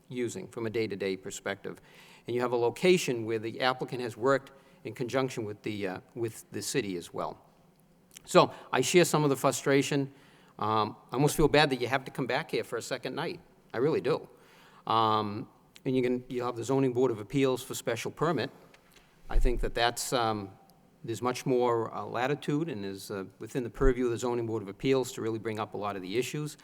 using from a day-to-day perspective. And you have a location where the applicant has worked in conjunction with the city as well. So I share some of the frustration. I almost feel bad that you have to come back here for a second night. I really do. And you'll have the Zoning Board of Appeals for special permit. I think that's, there's much more latitude and is within the purview of the Zoning Board of Appeals to really bring up a lot of the issues.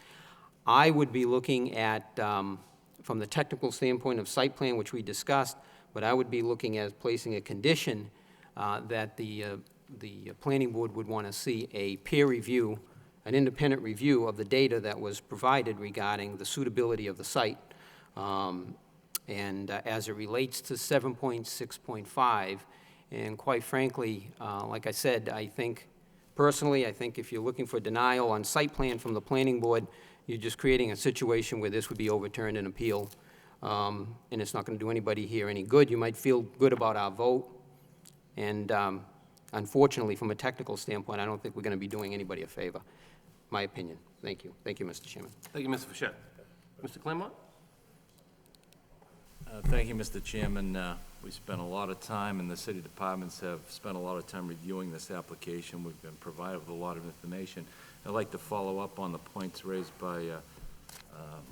I would be looking at, from the technical standpoint of site plan, which we discussed, but I would be looking at placing a condition that the planning board would want to see a peer review, an independent review of the data that was provided regarding the suitability of the site. And as it relates to 7.6.5, and quite frankly, like I said, I think if you're looking for denial on site plan from the planning board, you're just creating a situation where this would be overturned and appealed, and it's not going to do anybody here any good. You might feel good about our vote, and unfortunately, from a technical standpoint, I don't think we're going to be doing anybody a favor. My opinion. Thank you. Thank you, Mr. Chairman. Thank you, Mr. Fischett. Mr. Claremont? Thank you, Mr. Chairman. We spent a lot of time, and the city departments have spent a lot of time reviewing this application. We've been provided with a lot of information. I'd like to follow up on the points raised by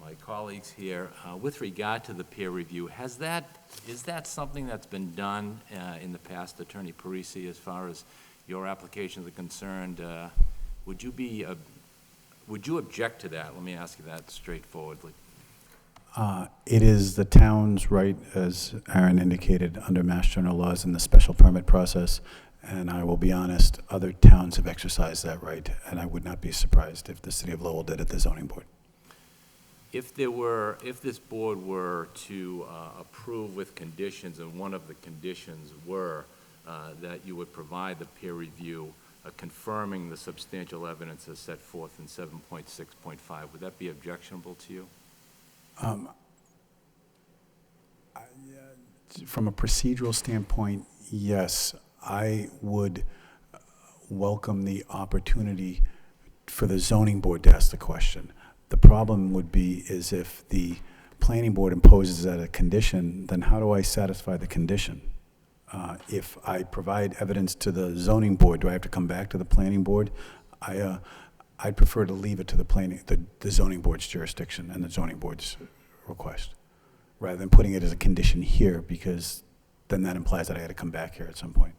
my colleagues here. With regard to the peer review, is that something that's been done in the past, Attorney Parisi, as far as your applications are concerned? Would you object to that? Let me ask you that straightforwardly. It is the town's right, as Aaron indicated, under Mass General laws in the special permit process, and I will be honest, other towns have exercised that right, and I would not be surprised if the city of Lowell did at the zoning board. If this board were to approve with conditions, and one of the conditions were that you would provide the peer review confirming the substantial evidence as set forth in 7.6.5, would that be objectionable to you? From a procedural standpoint, yes, I would welcome the opportunity for the zoning board to ask the question. The problem would be is if the planning board imposes that a condition, then how do I satisfy the condition? If I provide evidence to the zoning board, do I have to come back to the planning board? I'd prefer to leave it to the zoning board's jurisdiction and the zoning board's request, rather than putting it as a condition here, because then that implies that I had to come back here at some point.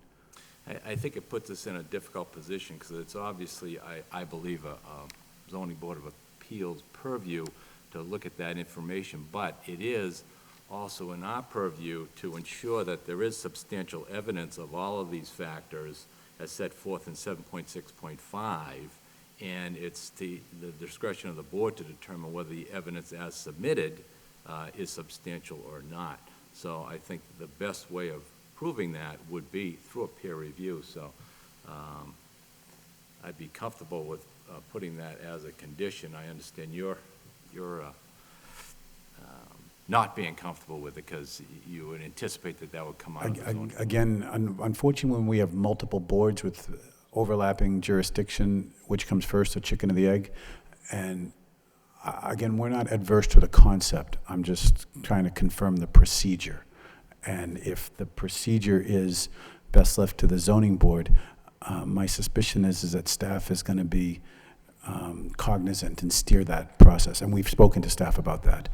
I think it puts us in a difficult position, because it's obviously, I believe, a zoning board of appeals purview to look at that information, but it is also in our purview to ensure that there is substantial evidence of all of these factors as set forth in 7.6.5, and it's the discretion of the board to determine whether the evidence as submitted is substantial or not. So I think the best way of proving that would be through a peer review. So I'd be comfortable with putting that as a condition. I understand you're not being comfortable with it because you would anticipate that would come out of the zoning. Again, unfortunately, when we have multiple boards with overlapping jurisdiction, which comes first, the chicken or the egg? And again, we're not adverse to the concept. I'm just trying to confirm the procedure. And if the procedure is best left to the zoning board, my suspicion is that staff is going to be cognizant and steer that process. And we've spoken to staff about that.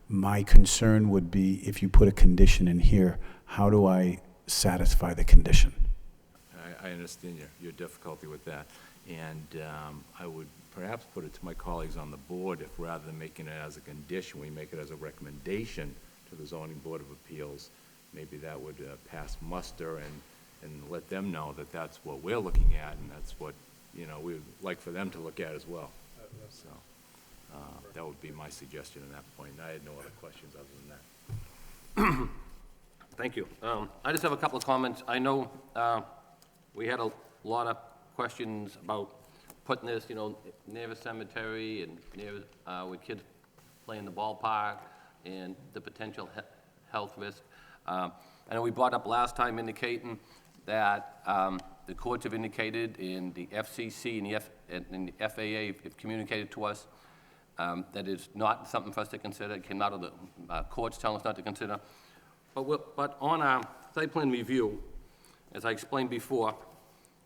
My concern would be if you put a condition in here, how do I satisfy the condition? I understand your difficulty with that. And I would perhaps put it to my colleagues on the board, if rather than making it as a condition, we make it as a recommendation to the Zoning Board of Appeals. Maybe that would pass muster and let them know that that's what we're looking at, and that's what, we would like for them to look at as well. So that would be my suggestion at that point. I had no other questions other than that. Thank you. I just have a couple of comments. I know we had a lot of questions about putting this, near a cemetery and near where kids play in the ballpark and the potential health risk. I know we brought up last time indicating that the courts have indicated, and the FCC and the FAA have communicated to us that is not something for us to consider. It came out of the courts telling us not to consider. But on our site plan review, as I explained before,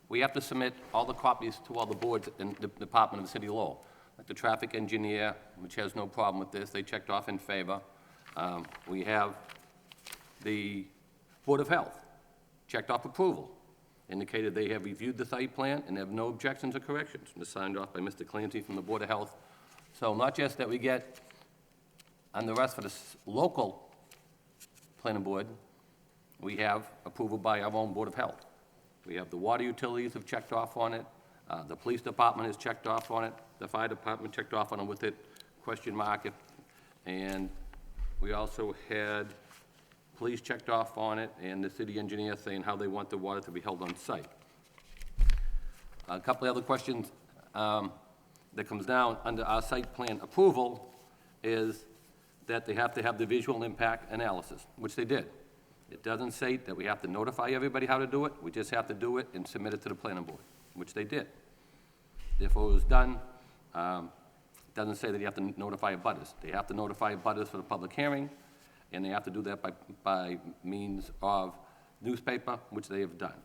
we have to submit all the copies to all the boards in the Department of the City of Lowell. Like the traffic engineer, which has no problem with this, they checked off in favor. We have the Board of Health, checked off approval, indicated they have reviewed the site plan and have no objections or corrections. And it's signed off by Mr. Clancy from the Board of Health. So not just that we get on the rest for the local planning board, we have approval by our own Board of Health. We have the water utilities have checked off on it, the police department has checked off on it, the fire department checked off on it with it, question mark, and we also had police checked off on it, and the city engineer saying how they want the water to be held on site. A couple of other questions that comes down under our site plan approval is that they have to have the visual impact analysis, which they did. It doesn't say that we have to notify everybody how to do it. We just have to do it and submit it to the planning board, which they did. Therefore, it was done. It doesn't say that you have to notify abutters. They have to notify abutters for the public hearing, and they have to do that by means of newspaper, which they have done.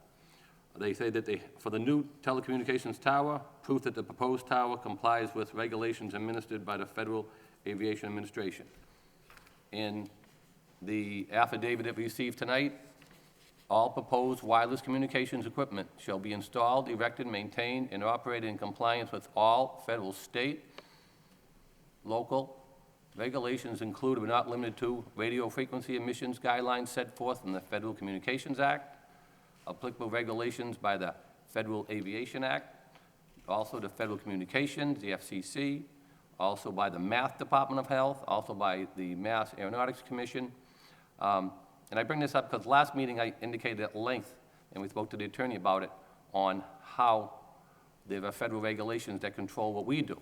They say that for the new telecommunications tower, proof that the proposed tower complies with regulations administered by the Federal Aviation Administration. In the affidavit that we received tonight, all proposed wireless communications equipment shall be installed, erected, maintained, and operated in compliance with all federal, state, local regulations, included but not limited to radio frequency emissions guidelines set forth in the Federal Communications Act, applicable regulations by the Federal Aviation Act, also the Federal Communications, the FCC, also by the Mass Department of Health, also by the Mass Aeronautics Commission. And I bring this up because last meeting I indicated at length, and we spoke to the attorney about it, on how there are federal regulations that control what we do.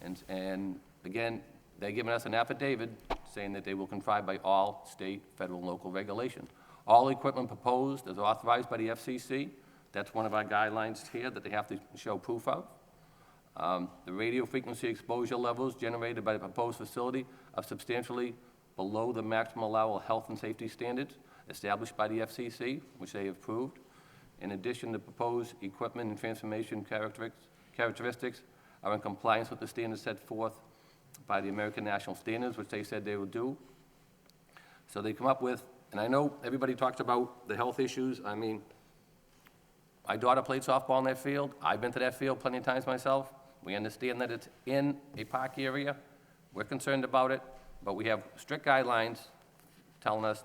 And again, they're giving us an affidavit saying that they will comply by all state, federal, and local regulations. All equipment proposed is authorized by the FCC. That's one of our guidelines here that they have to show proof of. The radio frequency exposure levels generated by the proposed facility are substantially below the maximum allowable health and safety standards established by the FCC, which they have approved. In addition, the proposed equipment and transformation characteristics are in compliance with the standards set forth by the American National Standards, which they said they would do. So they come up with, and I know everybody talks about the health issues. I mean, my daughter played softball in that field. I've been to that field plenty of times myself. We understand that it's in a park area. We're concerned about it, but we have strict guidelines telling us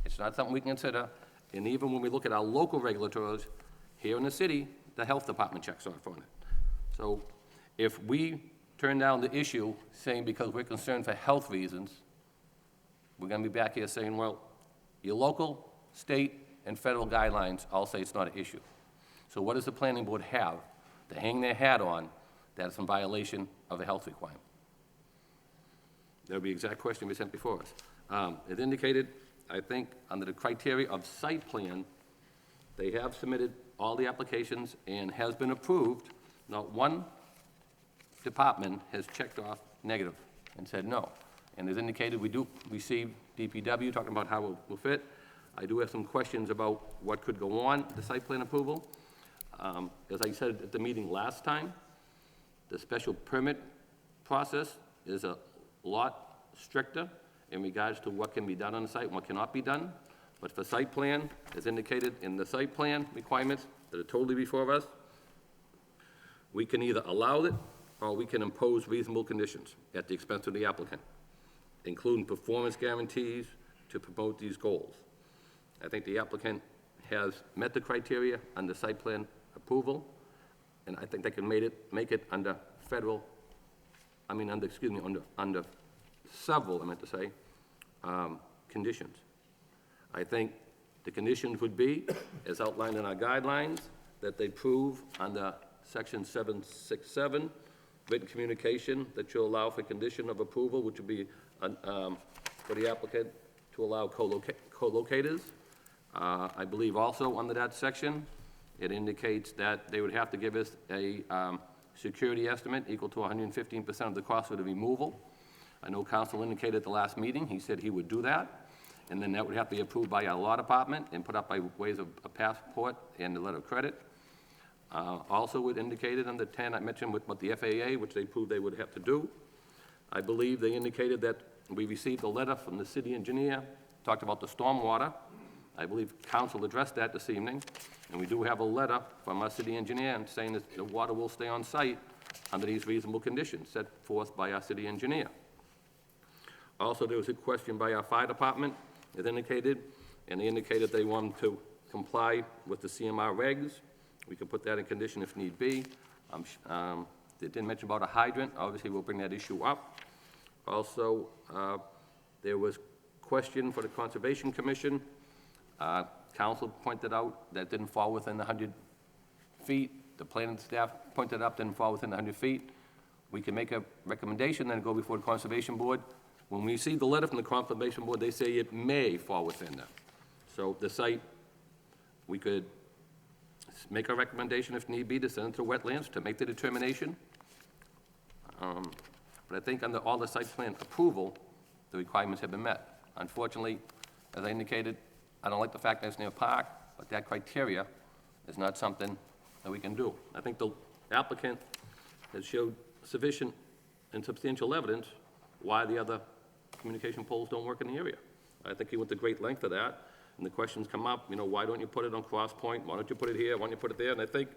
it's not something we can consider. And even when we look at our local regulators here in the city, the health department checks off on it. So if we turn down the issue saying because we're concerned for health reasons, we're going to be back here saying, well, your local, state, and federal guidelines all say it's not an issue. So what does the planning board have to hang their hat on that is in violation of a health requirement? That would be the exact question we sent before us. It indicated, I think, under the criteria of site plan, they have submitted all the applications and has been approved. Not one department has checked off negative and said no. And as indicated, we do receive DPW talking about how it will fit. I do have some questions about what could go on the site plan approval. As I said at the meeting last time, the special permit process is a lot stricter in regards to what can be done on the site and what cannot be done. But for site plan, as indicated in the site plan requirements that are totally before us, we can either allow it or we can impose reasonable conditions at the expense of the applicant, including performance guarantees to promote these goals. I think the applicant has met the criteria under site plan approval, and I think they can make it under federal, under several, I meant to say, conditions. I think the conditions would be, as outlined in our guidelines, that they prove under section 767, written communication that you'll allow for condition of approval, which would be for the applicant to allow co-locators. I believe also under that section, it indicates that they would have to give us a security estimate equal to 115% of the cost of the removal. I know council indicated at the last meeting, he said he would do that, and then that would have to be approved by our law department and put up by ways of a passport and a letter of credit. Also, it indicated under 10, I mentioned with the FAA, which they proved they would have to do. I believe they indicated that we received a letter from the city engineer, talked about the stormwater. I believe council addressed that this evening, and we do have a letter from our city engineer saying that the water will stay on site under these reasonable conditions set forth by our city engineer. Also, there was a question by our fire department, as indicated, and they indicated they wanted to comply with the CMR regs. We could put that in condition if need be. They didn't mention about a hydrant. Obviously, we'll bring that issue up. Also, there was question for the Conservation Commission. Council pointed out that didn't fall within the 100 feet. The planning staff pointed out didn't fall within the 100 feet. We can make a recommendation, then go before the Conservation Board. When we receive the letter from the Conservation Board, they say it may fall within that. So the site, we could make a recommendation if need be to send it to wetlands to make the determination. But I think under all the site plan approval, the requirements have been met. Unfortunately, as I indicated, I don't like the fact that it's near a park, but that criteria is not something that we can do. I think the applicant has showed sufficient and substantial evidence why the other communication poles don't work in the area. I think he went to great length for that, and the questions come up, why don't you put it on Cross Point? Why don't you put it here? Why don't you put it there? And I think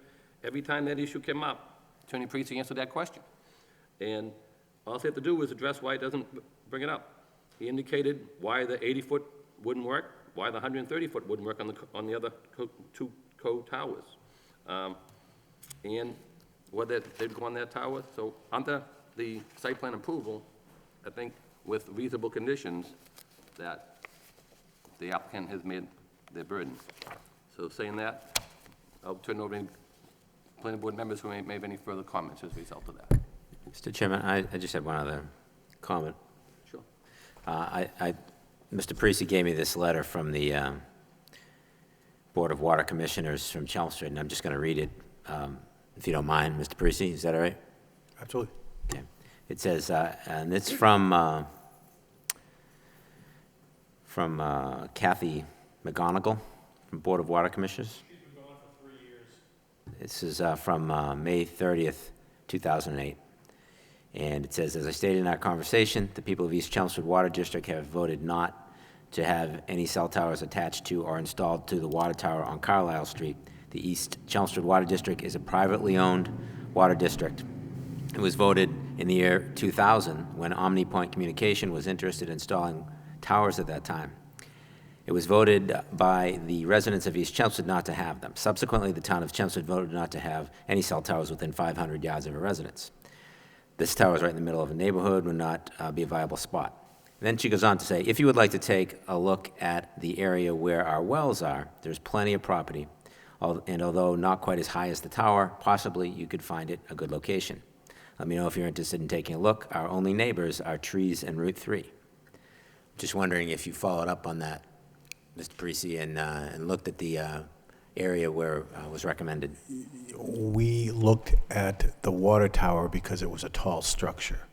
every time that issue came up, Attorney Parisi answered that question. And all they have to do is address why it doesn't bring it up. He indicated why the 80-foot wouldn't work, why the 130-foot wouldn't work on the other two co-towers, and whether they'd go on that tower. So under the site plan approval, I think with reasonable conditions, that the applicant has made their burden. So saying that, I'll turn it over to planning board members who may have any further comments as a result of that. Mr. Chairman, I just had one other comment. Sure. Mr. Parisi gave me this letter from the Board of Water Commissioners from Chelmsford, and I'm just going to read it, if you don't mind, Mr. Parisi. Is that all right? Absolutely. Okay. It says, and it's from Kathy McGonigal from Board of Water Commissioners. She's been gone for 3 years. This is from May 30th, 2008. And it says, as I stated in our conversation, the people of East Chelmsford Water District have voted not to have any cell towers attached to or installed to the water tower on Carlisle Street. The East Chelmsford Water District is a privately owned water district. It was voted in the year 2000 when OmniPoint Communication was interested in installing towers at that time. It was voted by the residents of East Chelmsford not to have them. Subsequently, the town of Chelmsford voted not to have any cell towers within 500 yards of a residence. This tower is right in the middle of a neighborhood, would not be a viable spot. Then she goes on to say, if you would like to take a look at the area where our wells are, there's plenty of property, and although not quite as high as the tower, possibly you could find it a good location. Let me know if you're interested in taking a look. Our only neighbors are trees and Route 3. Just wondering if you followed up on that, Mr. Parisi, and looked at the area where it was recommended. We looked at the water tower because it was a tall structure.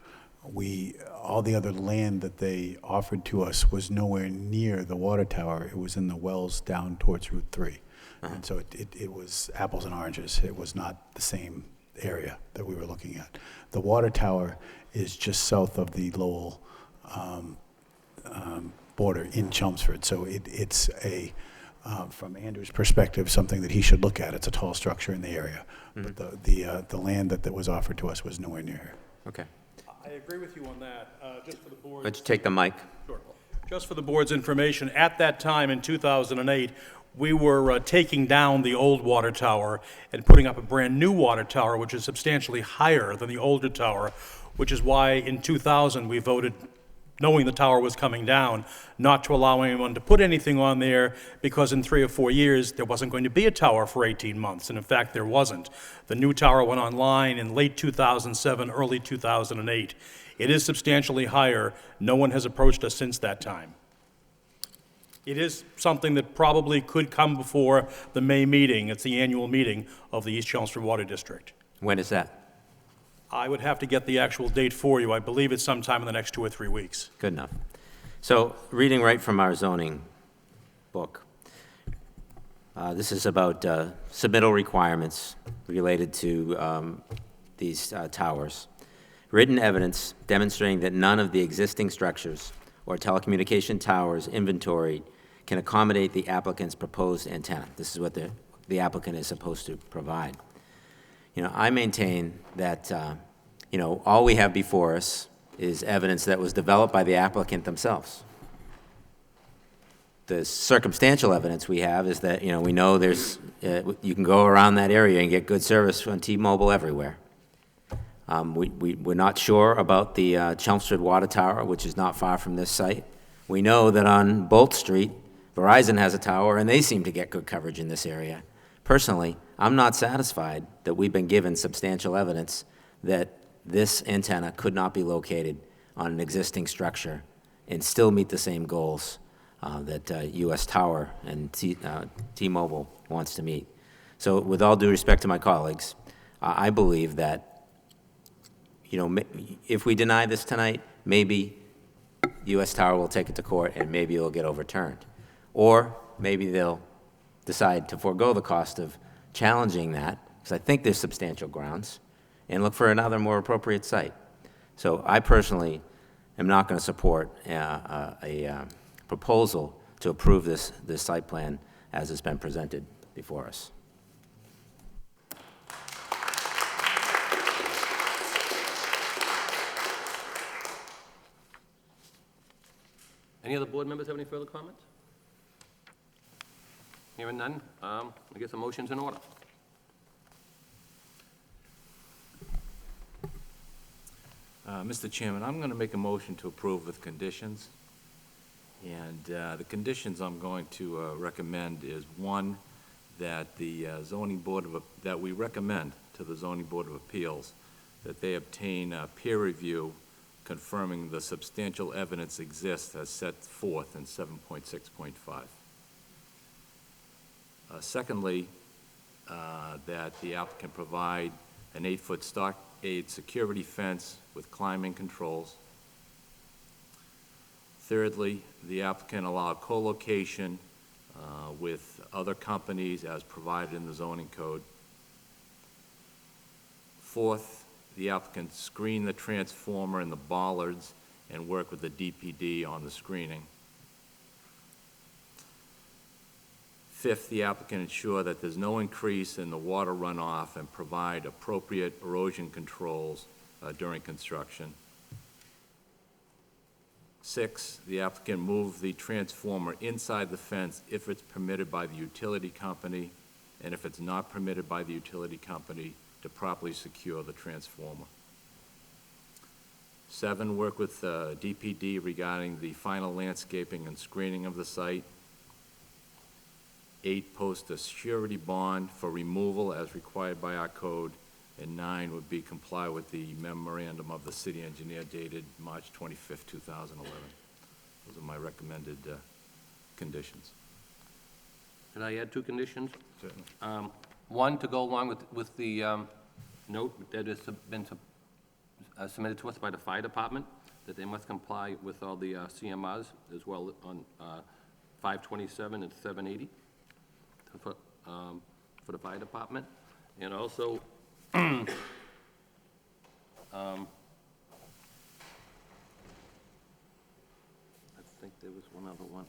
All the other land that they offered to us was nowhere near the water tower. It was in the wells down towards Route 3. And so it was apples and oranges. It was not the same area that we were looking at. The water tower is just south of the Lowell border in Chelmsford. So it's from Andrew's perspective, something that he should look at. It's a tall structure in the area. But the land that was offered to us was nowhere near here. Okay. I agree with you on that. Just for the board. Why don't you take the mic? Sure. Just for the board's information, at that time in 2008, we were taking down the old water tower and putting up a brand-new water tower, which is substantially higher than the older tower, which is why in 2000 we voted, knowing the tower was coming down, not to allow anyone to put anything on there, because in 3 or 4 years there wasn't going to be a tower for 18 months, and in fact there wasn't. The new tower went online in late 2007, early 2008. It is substantially higher. No one has approached us since that time. It is something that probably could come before the May meeting. It's the annual meeting of the East Chelmsford Water District. When is that? I would have to get the actual date for you. I believe it's sometime in the next 2 or 3 weeks. Good enough. So, reading right from our zoning book, this is about submittal requirements related to these towers. Written evidence demonstrating that none of the existing structures or telecommunication towers inventoried can accommodate the applicant's proposed antenna. This is what the applicant is supposed to provide. I maintain that, all we have before us is evidence that was developed by the applicant themselves. The circumstantial evidence we have is that, we know there's, you can go around that area and get good service from T-Mobile everywhere. We're not sure about the Chelmsford Water Tower, which is not far from this site. We know that on Bolt Street, Verizon has a tower, and they seem to get good coverage in this area. Personally, I'm not satisfied that we've been given substantial evidence that this antenna could not be located on an existing structure and still meet the same goals that U.S. Tower and T-Mobile wants to meet. So with all due respect to my colleagues, I believe that if we deny this tonight, maybe U.S. Tower will take it to court and maybe it'll get overturned. Or maybe they'll decide to forego the cost of challenging that, because I think there's substantial grounds, and look for another more appropriate site. So I personally am not going to support a proposal to approve this site plan as it's been presented before us. Any other board members have any further comments? Hearing none, I guess a motion's in order. Mr. Chairman, I'm going to make a motion to approve with conditions. And the conditions I'm going to recommend is, one, that the zoning board that we recommend to the zoning board of appeals that they obtain peer review confirming the substantial evidence exists as set forth in 7.6.5. Secondly, that the applicant provide an 8-foot stockade security fence with climbing controls. Thirdly, the applicant allow co-location with other companies as provided in the zoning code. Fourth, the applicant screen the transformer and the bollards and work with the DPD on the screening. Fifth, the applicant ensure that there's no increase in the water runoff and provide appropriate erosion controls during construction. Six, the applicant move the transformer inside the fence if it's permitted by the utility company, and if it's not permitted by the utility company, to properly secure the transformer. 7, work with DPD regarding the final landscaping and screening of the site. 8, post a surety bond for removal as required by our code. And 9 would be comply with the memorandum of the city engineer dated March 25th, 2011. Those are my recommended conditions. Can I add 2 conditions? Certainly. One, to go along with the note that has been submitted to us by the fire department, that they must comply with all the CMRs as well on 527 and 780 for the fire department. And also, I think there was one other one.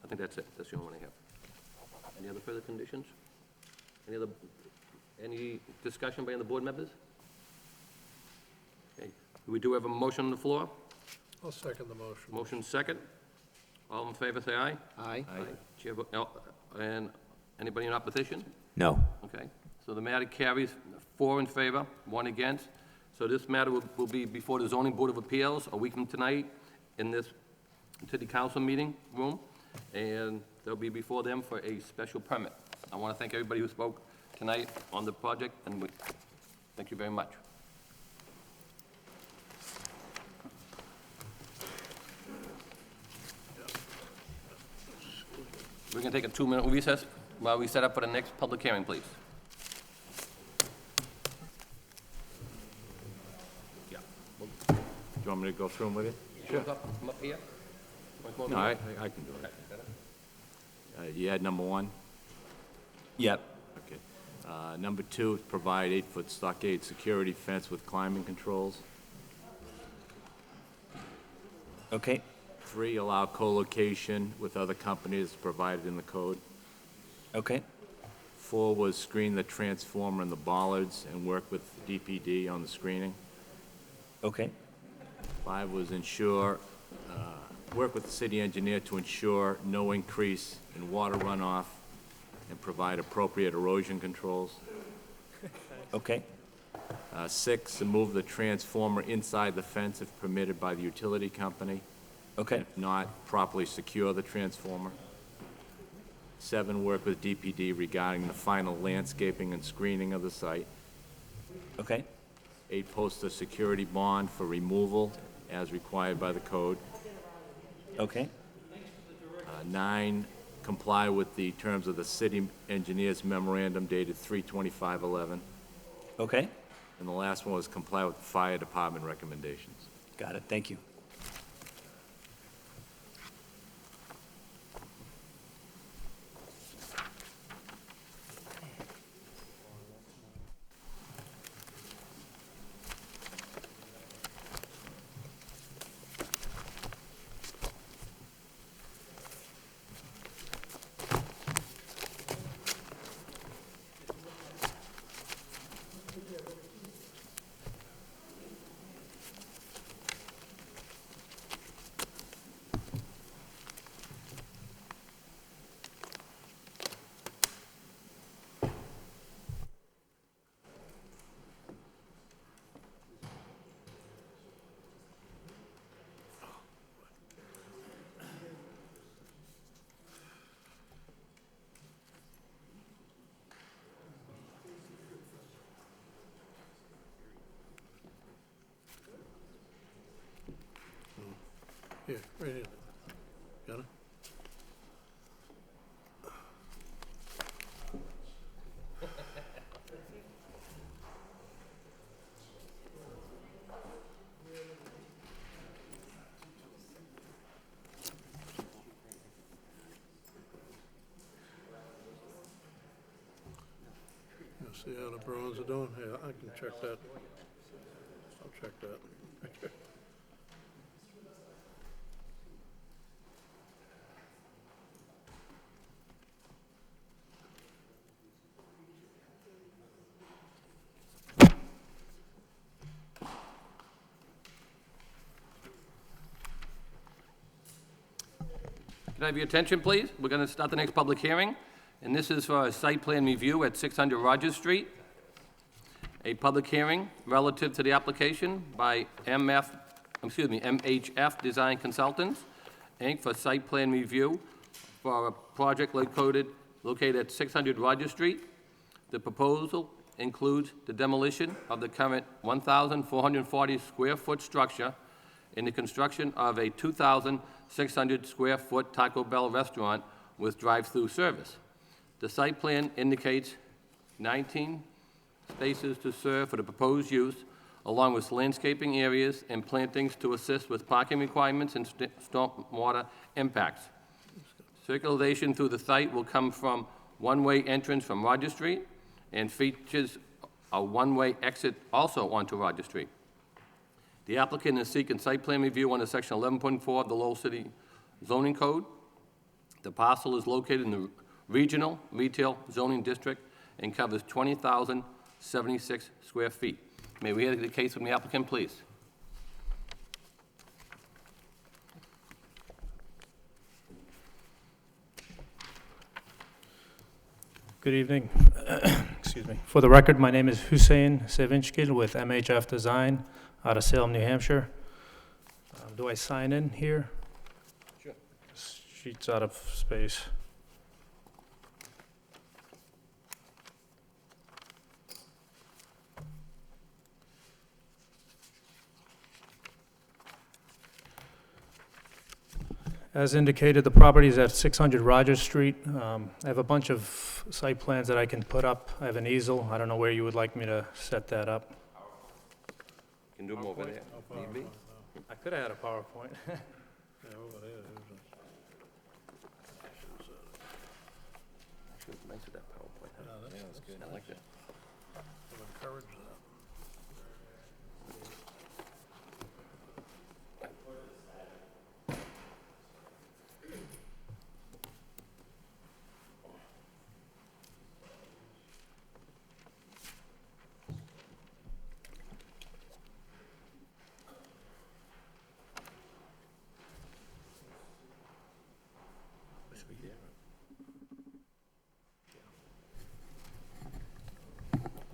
I think that's it. That's the only one I have. Any other further conditions? Any discussion by the board members? Okay. We do have a motion on the floor. I'll second the motion. Motion second. All in favor, say aye. Aye. Chair vote no. And anybody in opposition? No. Okay. So the matter carries 4 in favor, 1 against. So this matter will be before the Zoning Board of Appeals a week from tonight in this city council meeting room, and they'll be before them for a special permit. I want to thank everybody who spoke tonight on the project, and thank you very much. We're going to take a 2-minute recess while we set up for the next public hearing, please. want me to go through them with you? Sure. Come up here. No, I can do it. You had number 1? Yep. Okay. Number 2, provide 8-foot stockade security fence with climbing controls. Okay. 3, allow co-location with other companies provided in the code. Okay. 4 was screen the transformer and the bollards and work with DPD on the screening. Okay. 5 was ensure, work with the city engineer to ensure no increase in water runoff and provide appropriate erosion controls. Okay. 6, move the transformer inside the fence if permitted by the utility company. Okay. If not, properly secure the transformer. 7, work with DPD regarding the final landscaping and screening of the site. Okay. 8, post a security bond for removal as required by the code. Okay. 9, comply with the terms of the city engineer's memorandum dated 3/25/11. Okay. And the last one was comply with the fire department recommendations. Got it. Thank you. Here, right here. Got it? See how the Bruins are doing? Yeah, I can check that. I'll check that. Can I have your attention, please? We're going to start the next public hearing, and this is for a site plan review at 600 Rogers Street. A public hearing relative to the application by MHF Design Consultants, Inc., for site plan review for a project located at 600 Rogers Street. The proposal includes the demolition of the current 1,440 square foot structure in the construction of a 2,600 square foot Taco Bell restaurant with drive-through service. The site plan indicates 19 spaces to serve for the proposed use, along with landscaping areas and plantings to assist with parking requirements and stormwater impacts. Circulation through the site will come from one-way entrance from Rogers Street and features a one-way exit also onto Rogers Street. The applicant is seeking site plan review under section 11.4 of the Lowell City zoning code. The parcel is located in the regional retail zoning district and covers 20,076 square feet. May we hear the case from the applicant, please? Good evening. Excuse me. For the record, my name is Hussein Sevinchkil with MHF Design out of Salem, New Hampshire. Do I sign in here? Sure. Sheet's out of space. As indicated, the property is at 600 Rogers Street. I have a bunch of site plans that I can put up. I have an easel. I don't know where you would like me to set that up. Can do them over there, maybe. I could have had a PowerPoint. Yeah, over there, Nice with that PowerPoint. Yeah, that's good. I like that. I'll encourage that.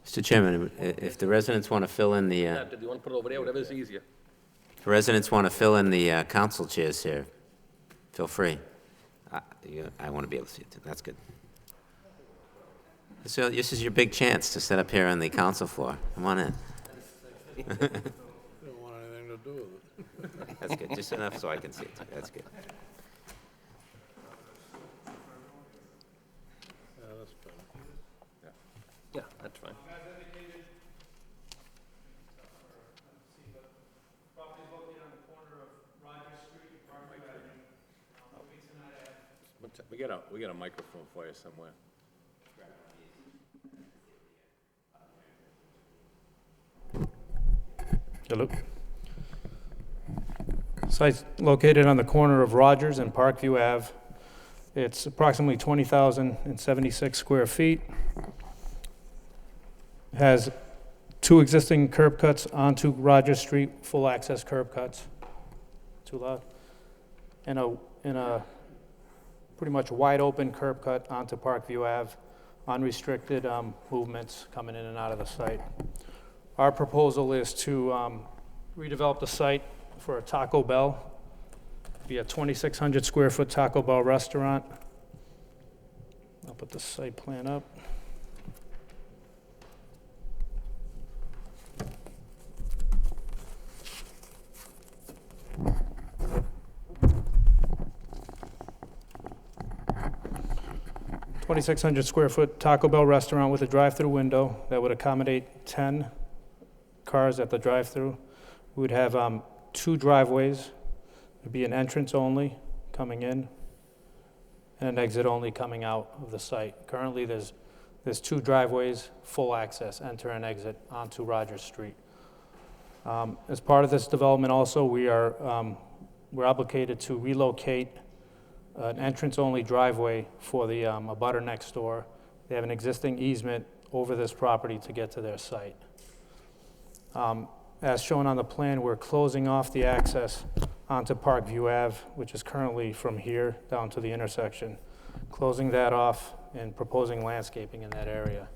Mr. Chairman, if the residents want to fill in the, Do you want to put it over there, whatever's easier? if the residents want to fill in the council chairs here, feel free. I want to be able to see it too. That's good. So this is your big chance to sit up here on the council floor. Come on in. You don't want anything to do with it. That's good, just enough so I can see it too. That's good. Yeah, that's better. Yeah, that's fine. We got a microphone for you somewhere. Hello. Site's located on the corner of Rogers and Parkview Ave. It's approximately 20,076 square feet. Has 2 existing curb cuts onto Rogers Street, full access curb cuts. Too loud. And a pretty much wide open curb cut onto Parkview Ave, unrestricted movements coming in and out of the site. Our proposal is to redevelop the site for a Taco Bell, be a 2,600 square foot Taco Bell restaurant. I'll put the site plan up. $2,600 square foot Taco Bell restaurant with a drive-through window that would accommodate 10 cars at the drive-through. We would have 2 driveways. There'd be an entrance only coming in and an exit only coming out of the site. Currently, there's 2 driveways, full access, enter and exit onto Rogers Street. As part of this development also, we're obligated to relocate an entrance-only driveway for the abutter next door. They have an existing easement over this property to get to their site. As shown on the plan, we're closing off the access onto Parkview Ave, which is currently from here down to the intersection, closing that off and proposing landscaping in that area.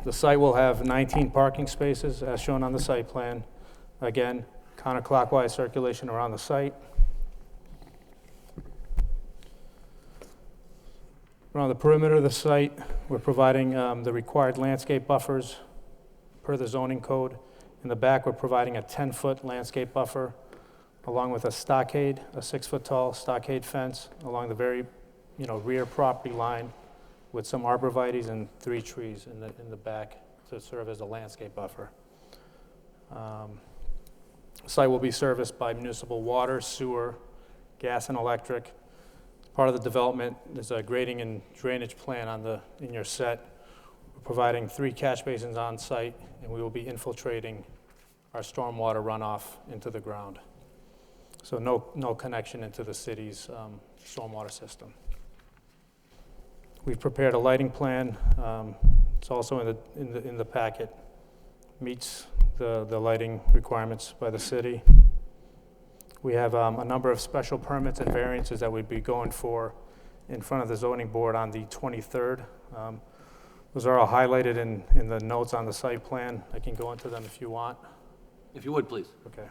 The site will have 19 parking spaces as shown on the site plan. Again, counterclockwise circulation around the site. Around the perimeter of the site, we're providing the required landscape buffers per the zoning code. In the back, we're providing a 10-foot landscape buffer along with a stockade, a 6-foot tall stockade fence along the very, rear property line with some arborvitaes and 3 trees in the back to serve as a landscape buffer. The site will be serviced by municipal water, sewer, gas, and electric. Part of the development, there's a grading and drainage plan in your set. We're providing 3 catch basins on site, and we will be infiltrating our stormwater runoff into the ground. So no connection into the city's stormwater system. We've prepared a lighting plan. It's also in the packet. Meets the lighting requirements by the city. We have a number of special permits and variances that we'd be going for in front of the zoning board on the 23rd. Those are all highlighted in the notes on the site plan. I can go into them if you want. If you would, please. Okay.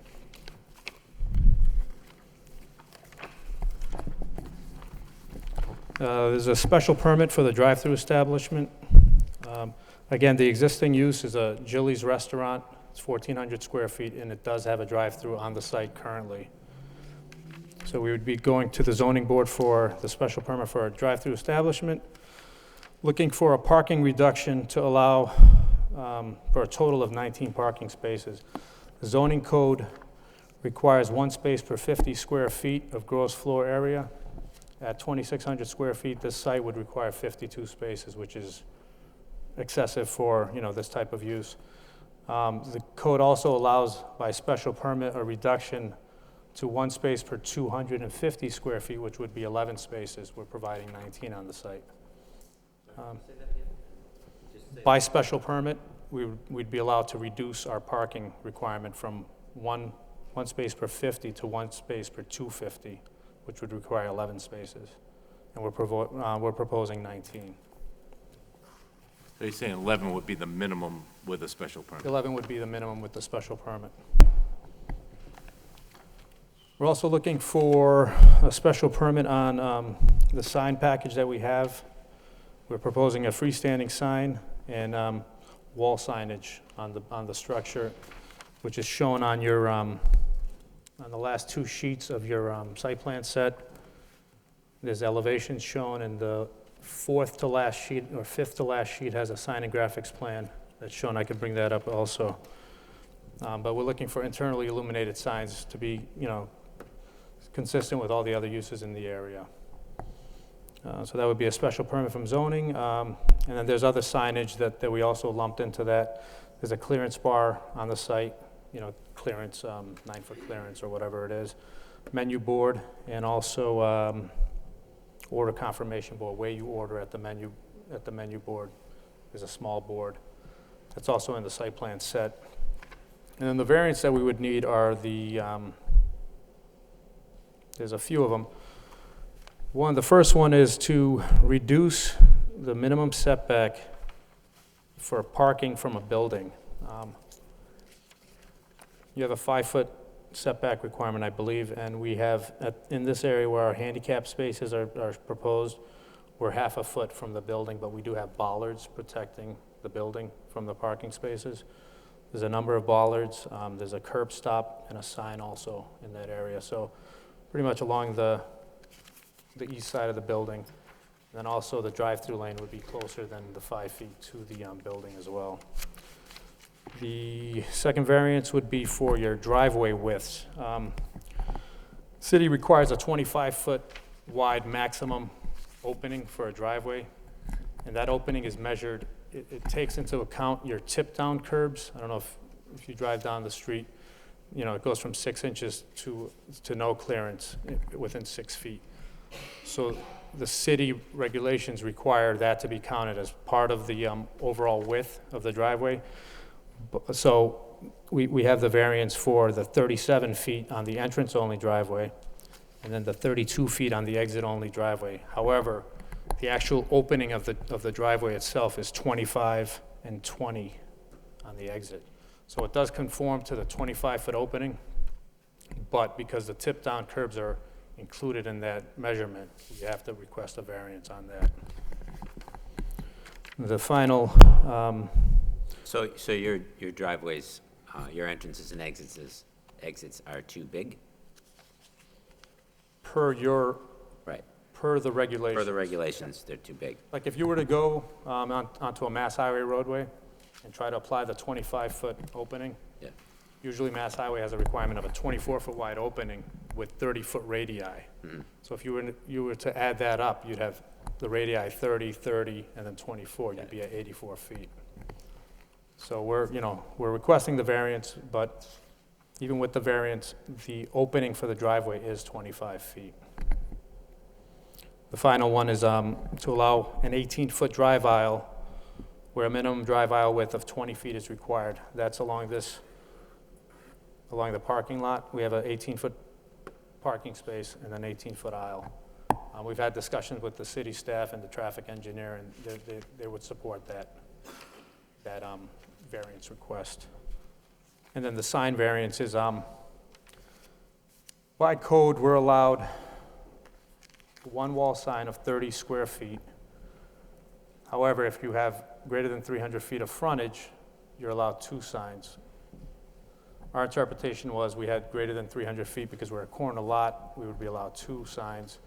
There's a special permit for the drive-through establishment. Again, the existing use is a Jilly's restaurant. It's 1,400 square feet, and it does have a drive-through on the site currently. So we would be going to the zoning board for the special permit for a drive-through establishment, looking for a parking reduction to allow for a total of 19 parking spaces. The zoning code requires 1 space per 50 square feet of gross floor area. At 2,600 square feet, this site would require 52 spaces, which is excessive for, this type of use. The code also allows by special permit a reduction to 1 space per 250 square feet, which would be 11 spaces. We're providing 19 on the site. By special permit, we'd be allowed to reduce our parking requirement from one space per 50 to 1 space per 250, which would require 11 spaces. And we're proposing 19. So you're saying 11 would be the minimum with a special permit? 11 would be the minimum with the special permit. We're also looking for a special permit on the sign package that we have. We're proposing a freestanding sign and wall signage on the structure, which is shown on your on the last 2 sheets of your site plan set. There's elevations shown, and the 4th to last sheet or 5th to last sheet has a sign and graphics plan that's shown. I could bring that up also. But we're looking for internally illuminated signs to be, consistent with all the other uses in the area. So that would be a special permit from zoning. And then there's other signage that we also lumped into that. There's a clearance bar on the site, clearance, 9-foot clearance or whatever it is. Menu board, and also order confirmation board, where you order at the menu board. There's a small board. That's also in the site plan set. And then the variants that we would need are there's a few of them. The first one is to reduce the minimum setback for parking from a building. You have a 5-foot setback requirement, I believe, and we have, in this area where our handicap spaces are proposed, we're half a foot from the building, but we do have bollards protecting the building from the parking spaces. There's a number of bollards. There's a curb stop and a sign also in that area. So pretty much along the east side of the building. And then also the drive-through lane would be closer than the 5 feet to the building as well. The second variance would be for your driveway widths. City requires a 25-foot wide maximum opening for a driveway, and that opening is measured. It takes into account your tip-down curbs. I don't know if you drive down the street, it goes from 6 inches to no clearance within 6 feet. So the city regulations require that to be counted as part of the overall width of the driveway. So we have the variance for the 37 feet on the entrance-only driveway, and then the 32 feet on the exit-only driveway. However, the actual opening of the driveway itself is 25 and 20 on the exit. So it does conform to the 25-foot opening, but because the tip-down curbs are included in that measurement, you have to request a variance on that. The final... So your driveways, your entrances and exits are too big? Per your... Right. Per the regulations. Per the regulations, they're too big. Like if you were to go onto a Mass Highway roadway and try to apply the 25-foot opening, yeah. Usually Mass Highway has a requirement of a 24-foot wide opening with 30-foot radii. Mm-hmm. So if you were to add that up, you'd have the radii 30, 30, and then 24. You'd be at 84 feet. So we're requesting the variance, but even with the variance, the opening for the driveway is 25 feet. The final one is to allow an 18-foot drive aisle where a minimum drive aisle width of 20 feet is required. That's along the parking lot. We have an 18-foot parking space and an 18-foot aisle. We've had discussions with the city staff and the traffic engineer, and they would support that variance request. And then the sign variance is, by code, we're allowed one wall sign of 30 square feet. However, if you have greater than 300 feet of frontage, you're allowed 2 signs. Our interpretation was we had greater than 300 feet because we're a corner lot, we would be allowed 2 signs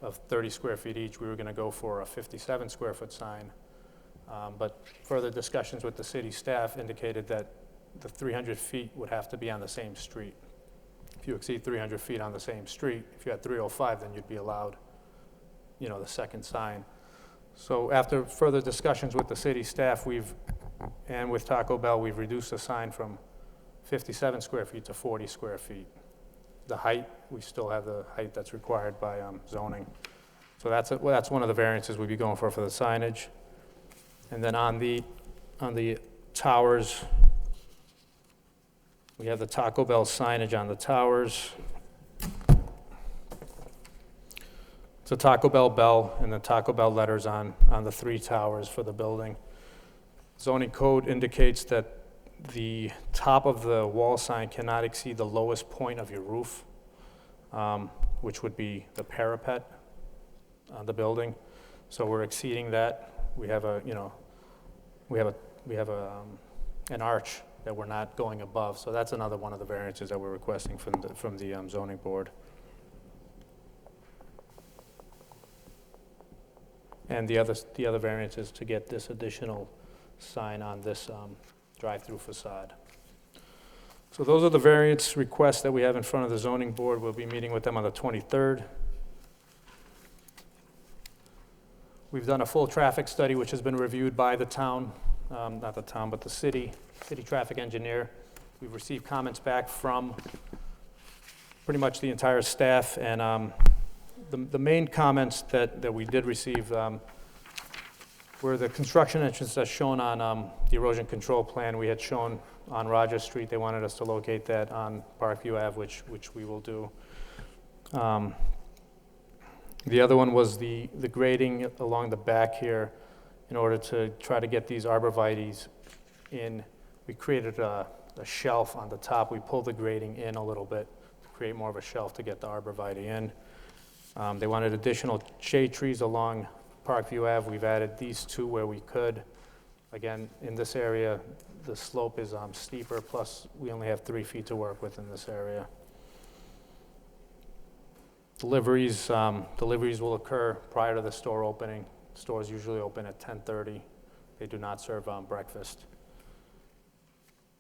of 30 square feet each. We were going to go for a 57 square foot sign. But further discussions with the city staff indicated that the 300 feet would have to be on the same street. If you exceed 300 feet on the same street, if you had 305, then you'd be allowed, you know, the second sign. So after further discussions with the city staff, and with Taco Bell, we've reduced the sign from 57 square feet to 40 square feet. The height, we still have the height that's required by zoning. So that's one of the variances we'd be going for the signage. And then on the towers, we have the Taco Bell signage on the towers. It's a Taco Bell bell and the Taco Bell letters on the 3 towers for the building. Zoning code indicates that the top of the wall sign cannot exceed the lowest point of your roof, which would be the parapet on the building. So we're exceeding that. We have an arch that we're not going above. So that's another one of the variances that we're requesting from the zoning board. And the other variance is to get this additional sign on this drive-through facade. So those are the variance requests that we have in front of the zoning board. We'll be meeting with them on the 23rd. We've done a full traffic study, which has been reviewed by the town, not the town, but the city traffic engineer. We've received comments back from pretty much the entire staff, and the main comments that we did receive were the construction entrance that's shown on the erosion control plan. We had shown on Rogers Street. They wanted us to locate that on Parkview Ave, which we will do. The other one was the grading along the back here in order to try to get these arborvitaes in. We created a shelf on the top. We pulled the grading in a little bit to create more of a shelf to get the arborvitae in. They wanted additional shade trees along Parkview Ave. We've added these 2 where we could. Again, in this area, the slope is steeper, plus we only have 3 feet to work with in this area. Deliveries will occur prior to the store opening. Stores usually open at 10:30. They do not serve breakfast.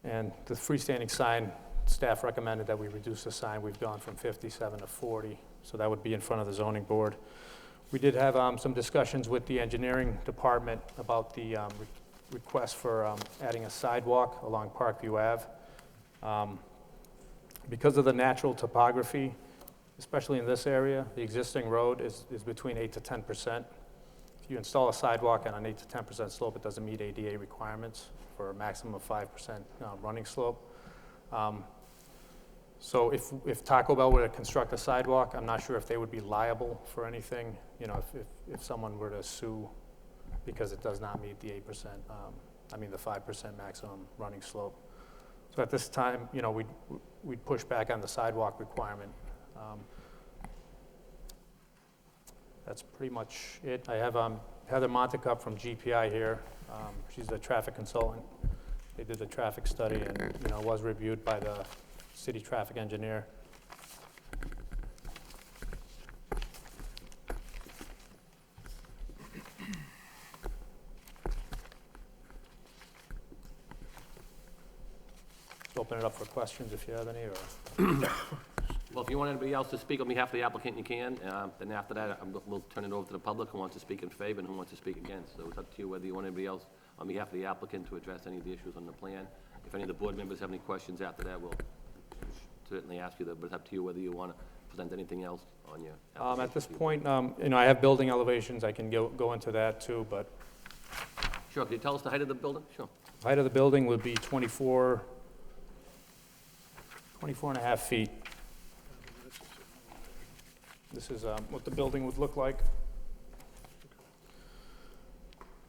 And the freestanding sign, staff recommended that we reduce the sign. We've gone from 57 to 40, so that would be in front of the zoning board. We did have some discussions with the engineering department about the request for adding a sidewalk along Parkview Ave. Because of the natural topography, especially in this area, the existing road is between 8 to 10%. If you install a sidewalk on an 8 to 10% slope, it doesn't meet ADA requirements for a maximum of 5% running slope. So if Taco Bell were to construct a sidewalk, I'm not sure if they would be liable for anything, you know, if someone were to sue because it does not meet the 5% maximum running slope. So at this time, you know, we'd push back on the sidewalk requirement. That's pretty much it. I have Heather Montecup from GPI here. She's the traffic consultant. They did the traffic study and, you know, was reviewed by the city traffic engineer. Open it up for questions if you have any, or. Well, if you want anybody else to speak on behalf of the applicant, you can. Then after that, we'll turn it over to the public who wants to speak in favor and who wants to speak against. So it's up to you whether you want anybody else on behalf of the applicant to address any of the issues on the plan. If any of the board members have any questions after that, we'll certainly ask you that, but it's up to you whether you want to present anything else on your application. At this point, you know, I have building elevations. I can go into that too, but. Sure, can you tell us the height of the building? Sure. Height of the building would be 24 and a half feet. This is what the building would look like.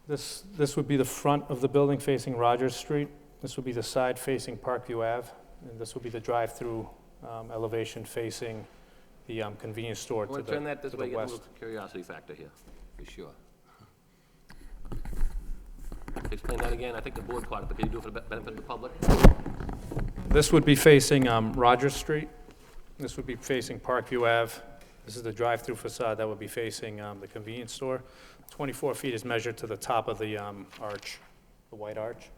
This would be the front of the building facing Rogers Street. This would be the side facing Parkview Ave. And this would be the drive-through elevation facing the convenience store to the west. Turn that this way, get a little curiosity factor here, for sure. Explain that again. I think the board caught it, but can you do it for the benefit of the public? This would be facing Rogers Street. This would be facing Parkview Ave. This is the drive-through facade that would be facing the convenience store. 24 feet is measured to the top of the arch, the white arch.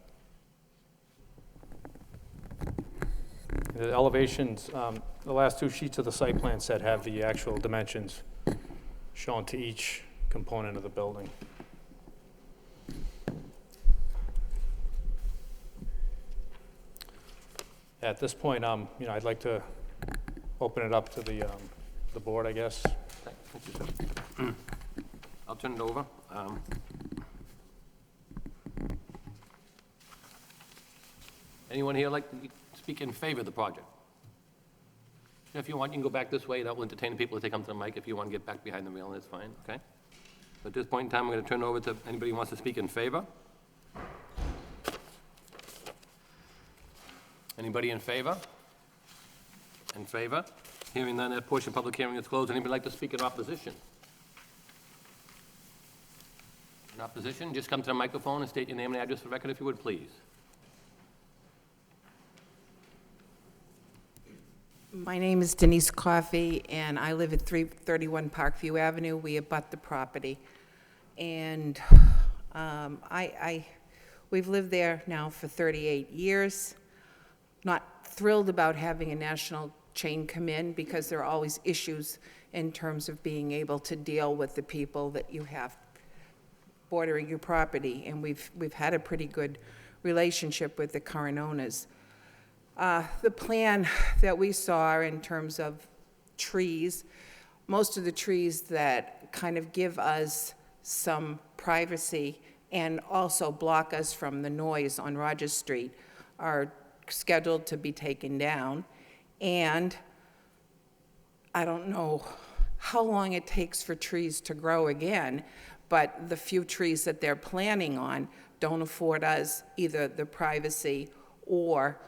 The elevations, the last two sheets of the site plan set have the actual dimensions shown to each component of the building. At this point, I'd like to open it up to the board, I guess. Thank you, sir. I'll turn it over. Anyone here like to speak in favor of the project? If you want, you can go back this way. That will entertain people as they come to the mic. If you want to get back behind the railing, that's fine, okay? At this point in time, I'm going to turn it over to anybody who wants to speak in favor. Anybody in favor? In favor? Hearing none, that portion of public hearing is closed. Anybody like to speak in opposition? In opposition, just come to the microphone and state your name and address for the record, if you would, please. My name is Denise Coffey, and I live at 331 Parkview Avenue. We abut the property. And we've lived there now for 38 years. Not thrilled about having a national chain come in because there are always issues in terms of being able to deal with the people that you have bordering your property. And we've had a pretty good relationship with the current owners. The plan that we saw in terms of trees, most of the trees that kind of give us some privacy and also block us from the noise on Rogers Street are scheduled to be taken down. And I don't know how long it takes for trees to grow again, but the few trees that they're planning on don't afford us either the privacy or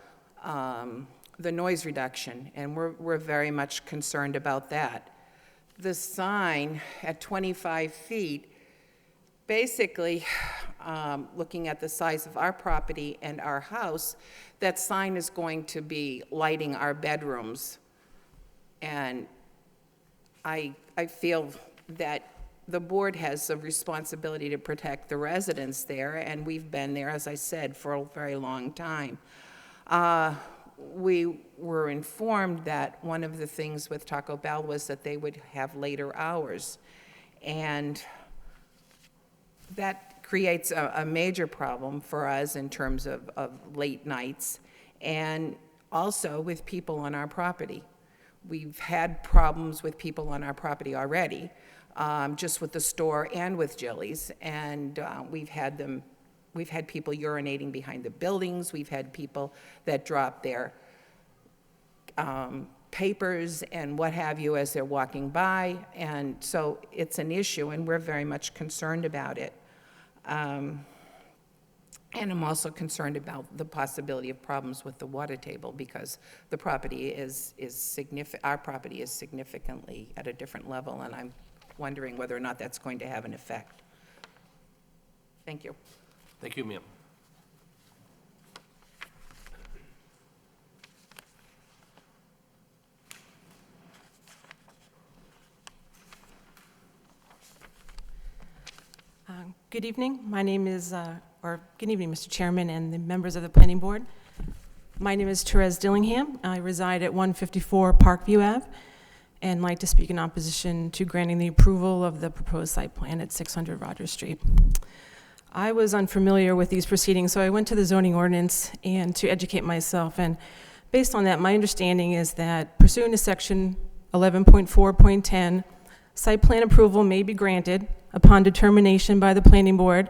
the noise reduction, and we're very much concerned about that. The sign at 25 feet, basically, looking at the size of our property and our house, that sign is going to be lighting our bedrooms. And I feel that the board has a responsibility to protect the residents there, and we've been there, as I said, for a very long time. We were informed that one of the things with Taco Bell was that they would have later hours. And that creates a major problem for us in terms of late nights and also with people on our property. We've had problems with people on our property already, just with the store and with Jilly's, and we've had people urinating behind the buildings. We've had people that drop their papers and what have you as they're walking by. And so it's an issue, and we're very much concerned about it. And I'm also concerned about the possibility of problems with the water table because the property our property is significantly at a different level, and I'm wondering whether or not that's going to have an effect. Thank you. Thank you, ma'am. Good evening. My name is, good evening, Mr. Chairman and the members of the Planning Board. My name is Therese Dillingham. I reside at 154 Parkview Ave and like to speak in opposition to granting the approval of the proposed site plan at 600 Rogers Street. I was unfamiliar with these proceedings, so I went to the zoning ordinance and to educate myself. And based on that, my understanding is that pursuant to section 11.4.10, site plan approval may be granted upon determination by the planning board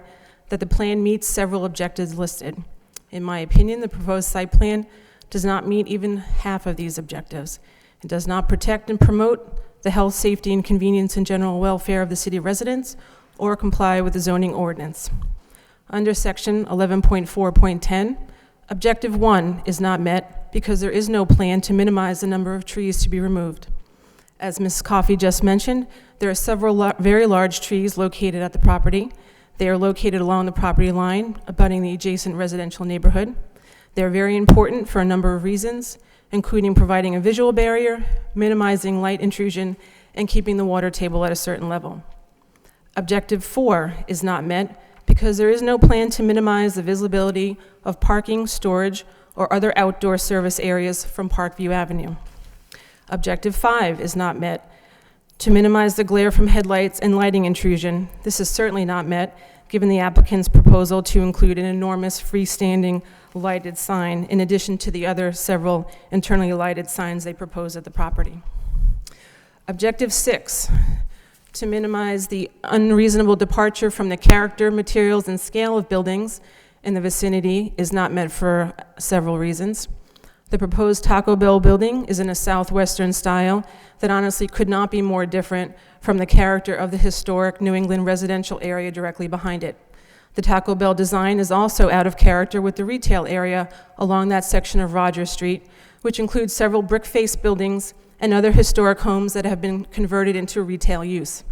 that the plan meets several objectives listed. In my opinion, the proposed site plan does not meet even half of these objectives. It does not protect and promote the health, safety, and convenience and general welfare of the city residents or comply with the zoning ordinance. Under section 11.4.10, objective 1 is not met because there is no plan to minimize the number of trees to be removed. As Ms. Coffey just mentioned, there are several very large trees located at the property. They are located along the property line, abutting the adjacent residential neighborhood. They're very important for a number of reasons, including providing a visual barrier, minimizing light intrusion, and keeping the water table at a certain level. Objective 4 is not met because there is no plan to minimize the visibility of parking, storage, or other outdoor service areas from Parkview Avenue. Objective 5 is not met. To minimize the glare from headlights and lighting intrusion, this is certainly not met, given the applicant's proposal to include an enormous freestanding lighted sign in addition to the other several internally lighted signs they propose at the property. Objective 6, to minimize the unreasonable departure from the character, materials, and scale of buildings in the vicinity, is not met for several reasons. The proposed Taco Bell building is in a southwestern style that honestly could not be more different from the character of the historic New England residential area directly behind it. The Taco Bell design is also out of character with the retail area along that section of Rogers Street, which includes several brick-faced buildings and other historic homes that have been converted into retail use.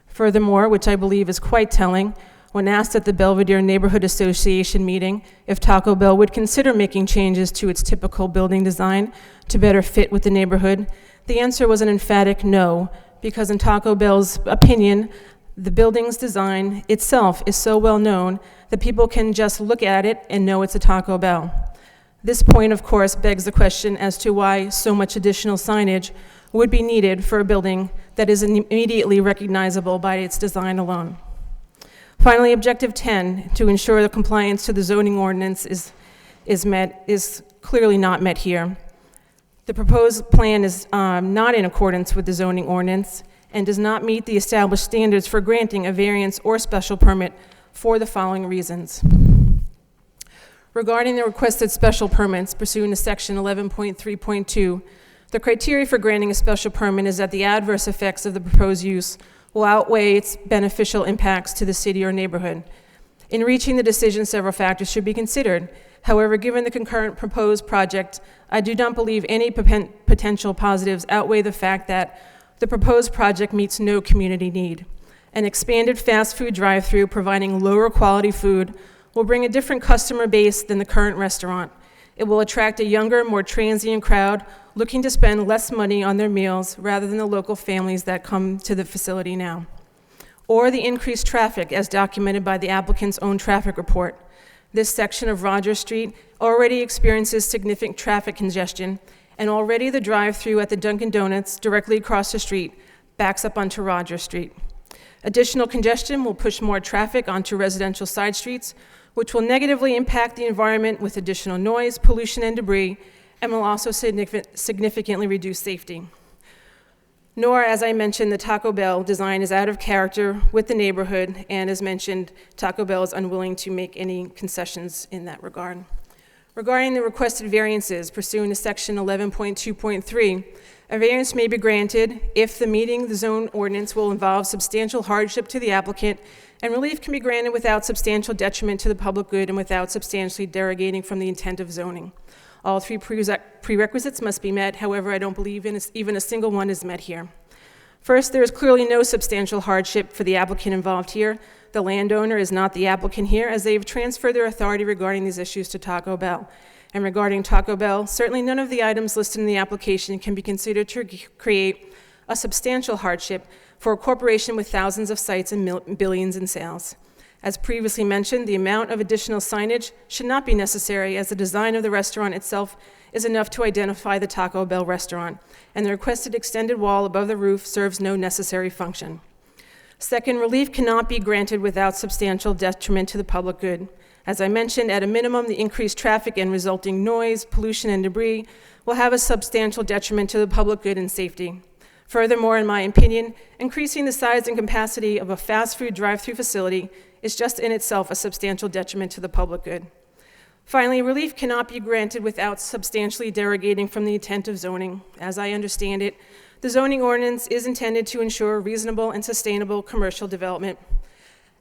Furthermore, which I believe is quite telling, when asked at the Belvedere Neighborhood Association meeting if Taco Bell would consider making changes to its typical building design to better fit with the neighborhood, the answer was an emphatic no, because in Taco Bell's opinion, the building's design itself is so well known that people can just look at it and know it's a Taco Bell. This point, of course, begs the question as to why so much additional signage would be needed for a building that is immediately recognizable by its design alone. Finally, Objective 10, to ensure the compliance to the zoning ordinance is clearly not met here. The proposed plan is not in accordance with the zoning ordinance and does not meet the established standards for granting a variance or special permit for the following reasons. Regarding the requested special permits pursuant to section 11.3.2, the criteria for granting a special permit is that the adverse effects of the proposed use will outweigh its beneficial impacts to the city or neighborhood. In reaching the decision, several factors should be considered. However, given the concurrent proposed project, I do not believe any potential positives outweigh the fact that the proposed project meets no community need. An expanded fast food drive-through providing lower quality food will bring a different customer base than the current restaurant. It will attract a younger, more transient crowd looking to spend less money on their meals rather than the local families that come to the facility now. Or the increased traffic as documented by the applicant's own traffic report. This section of Rogers Street already experiences significant traffic congestion, and already the drive-through at the Dunkin' Donuts directly across the street backs up onto Rogers Street. Additional congestion will push more traffic onto residential side streets, which will negatively impact the environment with additional noise, pollution, and debris, and will also significantly reduce safety. Nor, as I mentioned, the Taco Bell design is out of character with the neighborhood, and as mentioned, Taco Bell is unwilling to make any concessions in that regard. Regarding the requested variances pursuant to section 11.2.3, a variance may be granted if the meeting the zone ordinance will involve substantial hardship to the applicant, and relief can be granted without substantial detriment to the public good and without substantially derogating from the intent of zoning. All three prerequisites must be met. However, I don't believe even a single one is met here. First, there is clearly no substantial hardship for the applicant involved here. The landowner is not the applicant here, as they have transferred their authority regarding these issues to Taco Bell. And regarding Taco Bell, certainly none of the items listed in the application can be considered to create a substantial hardship for a corporation with thousands of sites and billions in sales. As previously mentioned, the amount of additional signage should not be necessary, as the design of the restaurant itself is enough to identify the Taco Bell restaurant, and the requested extended wall above the roof serves no necessary function. Second, relief cannot be granted without substantial detriment to the public good. As I mentioned, at a minimum, the increased traffic and resulting noise, pollution, and debris will have a substantial detriment to the public good and safety. Furthermore, in my opinion, increasing the size and capacity of a fast food drive-through facility is just in itself a substantial detriment to the public good. Finally, relief cannot be granted without substantially derogating from the intent of zoning. As I understand it, the zoning ordinance is intended to ensure reasonable and sustainable commercial development.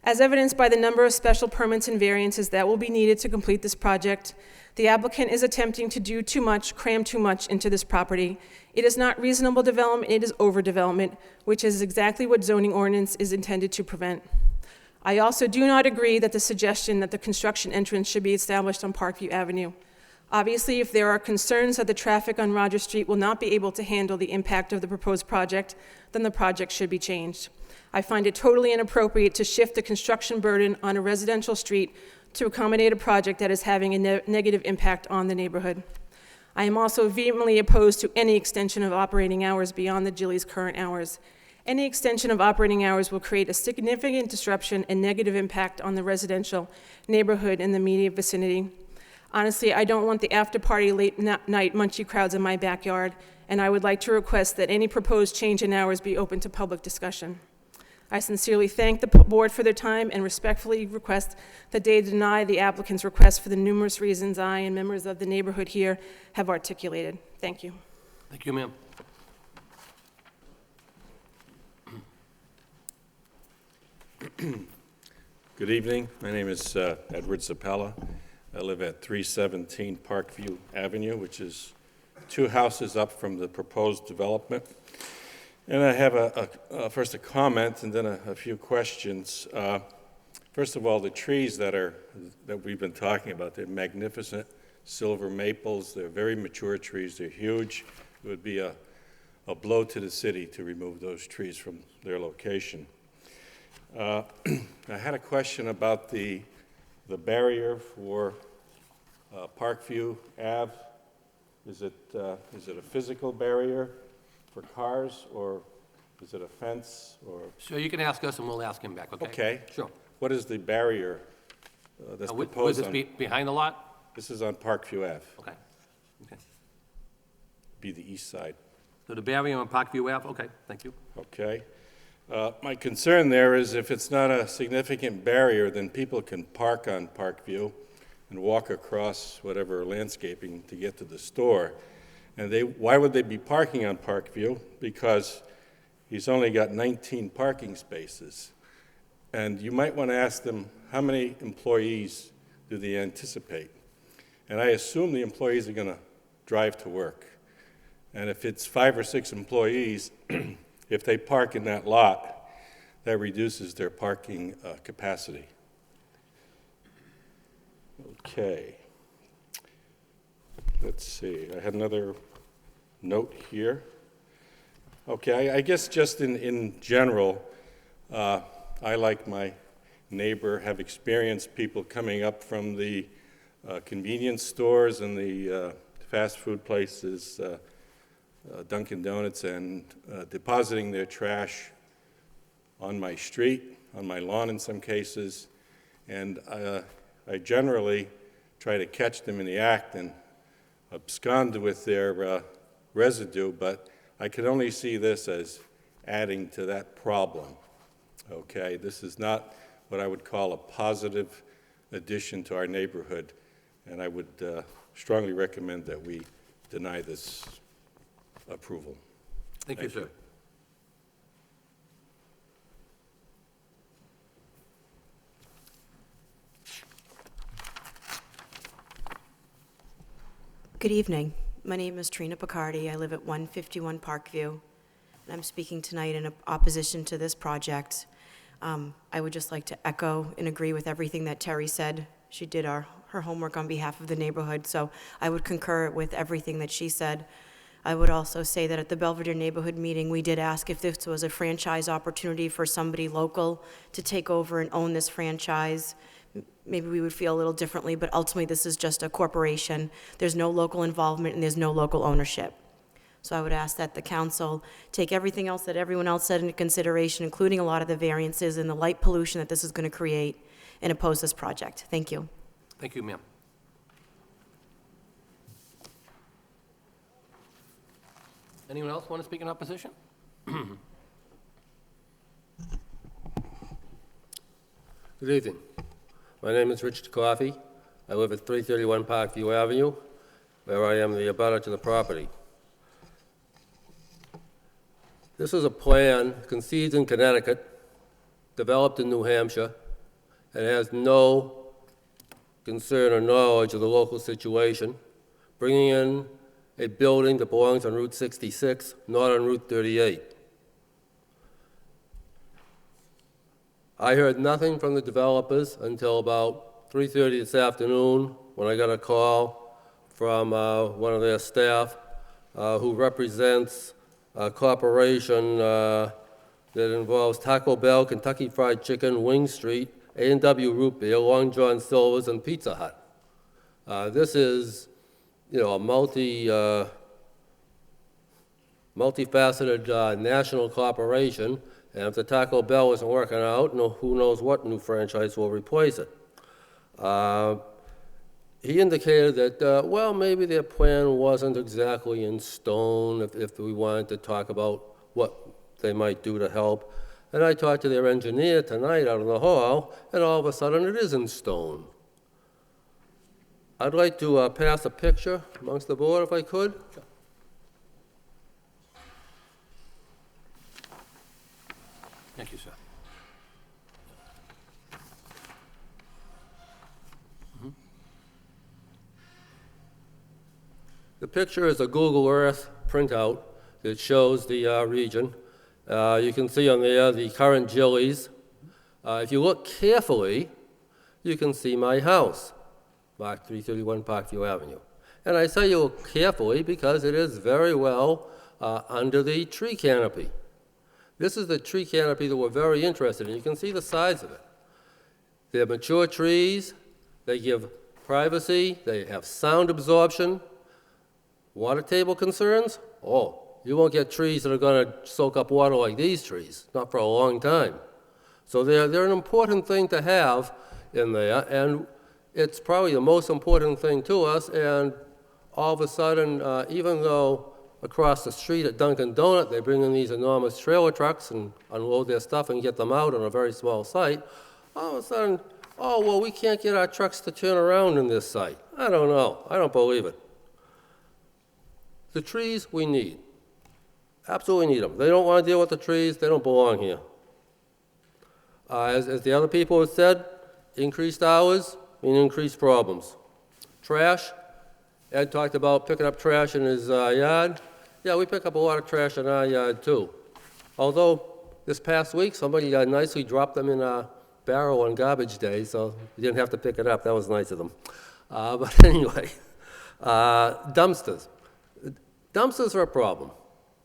As evidenced by the number of special permits and variances that will be needed to complete this project, the applicant is attempting to do too much, cram too much into this property. It is not reasonable development, it is overdevelopment, which is exactly what zoning ordinance is intended to prevent. I also do not agree that the suggestion that the construction entrance should be established on Parkview Avenue. Obviously, if there are concerns that the traffic on Rogers Street will not be able to handle the impact of the proposed project, then the project should be changed. I find it totally inappropriate to shift the construction burden on a residential street to accommodate a project that is having a negative impact on the neighborhood. I am also vehemently opposed to any extension of operating hours beyond the Jilly's current hours. Any extension of operating hours will create a significant disruption and negative impact on the residential neighborhood in the immediate vicinity. Honestly, I don't want the after-party late-night munchie crowds in my backyard, and I would like to request that any proposed change in hours be open to public discussion. I sincerely thank the board for their time and respectfully request that they deny the applicant's request for the numerous reasons I and members of the neighborhood here have articulated. Thank you. Thank you, ma'am. Good evening. My name is Edward Zappella. I live at 317 Parkview Avenue, which is 2 houses up from the proposed development. And I have first a comment and then a few questions. First of all, the trees that we've been talking about, they're magnificent silver maples. They're very mature trees. They're huge. It would be a blow to the city to remove those trees from their location. I had a question about the barrier for Parkview Ave. Is it a physical barrier for cars, or is it a fence, or? So you can ask us and we'll ask him back, okay? Okay. Sure. What is the barrier that's proposed Was this behind the lot? This is on Parkview Ave. Okay. Okay. Be the east side. So the barrier on Parkview Ave, okay, thank you. Okay. My concern there is if it's not a significant barrier, then people can park on Parkview and walk across whatever landscaping to get to the store. And why would they be parking on Parkview? Because he's only got 19 parking spaces. And you might want to ask them, how many employees do they anticipate? And I assume the employees are going to drive to work. And if it's 5 or 6 employees, if they park in that lot, that reduces their parking capacity. Okay. Let's see, I had another note here. Okay, I guess just in general, I, like my neighbor, have experienced people coming up from the convenience stores and the fast food places, Dunkin' Donuts, and depositing their trash on my street, on my lawn in some cases, and I generally try to catch them in the act and abscond with their residue, but I can only see this as adding to that problem. Okay, this is not what I would call a positive addition to our neighborhood, and I would strongly recommend that we deny this approval. Thank you, sir. Good evening. My name is Trina Picardi. I live at 151 Parkview, and I'm speaking tonight in opposition to this project. I would just like to echo and agree with everything that Terry said. She did her homework on behalf of the neighborhood, so I would concur with everything that she said. I would also say that at the Belvedere neighborhood meeting, we did ask if this was a franchise opportunity for somebody local to take over and own this franchise. Maybe we would feel a little differently, but ultimately this is just a corporation. There's no local involvement and there's no local ownership. So I would ask that the council take everything else that everyone else said into consideration, including a lot of the variances and the light pollution that this is going to create, and oppose this project. Thank you. Thank you, ma'am. Anyone else want to speak in opposition? Good evening. My name is Richard Coffey. I live at 331 Parkview Avenue, where I am the abutter to the property. This is a plan conceived in Connecticut, developed in New Hampshire, and has no concern or knowledge of the local situation, bringing in a building that belongs on Route 66, not on Route 38. I heard nothing from the developers until about 3:30 this afternoon when I got a call from one of their staff who represents a corporation that involves Taco Bell, Kentucky Fried Chicken, Wing Street, A&W Root Beer, Long John Silver's, and Pizza Hut. This is, a multifaceted national corporation, and if the Taco Bell isn't working out, who knows what new franchise will replace it. He indicated that, well, maybe their plan wasn't exactly in stone if we wanted to talk about what they might do to help. And I talked to their engineer tonight out in the hall, and all of a sudden it is in stone. I'd like to pass a picture amongst the board if I could. Thank you, sir. The picture is a Google Earth printout that shows the region. You can see on there the current Jillies. If you look carefully, you can see my house, 331 Parkview Avenue. And I say you look carefully because it is very well under the tree canopy. This is the tree canopy that we're very interested in. You can see the size of it. They're mature trees. They give privacy. They have sound absorption. Water table concerns? Oh, you won't get trees that are going to soak up water like these trees, not for a long time. So they're an important thing to have in there, and it's probably the most important thing to us, and all of a sudden, even though across the street at Dunkin' Donut, they bring in these enormous trailer trucks and unload their stuff and get them out on a very small site, all of a sudden, oh, well, we can't get our trucks to turn around in this site. I don't know. I don't believe it. The trees we need. Absolutely need them. They don't want to deal with the trees. They don't belong here. As the other people have said, increased hours mean increased problems. Trash. Ed talked about picking up trash in his yard. Yeah, we pick up a lot of trash in our yard too. Although this past week somebody nicely dropped them in a barrel on garbage day, so you didn't have to pick it up. That was nice of them. But anyway, dumpsters. Dumpsters are a problem,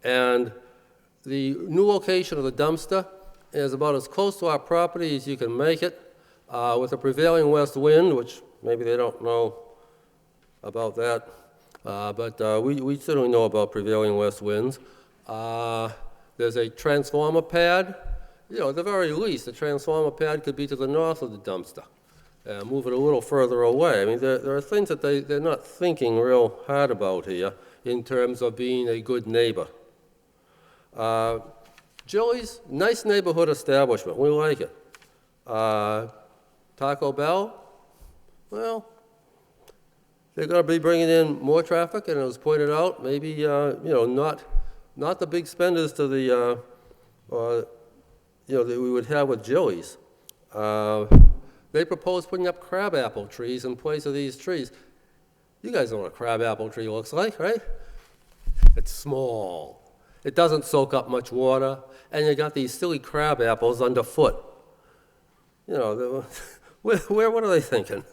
and the new location of the dumpster is about as close to our property as you can make it, with a prevailing west wind, which maybe they don't know about that, but we certainly know about prevailing west winds. There's a transformer pad. At the very least, the transformer pad could be to the north of the dumpster. Move it a little further away. I mean, there are things that they're not thinking real hard about here in terms of being a good neighbor. Jilly's, nice neighborhood establishment. We like it. Taco Bell, well, they're going to be bringing in more traffic, and it was pointed out, maybe, not the big spenders to the, that we would have with Jilly's. They propose putting up crabapple trees in place of these trees. You guys know what a crabapple tree looks like, right? It's small. It doesn't soak up much water, and you got these silly crab apples underfoot. What are they thinking?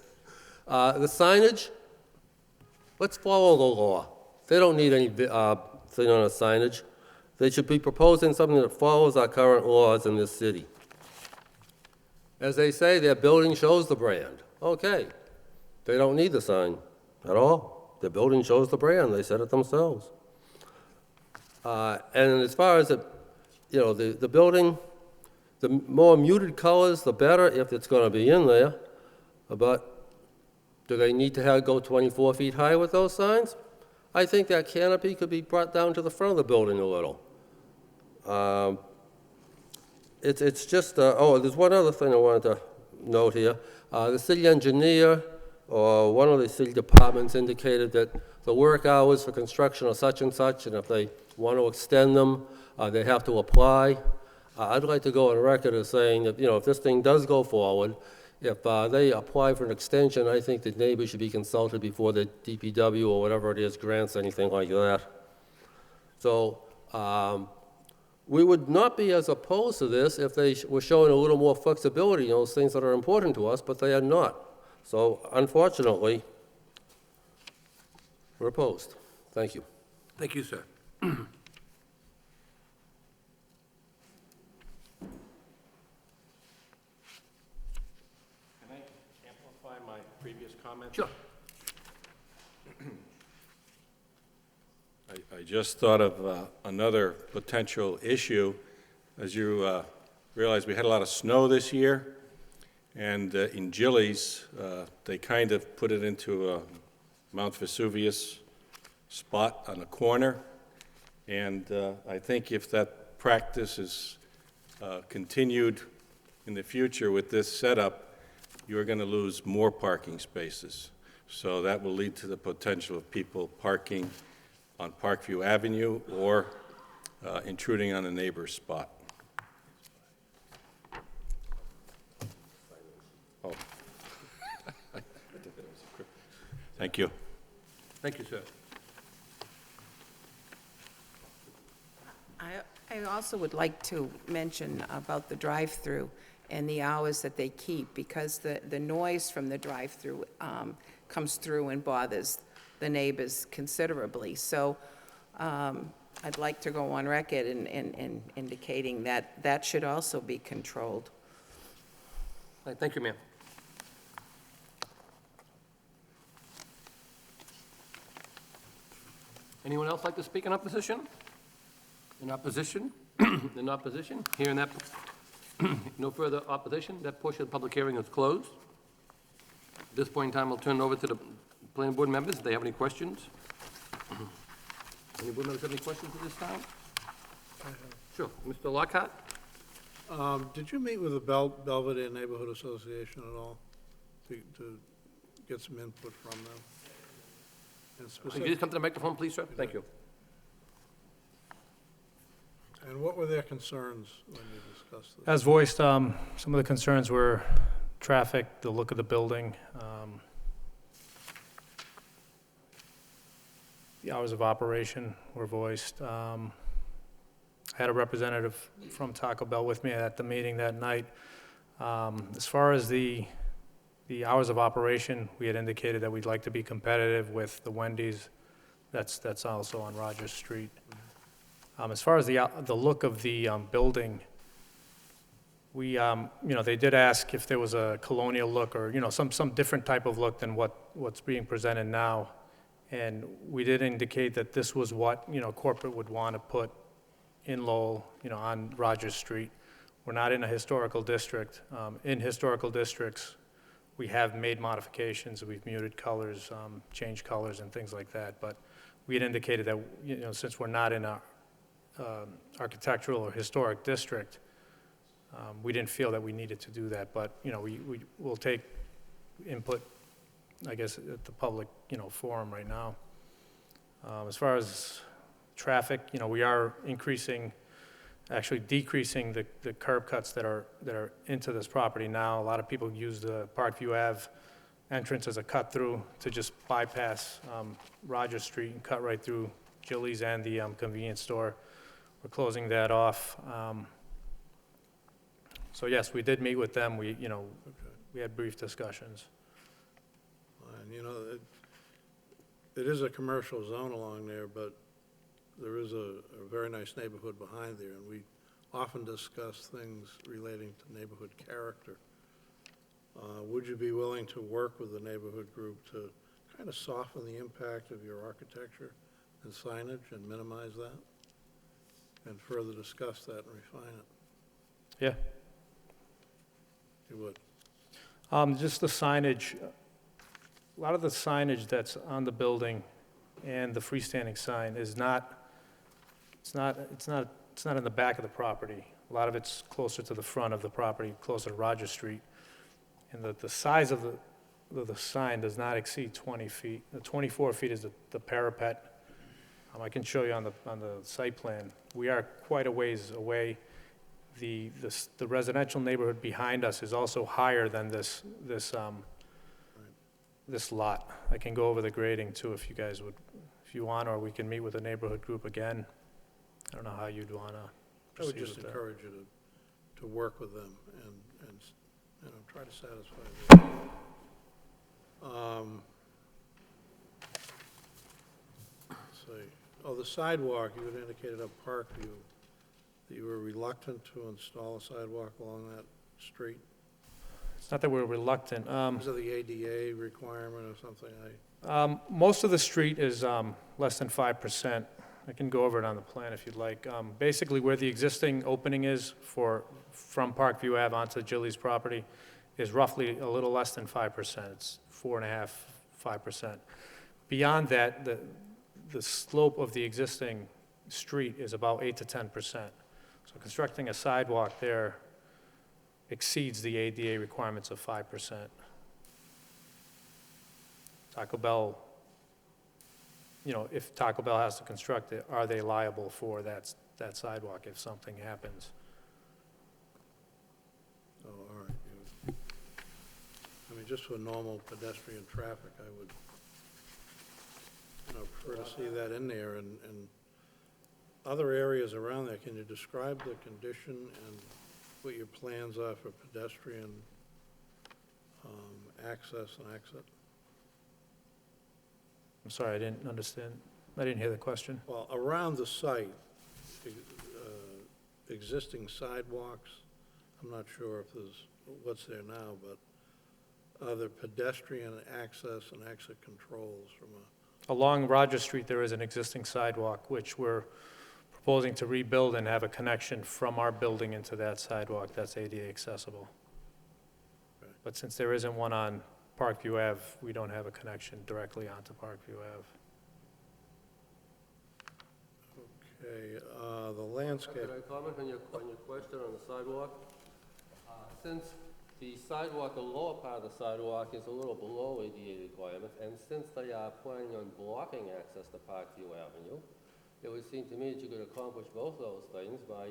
The signage, let's follow the law. They don't need any thing on the signage. They should be proposing something that follows our current laws in this city. As they say, their building shows the brand. Okay, they don't need the sign at all. Their building shows the brand. They said it themselves. And as far as the building, the more muted colors, the better if it's going to be in there. But do they need to go 24 feet high with those signs? I think that canopy could be brought down to the front of the building a little. It's just, there's one other thing I wanted to note here. The city engineer or one of the city departments indicated that the work hours for construction are such and such, and if they want to extend them, they have to apply. I'd like to go on record as saying that, if this thing does go forward, if they apply for an extension, I think the neighbors should be consulted before the DPW or whatever it is grants anything like that. So we would not be as opposed to this if they were showing a little more flexibility in those things that are important to us, but they are not. So unfortunately, we're opposed. Thank you. Thank you, sir. comment? Sure. I just thought of another potential issue. As you realize, we had a lot of snow this year, and in Gillies, they kind of put it into a Mount Vesuvius spot on a corner, and I think if that practice is continued in the future with this setup, you're going to lose more parking spaces. So that will lead to the potential of people parking on Parkview Avenue or intruding on a neighbor's spot. Oh. Thank you. Thank you, sir. I also would like to mention about the drive-through and the hours that they keep, because the noise from the drive-through comes through and bothers the neighbors considerably. So I'd like to go on record in indicating that that should also be controlled. All right, thank you, ma'am. Anyone else like to speak in opposition? In opposition? In opposition? Hearing that, no further opposition, that portion of the public hearing is closed. At this point in time, I'll turn it over to the planning board members if they have any questions. Any board members have any questions at this time? Sure. Mr. Lockhart? Did you meet with the Belvedere Neighborhood Association at all to get some input from them? And Could you just come to the microphone, please, sir? Thank you. And what were their concerns when you discussed this? As voiced, some of the concerns were traffic, the look of the building, the hours of operation were voiced. I had a representative from Taco Bell with me at the meeting that night. As far as the hours of operation, we had indicated that we'd like to be competitive with the Wendy's. That's also on Rogers Street. As far as the look of the building, we, they did ask if there was a colonial look or, some different type of look than what's being presented now. And we did indicate that this was what, corporate would want to put in Lowell, on Rogers Street. We're not in a historical district. In historical districts, we have made modifications. We've muted colors, changed colors and things like that. But we had indicated that, since we're not in a architectural or historic district, we didn't feel that we needed to do that. But, we will take input, I guess, at the public, forum right now. As far as traffic, we are actually decreasing the curb cuts that are into this property now. A lot of people use the Parkview Ave entrance as a cut through to just bypass Rogers Street and cut right through Gillies and the convenience store. We're closing that off. So yes, we did meet with them. We had brief discussions. And, it is a commercial zone along there, but there is a very nice neighborhood behind there, and we often discuss things relating to neighborhood character. Would you be willing to work with the neighborhood group to kind of soften the impact of your architecture and signage and minimize that? And further discuss that and refine it? Yeah. You would? Just the signage, a lot of the signage that's on the building and the freestanding sign is not in the back of the property. A lot of it's closer to the front of the property, closer to Rogers Street. And the size of the sign does not exceed 20 feet. The 24 feet is the parapet. I can show you on the site plan. We are quite a ways away. The residential neighborhood behind us is also higher than this lot. I can go over the grading too if you guys would, if you want, or we can meet with the neighborhood group again. I don't know how you'd want to I would proceed just with that. encourage you to work with them and try to satisfy them. Let's see. Oh, the sidewalk, you had indicated up Parkview that you were reluctant to install a sidewalk along that street. It's not that we're reluctant. Is it the ADA requirement or something? Most of the street is less than 5%. I can go over it on the plan if you'd like. Basically, where the existing opening is from Parkview Ave onto Gillies property is roughly a little less than 5%. It's 4.5%, 5%. Beyond that, the slope of the existing street is about 8 to 10%. So constructing a sidewalk there exceeds the ADA requirements of 5%. Taco Bell, if Taco Bell has to construct it, are they liable for that sidewalk if something happens? Oh, all right. I mean, just for normal pedestrian traffic, I would, prefer to see that in there. And other areas around there, can you describe the condition and what your plans are for pedestrian access and exit? I'm sorry, I didn't understand. I didn't hear the question. Well, around the site, existing sidewalks, I'm not sure if there's, what's there now, but are there pedestrian access and exit controls from Along Rogers Street, there is an existing sidewalk, which we're proposing to rebuild and have a connection from our building into that sidewalk that's ADA accessible. Okay. But since there isn't one on Parkview Ave, we don't have a connection directly onto Parkview Ave. Okay, the landscape. Can I comment on your question on the sidewalk? Since the sidewalk, the lower part of the sidewalk is a little below ADA requirements, and since they are planning on blocking access to Parkview Avenue, it would seem to me that you could accomplish both those things by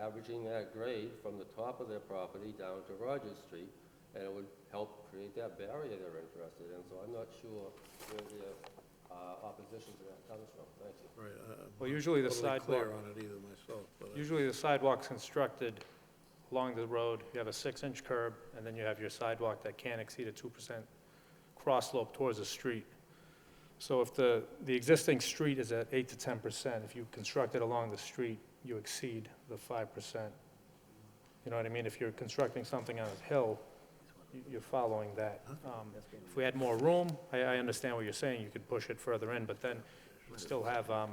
averaging that grade from the top of their property down to Rogers Street, and it would help create that barrier they're interested in. So I'm not sure where the opposition to that comes from. Thank you. Right. Well, usually the totally sidewalk. clear on it either myself. But Usually the sidewalk's constructed along the road. You have a 6-inch curb, and then you have your sidewalk that can't exceed a 2% cross slope towards the street. So if the existing street is at 8 to 10%, if you construct it along the street, you exceed the 5%. You know what I mean? If you're constructing something on a hill, you're following that. If we had more room, I understand what you're saying, you could push it further in, but then you still have, a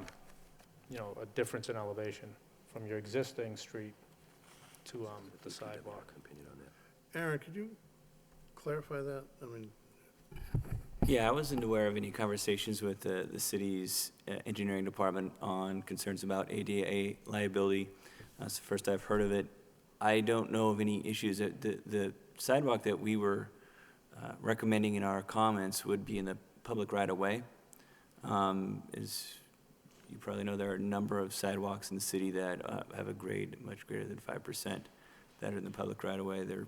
difference in elevation from your existing street to the sidewalk. Aaron, could you clarify that? I mean, Yeah, I wasn't aware of any conversations with the city's engineering department on concerns about ADA liability. That's the first I've heard of it. I don't know of any issues. The sidewalk that we were recommending in our comments would be in the public right-of-way. As you probably know, there are a number of sidewalks in the city that have a grade much greater than 5% that are in the public right-of-way. They're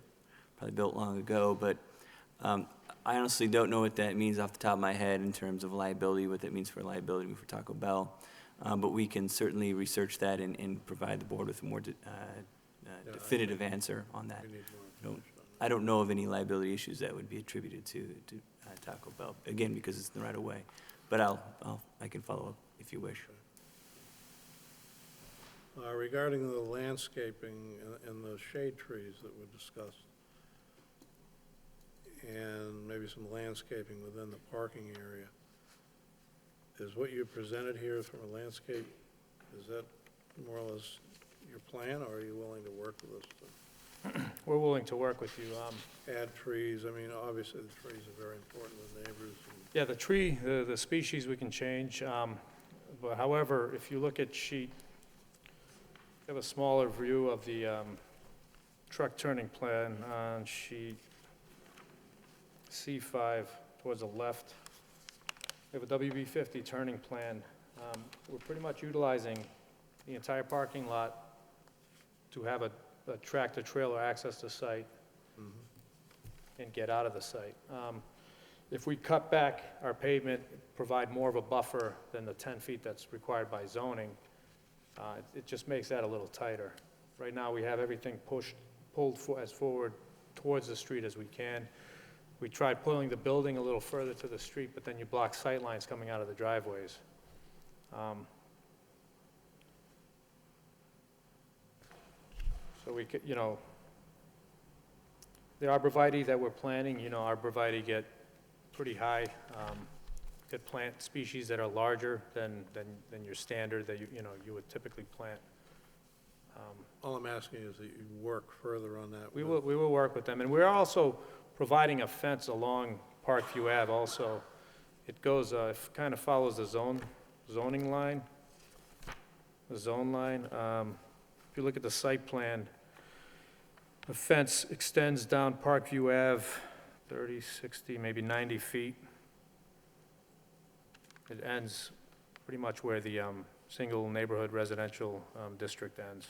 probably built long ago, but I honestly don't know what that means off the top of my head in terms of liability, what that means for liability for Taco Bell. But we can certainly research that and provide the board with a more definitive answer on that. I don't know of any liability issues that would be attributed to Taco Bell, again, because it's in the right of way. But I can follow up if you wish. regarding the landscaping and the shade trees that were discussed, and maybe some landscaping within the parking area, is what you presented here from a landscape, is that more or less your plan, or are you willing to work with us? We're willing to work with you. Add trees, I mean, obviously the trees are very important to neighbors. Yeah, the tree, the species we can change, but however, if you look at sheet, you have a smaller view of the truck turning plan on sheet C5 towards the left. We have a WB50 turning plan. We're pretty much utilizing the entire parking lot to have a tractor-trailer access to site and get out of the site. If we cut back our pavement, provide more of a buffer than the 10 feet that's required by zoning, it just makes that a little tighter. Right now, we have everything pulled as forward towards the street as we can. We tried pulling the building a little further to the street, but then you block sight lines coming out of the driveways. So we could, The arborvitae that we're planting, you know, arborvitae get pretty high. Get plant species that are larger than your standard that you would typically plant. All I'm asking is that you work further on that. We will work with them, and we're also providing a fence along Parkview Ave also. It goes, kind of follows the zoning line, the zone line. If you look at the site plan, the fence extends down Parkview Ave 30, 60, maybe 90 feet. It ends pretty much where the single neighborhood residential district ends.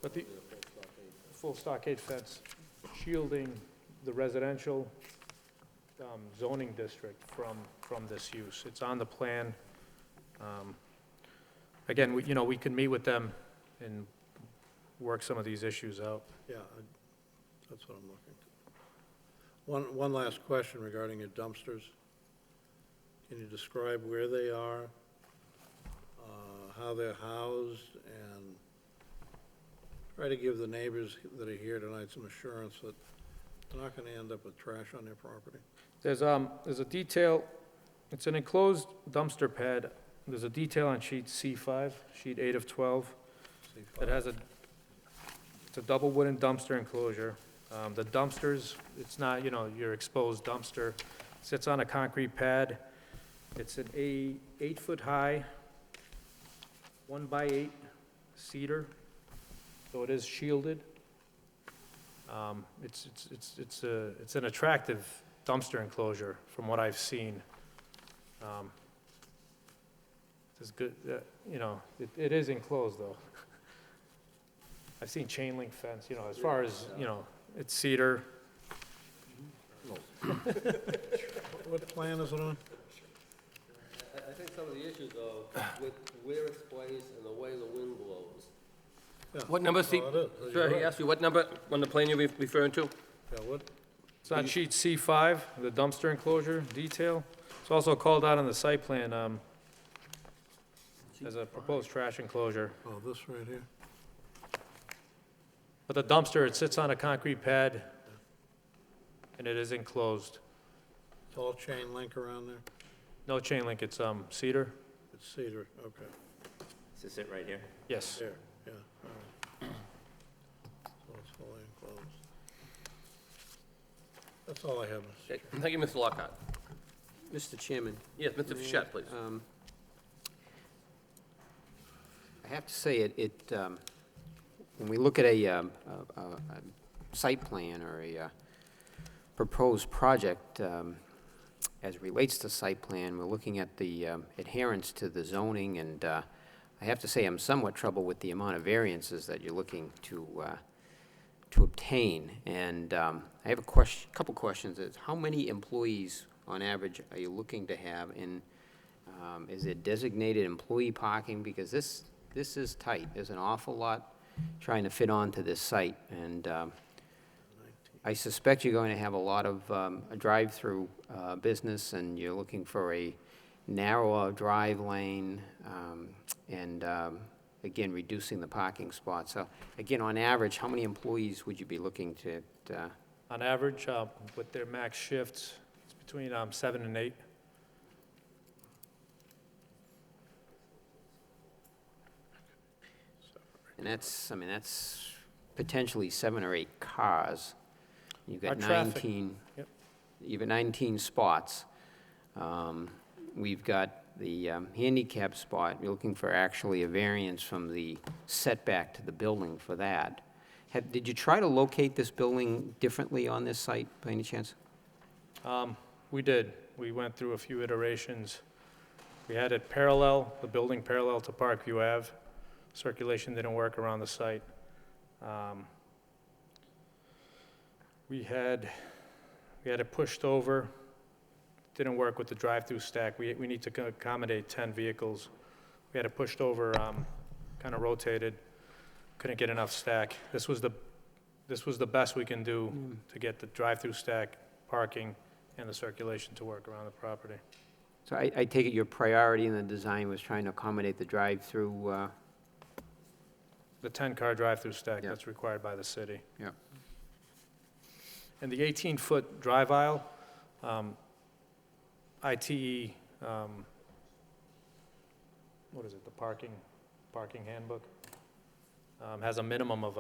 But the full stockade fence shielding the residential zoning district from this use. It's on the plan. Again, we can meet with them and work some of these issues out. Yeah, that's what I'm looking to. One last question regarding your dumpsters. Can you describe where they are, how they're housed, and try to give the neighbors that are here tonight some assurance that they're not going to end up with trash on their property? There's a detail, it's an enclosed dumpster pad. There's a detail on sheet C5, sheet 8 of 12. It has it's a double wooden dumpster enclosure. The dumpsters, it's not, your exposed dumpster. It sits on a concrete pad. It's an 8-foot high, 1x8 cedar, so it is shielded. It's an attractive dumpster enclosure from what I've seen. It's good, it is enclosed though. I've seen chain link fence, as far as, it's cedar. What plan is it on? I think some of the issues though, with where it's placed and the way the wind blows. Yeah, What number, that's all it is. sir, he asked you, what number on the plan you're referring to? Yeah, what, It's on sheet C5, the dumpster enclosure detail. It's also called out on the site plan as a proposed trash enclosure. oh, this right here? But the dumpster, it sits on a concrete pad, and it is enclosed. It's all chain link around there? No chain link, it's cedar. It's cedar, okay. Is this it right here? Yes. There, yeah, all right. So it's fully enclosed. That's all I have, Mr. Okay, thank you, Mr. Lockhart. Mr. Chairman. Yes, Mr. Fischett, please. I have to say, when we look at a site plan or a proposed project, as it relates to site plan, we're looking at the adherence to the zoning, and I have to say I'm somewhat troubled with the amount of variances that you're looking to obtain. And I have a couple questions. How many employees, on average, are you looking to have in, is it designated employee parking? Because this is tight. There's an awful lot trying to fit onto this site, and I suspect you're going to have a lot of a drive-through business, and you're looking for a narrower drive lane, and again, reducing the parking spots. So again, on average, how many employees would you be looking to? On average, with their max shifts, it's between 7 and 8. And that's potentially 7 or 8 cars. You've got Our traffic, 19. yep. You've got 19 spots. We've got the handicap spot. You're looking for actually a variance from the setback to the building for that. Did you try to locate this building differently on this site by any chance? We did. We went through a few iterations. We had it parallel, the building parallel to Parkview Ave. Circulation didn't work around the site. We had it pushed over. Didn't work with the drive-through stack. We need to accommodate 10 vehicles. We had it pushed over, kind of rotated. couldn't get enough stack. This was the best we can do to get the drive-through stack, parking, and the circulation to work around the property. So I take it your priority in the design was trying to accommodate the drive-through, The 10-car drive-through stack that's required by the city. yeah. And the 18-foot drive aisle, ITE, what is it, the parking handbook, has a minimum of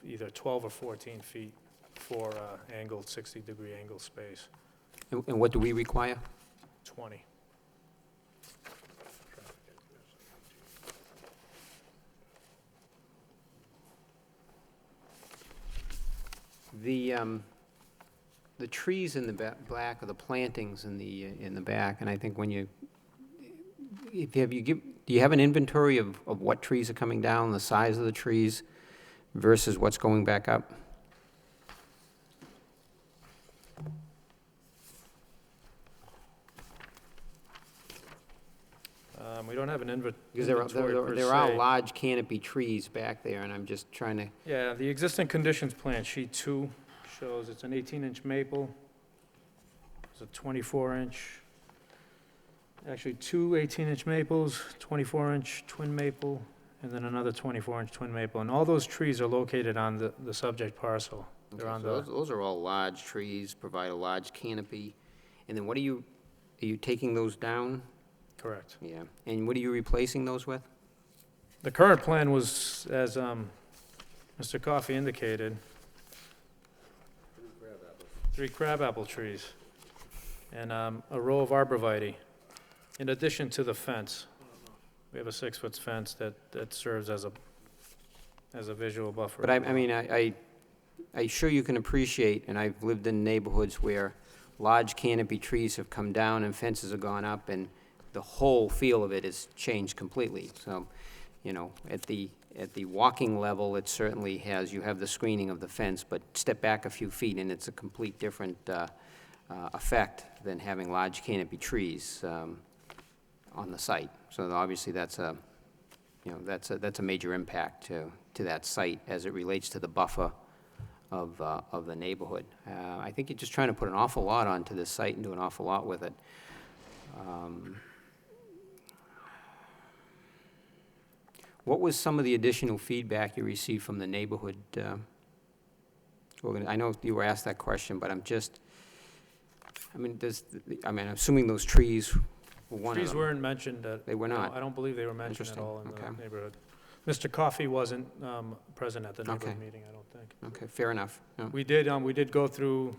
either 12 or 14 feet for angled, 60-degree angle space, And what do we require? 20. The trees in the back, or the plantings in the back, and I think when do you have an inventory of what trees are coming down, the size of the trees versus what's going back up? We don't have an Because inventory per there are se. large canopy trees back there, and I'm just trying to, Yeah, the existing conditions plan, sheet 2, shows it's an 18-inch maple, it's a 24-inch, actually two 18-inch maples, 24-inch twin maple, and then another 24-inch twin maple. And all those trees are located on the subject parcel. They're on so the, those are all large trees, provide a large canopy. And then are you taking those down? correct. Yeah. And what are you replacing those with? The current plan was, as Mr. Coffey indicated, 3 crabapple trees and a row of arborvitae, in addition to the fence. We have a 6-foot fence that serves as a visual buffer. But I mean, I sure you can appreciate, and I've lived in neighborhoods where large canopy trees have come down and fences have gone up, and the whole feel of it has changed completely. So, you know, at the walking level, it certainly has, you have the screening of the fence, but step back a few feet and it's a complete different effect than having large canopy trees on the site. So obviously that's a major impact to that site as it relates to the buffer of the neighborhood. I think you're just trying to put an awful lot onto this site and do an awful lot with it. What was some of the additional feedback you received from the neighborhood? I know you were asked that question, but I'm assuming those trees were one of them. Trees weren't mentioned. They were not? I don't believe they were mentioned at Interesting. all in Okay. the neighborhood. Mr. Coffey wasn't present at the neighborhood Okay. meeting, I don't think. Okay, fair enough. Yeah. We did go through,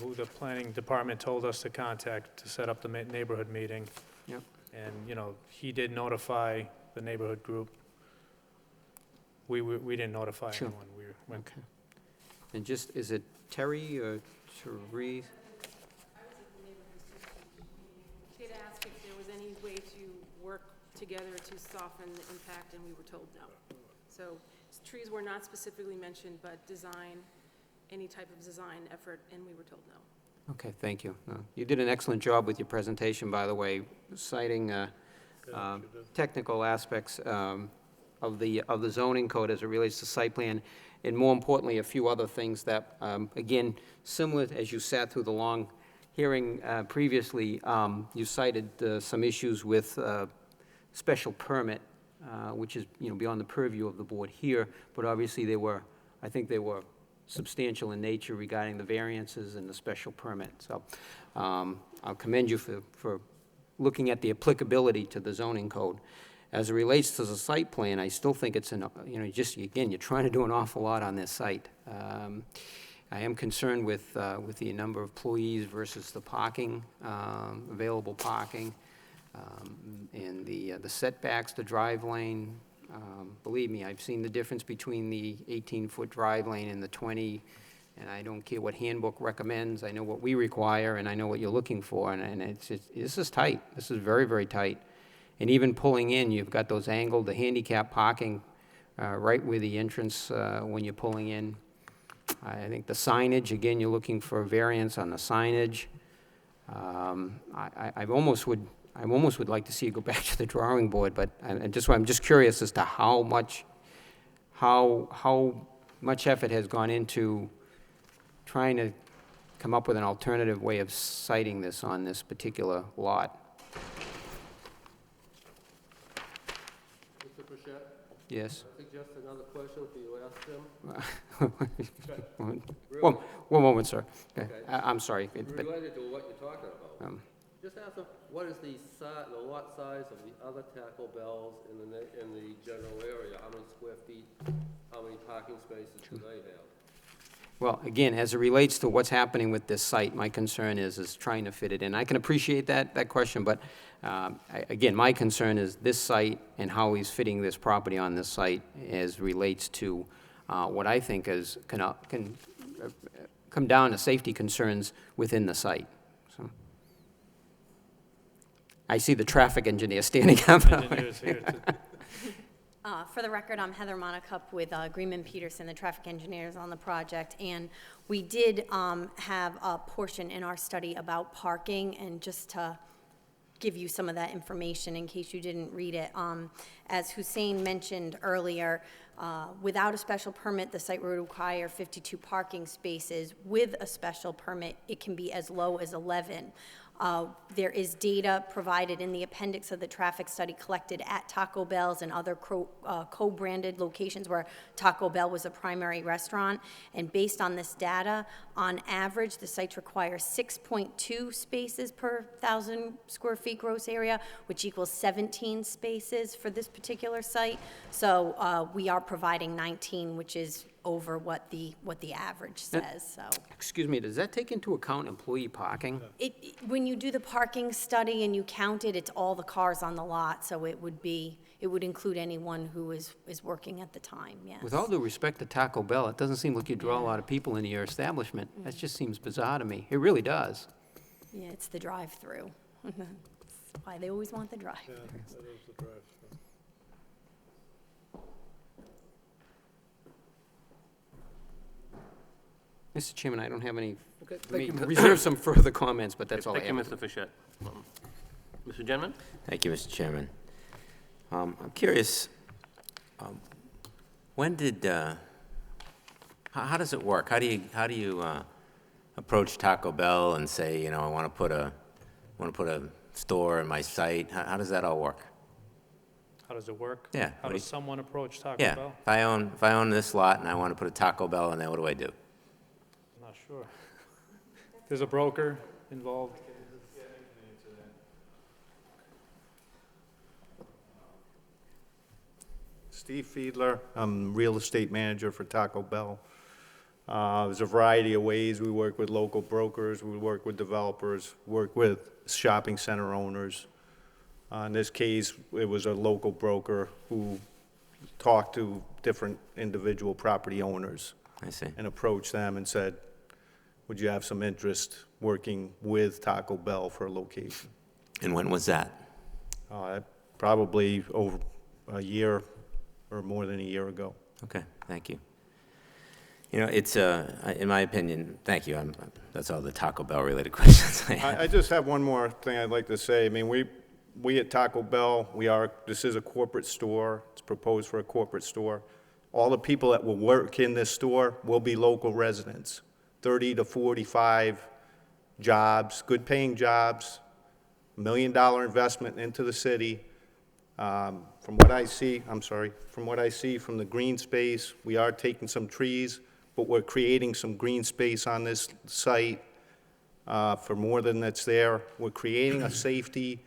who the planning department told us to contact to set up the neighborhood meeting. Yep. And, he did notify the neighborhood group. We didn't notify Sure. anyone. We went. Okay. And just, is it Terry or Therese? She had asked if there was any way to work together to soften the impact, and we were told no. So trees were not specifically mentioned, but any type of design effort, and we were told no. Okay, thank you. No, you did an excellent job with your presentation, by the way, citing technical aspects of the zoning code as it relates to site plan, and more importantly, a few other things that, again, similar as you sat through the long hearing previously, you cited some issues with special permit, which is, beyond the purview of the board here, but obviously I think they were substantial in nature regarding the variances and the special permit. So I'll commend you for looking at the applicability to the zoning code. As it relates to the site plan, I still think it's you're trying to do an awful lot on this site. I am concerned with the number of employees versus the parking, available parking, and the setbacks, the drive lane. Believe me, I've seen the difference between the 18-foot drive lane and the 20, and I don't care what handbook recommends. I know what we require, and I know what you're looking for, and this is tight. This is very, very tight. And even pulling in, you've got those angled, the handicap parking right where the entrance when you're pulling in. I think the signage, again, you're looking for a variance on the signage. I almost would like to see you go back to the drawing board, but I'm just curious as to how much how much effort has gone into trying to come up with an alternative way of siting this on this particular lot? Mr. Pichette? Yes? I suggest another question for you ask them. One moment, sir. Okay. I'm sorry. but- Related to what you're talking about. Um, Just ask them, what is the lot size of the other Taco Bells in the general area? How many square feet, how many parking spaces do they have? Well, again, as it relates to what's happening with this site, my concern is trying to fit it in. I can appreciate that question, but again, my concern is this site and how he's fitting this property on this site as relates to what I think can come down to safety concerns within the site. So, I see the traffic engineer standing up. For the record, I'm Heather Monacup with Greenman Peterson, the traffic engineers on the project, and we did have a portion in our study about parking, and just to give you some of that information in case you didn't read it. As Hussein mentioned earlier, without a special permit, the site would require 52 parking spaces. With a special permit, it can be as low as 11. There is data provided in the appendix of the traffic study collected at Taco Bell's and other co-branded locations where Taco Bell was a primary restaurant. And based on this data, on average, the sites require 6.2 spaces per 1,000 square feet gross area, which equals 17 spaces for this particular site. So we are providing 19, which is over what the average says. So Excuse me, does that take into account employee parking? when you do the parking study and you count it, it's all the cars on the lot, so it would include anyone who is working at the time, yes. With all due respect to Taco Bell, it doesn't seem like you draw a lot of people into your establishment. That just seems bizarre to me. It really does. Yeah, it's the drive-through. That's why they always want the Yeah, drive-through. that is the drive-through. Mr. Chairman, I don't have any, Okay, let thank me you. reserve some further comments, but that's all I have. Thank you, Mr. Fischett. Mr. Genman? Thank you, Mr. Chairman. I'm curious, when did, how does it work? How do you approach Taco Bell and say, I want to put a store in my site? How does that all work? How does it work? Yeah. How does someone approach Taco Yeah, Bell? if I own this lot and I want to put a Taco Bell in there, what do I do? I'm not sure. There's a broker involved. Steve Fiedler, I'm real estate manager for Taco Bell. There's a variety of ways. We work with local brokers, we work with developers, work with shopping center owners. In this case, it was a local broker who talked to different individual property owners. I see. And approached them and said, would you have some interest working with Taco Bell for a location? And when was that? Probably over a year or more than a year ago. Okay, thank you. It's, in my opinion, thank you, that's all the Taco Bell related questions I have. I just have one more thing I'd like to say. I mean, we at Taco Bell, this is a corporate store. It's proposed for a corporate store. All the people that will work in this store will be local residents. 30 to 45 jobs, good paying jobs, $1 million investment into the city. From what I see from the green space, we are taking some trees, but we're creating some green space on this site for more than that's there. We're creating a safety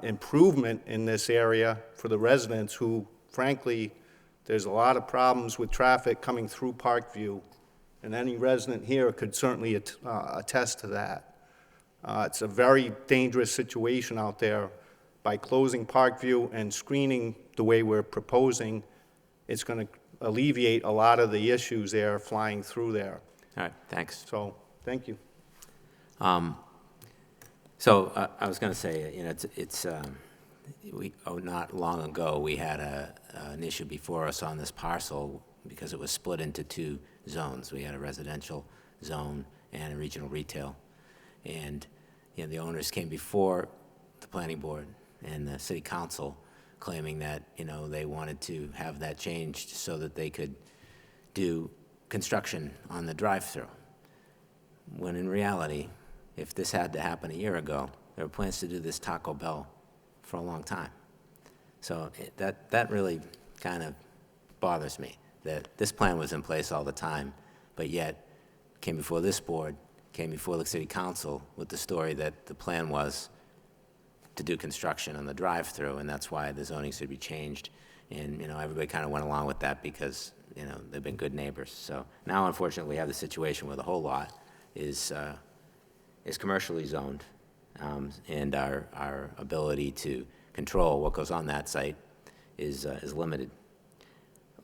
improvement in this area for the residents who, frankly, there's a lot of problems with traffic coming through Parkview, and any resident here could certainly attest to that. It's a very dangerous situation out there. By closing Parkview and screening the way we're proposing, it's going to alleviate a lot of the issues there flying through there. All right, thanks. So, thank you. So I was going to say, not long ago, we had an issue before us on this parcel because it was split into two zones. We had a residential zone and a regional retail. And, the owners came before the planning board and the city council claiming that, they wanted to have that changed so that they could do construction on the drive-through. When in reality, if this had to happen a year ago, there were plans to do this Taco Bell for a long time. So that really kind of bothers me, that this plan was in place all the time, but yet came before this board, came before the city council with the story that the plan was to do construction on the drive-through, and that's why the zoning should be changed. And, everybody kind of went along with that because, they've been good neighbors. So now, unfortunately, we have the situation where the whole lot is commercially zoned, and our ability to control what goes on that site is limited.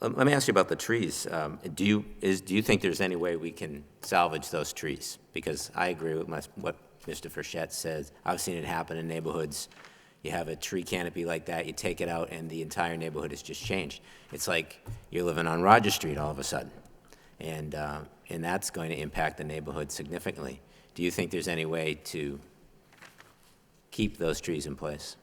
Let me ask you about the trees. Do you think there's any way we can salvage those trees? Because I agree with what Mr. Frechette says. I've seen it happen in neighborhoods. You have a tree canopy like that, you take it out, and the entire neighborhood has just changed. It's like you're living on Roger Street all of a sudden, and that's going to impact the neighborhood significantly. Do you think there's any way to keep those trees in place?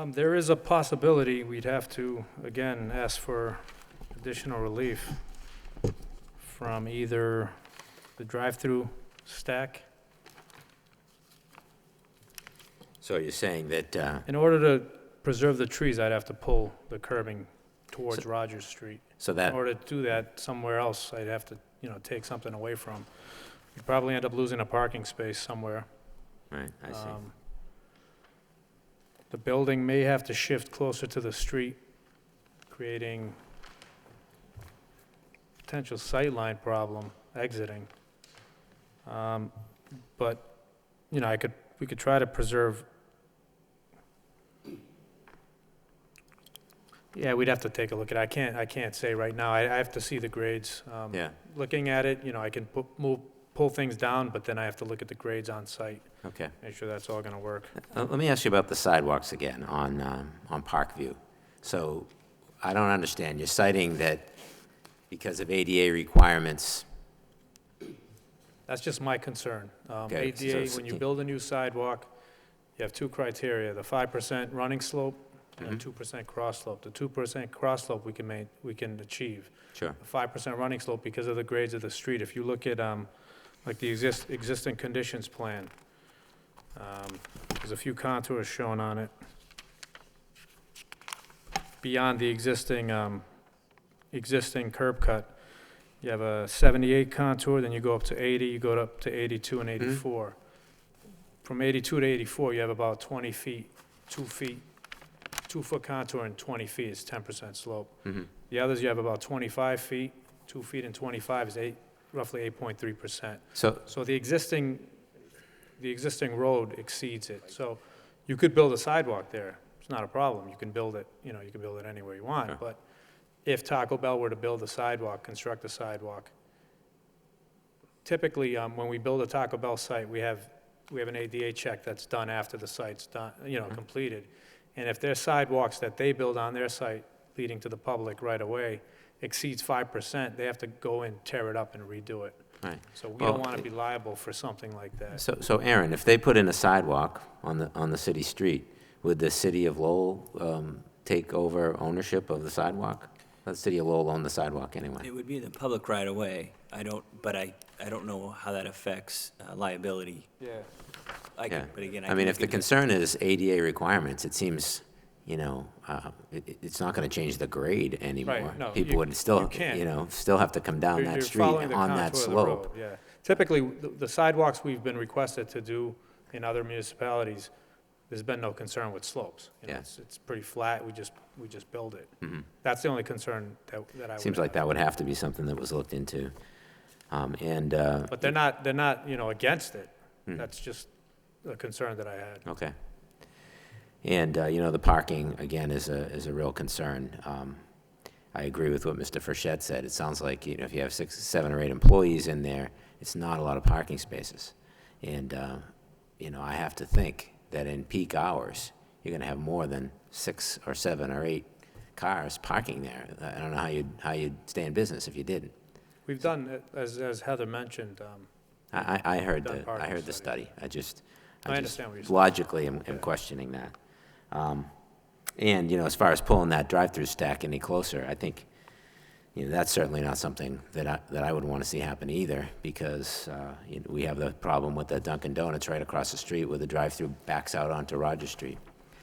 There is a possibility we'd have to, again, ask for additional relief from either the drive-through stack. So you're saying that... In order to preserve the trees, I'd have to pull the curbing towards Rogers Street. So that... In order to do that somewhere else, I'd have to, take something away from. You'd probably end up losing a parking space somewhere. Right, I see. The building may have to shift closer to the street, creating potential sightline problem exiting. But, we could try to preserve. Yeah, we'd have to take a look at it. I can't say right now. I have to see the grades. Yeah. Looking at it, I can pull things down, but then I have to look at the grades on site. Okay. Make sure that's all going to work. Let me ask you about the sidewalks again on Parkview. So I don't understand. You're citing that because of ADA requirements. That's just my concern. Okay, ADA, so- when you build a new sidewalk, you have two criteria, the 5% running slope and 2% cross slope. The 2% cross slope we can achieve. Sure. The 5% running slope, because of the grades of the street, if you look at like the existing conditions plan, there's a few contours shown on it. Beyond the existing curb cut, you have a 78 contour, then you go up to 80, you go up to 82 and 84. From 82 to 84, you have about 20 feet, 2-foot contour and 20 feet is 10% slope. The others, you have about 25 feet, 2 feet and 25 is roughly 8.3%. So the existing road exceeds it. So you could build a sidewalk there. It's not a problem. You can build it, you can build it anywhere you want. Sure. But if Taco Bell were to build a sidewalk, construct a sidewalk, typically, when we build a Taco Bell site, we have an ADA check that's done after the site's done, completed. And if their sidewalks that they build on their site leading to the public right away exceeds 5%, they have to go in, tear it up, and redo it. Right. So we don't want to be liable for something like that. So Aaron, if they put in a sidewalk on the city street, would the city of Lowell take over ownership of the sidewalk? Let the city of Lowell own the sidewalk anyway. It would be the public right of way. I don't know how that affects liability. Yeah. Yeah. But again, I mean, if the concern is ADA requirements, it seems, it's not going to change the grade anymore. Right, no, People you would still, can't. still have to come down You're that street following the on that contour of the slope. road, yeah. Typically, the sidewalks we've been requested to do in other municipalities, there's been no concern with slopes. Yeah. It's pretty flat, we just build it. That's the only concern that I would Seems like have. that would have to be something that was looked into. But they're not, against it. That's just a concern that I had. Okay. And, the parking, again, is a real concern. I agree with what Mr. Frechette said. It sounds like, if you have 6, 7, or 8 employees in there, it's not a lot of parking spaces. And, I have to think that in peak hours, you're going to have more than 6 or 7 or 8 cars parking there. I don't know how you'd stay in business if you didn't. We've done, as Heather mentioned, I heard done the parking study. I understand what you're saying. logically am questioning that. And, you know, as far as pulling that drive-through stack any closer, I think, you know, that's certainly not something that I would want to see happen either, because you know, we have the problem with the Dunkin' Donuts right across the street where the drive-through backs out onto Roger Street.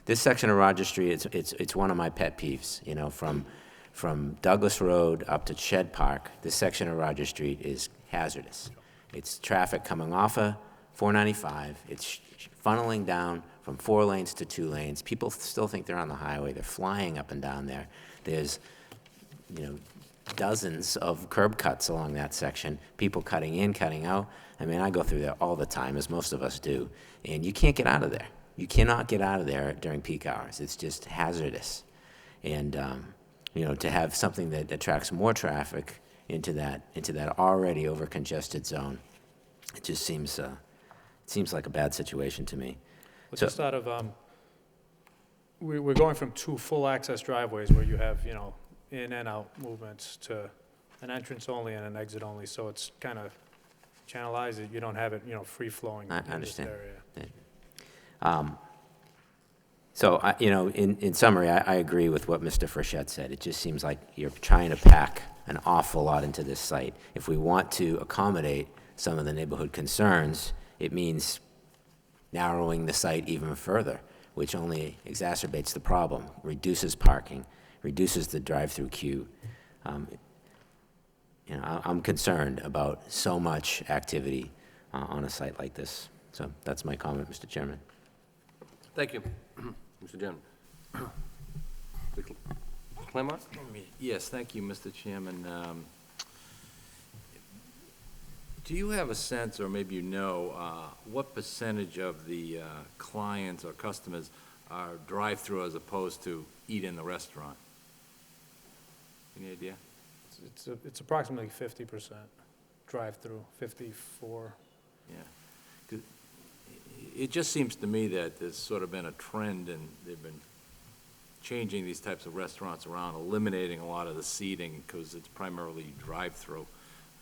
This section of Roger Street, it's one of my pet peeves, you know, from Douglas Road up to Shed Park. This section of Roger Street is hazardous. It's traffic coming off of 495. It's funneling down from 4 lanes to 2 lanes. People still think they're on the highway. They're flying up and down there. There's, you know, dozens of curb cuts along that section, people cutting in, cutting out. I mean, I go through there all the time, as most of us do, and you can't get out of there. You cannot get out of there during peak hours. It's just hazardous. And, you know, to have something that attracts more traffic into that already over-congested zone, it just seems like a bad situation to me. Well, just out of, we're going from 2 full access driveways where you have, you know, in and out movements to an entrance only and an exit only, so it's kind of channelized. You don't have it, you know, free flowing in this area. So, you know, in summary, I agree with what Mr. Frechette said. It just seems like you're trying to pack an awful lot into this site. If we want to accommodate some of the neighborhood concerns, it means narrowing the site even further, which only exacerbates the problem, reduces parking, reduces the drive-through queue. You know, I'm concerned about so much activity on a site like this. So that's my comment, Mr. Chairman. Thank you, Mr. Chairman. Claremont? Yes, thank you, Mr. Chairman. Do you have a sense, or maybe you know, what percentage of the clients or customers are drive-through as opposed to eat in the restaurant? Any idea? It's approximately 50% drive-through, 54. Yeah. 'Cause it just seems to me that there's sort of been a trend, and they've been changing these types of restaurants around, eliminating a lot of the seating because it's primarily drive-through.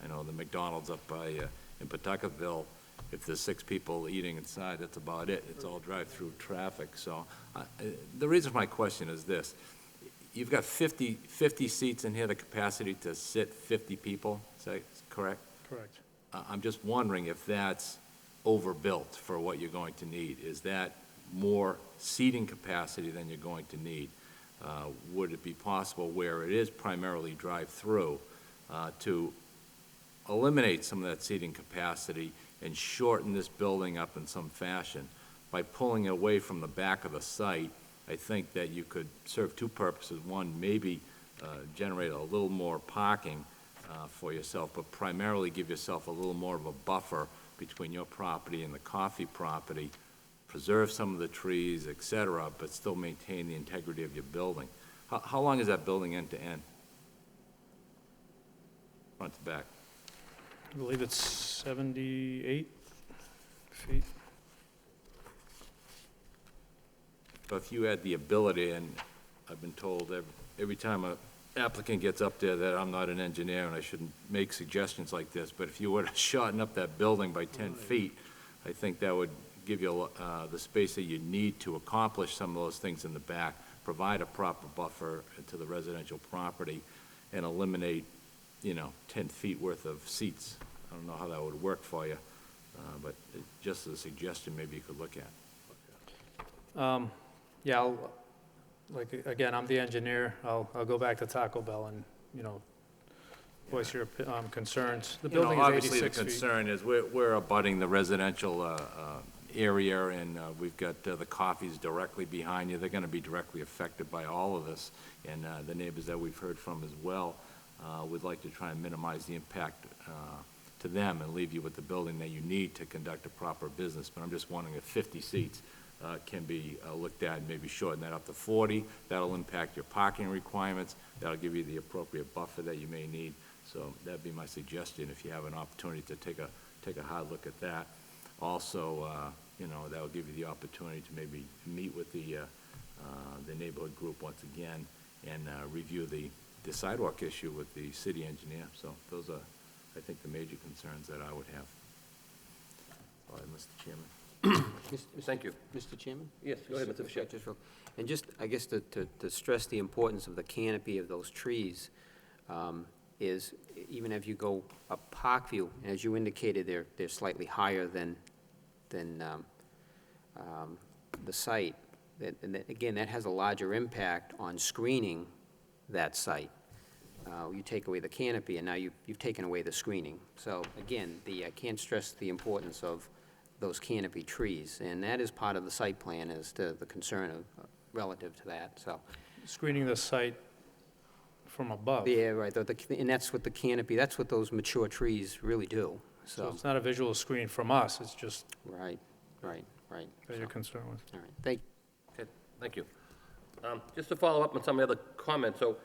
I know the McDonald's up by, in Pawtuckettville, if there's 6 people eating inside, that's about it. It's all drive-through traffic. So the reason for my question is this. You've got 50 seats in here, the capacity to sit 50 people, is that correct? Correct. I'm just wondering if that's overbuilt for what you're going to need. Is that more seating capacity than you're going to need? Would it be possible where it is primarily drive-through to eliminate some of that seating capacity and shorten this building up in some fashion? By pulling it away from the back of the site, I think that you could serve 2 purposes. One, maybe generate a little more parking for yourself, but primarily give yourself a little more of a buffer between your property and the coffee property, preserve some of the trees, et cetera, but still maintain the integrity of your building. How long is that building end to end? Front to back? I believe it's 78 feet. So if you had the ability, and I've been told every time an applicant gets up there that I'm not an engineer and I shouldn't make suggestions like this, but if you were to shorten up that building by 10 feet, I think that would give you the space that you need to accomplish some of those things in the back, provide a proper buffer to the residential property, and eliminate, 10 feet worth of seats. I don't know how that would work for you, but just as a suggestion, maybe you could look at. Yeah, again, I'm the engineer. I'll go back to Taco Bell and, voice your concerns. The building is 86 Obviously, the feet. concern is we're abutting the residential area, and we've got the coffees directly behind you. They're going to be directly affected by all of this, and the neighbors that we've heard from as well would like to try and minimize the impact to them and leave you with the building that you need to conduct a proper business. But I'm just wondering if 50 seats can be looked at and maybe shorten that up to 40. That'll impact your parking requirements. That'll give you the appropriate buffer that you may need. So that'd be my suggestion if you have an opportunity to take a hard look at that. Also, you know, that will give you the opportunity to maybe meet with the neighborhood group once again and review the sidewalk issue with the city engineer. So those are, I think, the major concerns that I would have. All right, Mr. Chairman. Thank you. Mr. Chairman? Yes, go ahead, Mr. Fischel. And just, I guess, to stress the importance of the canopy of those trees, is even if you go up Parkview, as you indicated, they're slightly higher than the site. And that, again, that has a larger impact on screening that site. You take away the canopy, and now you've taken away the screening. So again, I can't stress the importance of those canopy trees, and that is part of the site plan as to the concern of, relative to that, so. Screening the site from above. Yeah, right, and that's what the canopy, that's what those mature trees really do, So so. it's not a visual screen from us, it's just Right. that you're concerned with. All right, thank Okay, thank you. Just to follow up on some of the other comments, so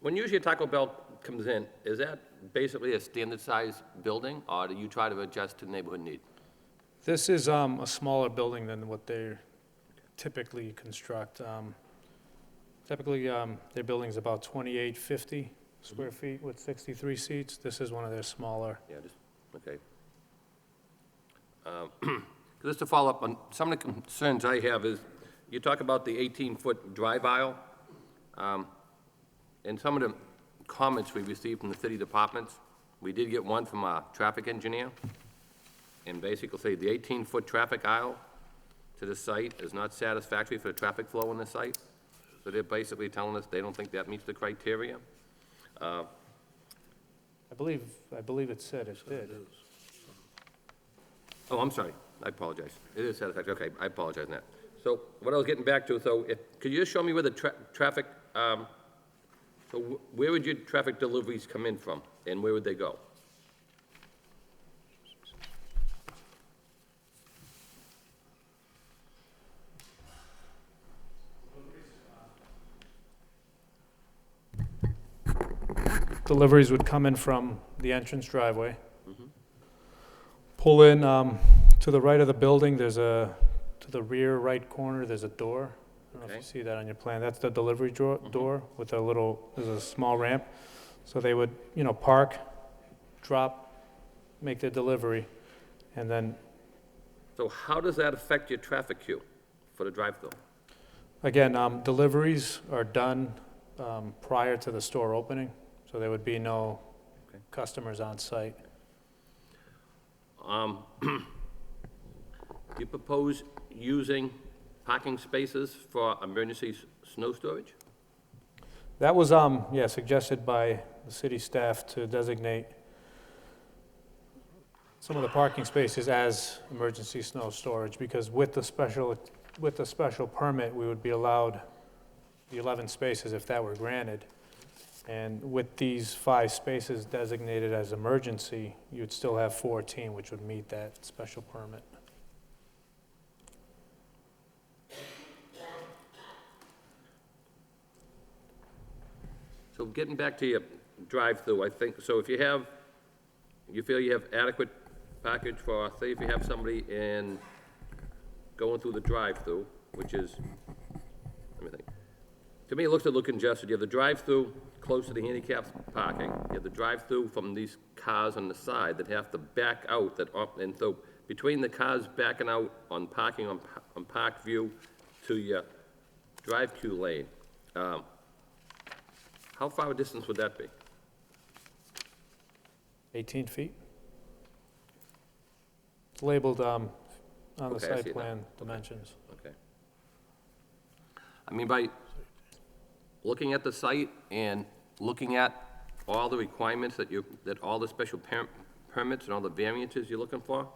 when usually a Taco Bell comes in, is that basically a standard size building, or do you try to adjust to neighborhood need? This is a smaller building than what they typically construct. Typically, their building's about 2,850 square feet with 63 seats. This is one of their smaller. Yeah, just, okay. Just to follow up on, some of the concerns I have is, you talk about the 18-foot drive aisle, and some of the comments we received from the city departments, we did get one from our traffic engineer, and basically say the 18-foot traffic aisle to the site is not satisfactory for the traffic flow on the site. So they're basically telling us they don't think that meets the criteria. I believe it said it did. Oh, I'm sorry, I apologize. It is satisfactory, okay, I apologize on that. So what I was getting back to, so could you just show me where the traffic, so where would your traffic deliveries come in from, and where would they go? Deliveries would come in from the entrance driveway. Pull in to the right of the building, to the rear right corner, there's a door. I don't know if you see that on your plan. That's the delivery door with there's a small ramp. So they would, park, drop, make their delivery, and then, So how does that affect your traffic queue for the drive-through? again, deliveries are done prior to the store opening, so there would be no customers on site. You propose using parking spaces for emergency snow storage? That was, suggested by the city staff to designate some of the parking spaces as emergency snow storage, because with the special permit, we would be allowed the 11 spaces if that were granted. And with these 5 spaces designated as emergency, you'd still have 14, which would meet that special permit. So getting back to your drive-through, I think, so if you feel you have adequate package for, say if you have somebody going through the drive-through, which is, let me think. To me, it looks a little congested. You have the drive-through close to the handicap parking. You have the drive-through from these cars on the side that have to back out, and so between the cars backing out on parking on Parkview to your drive-through lane, how far a distance would that be? 18 feet? It's labeled on the Okay, I see site it now. plan dimensions. Okay. I mean, by looking at the site and looking at all the requirements that all the special permits and all the variances you're looking for,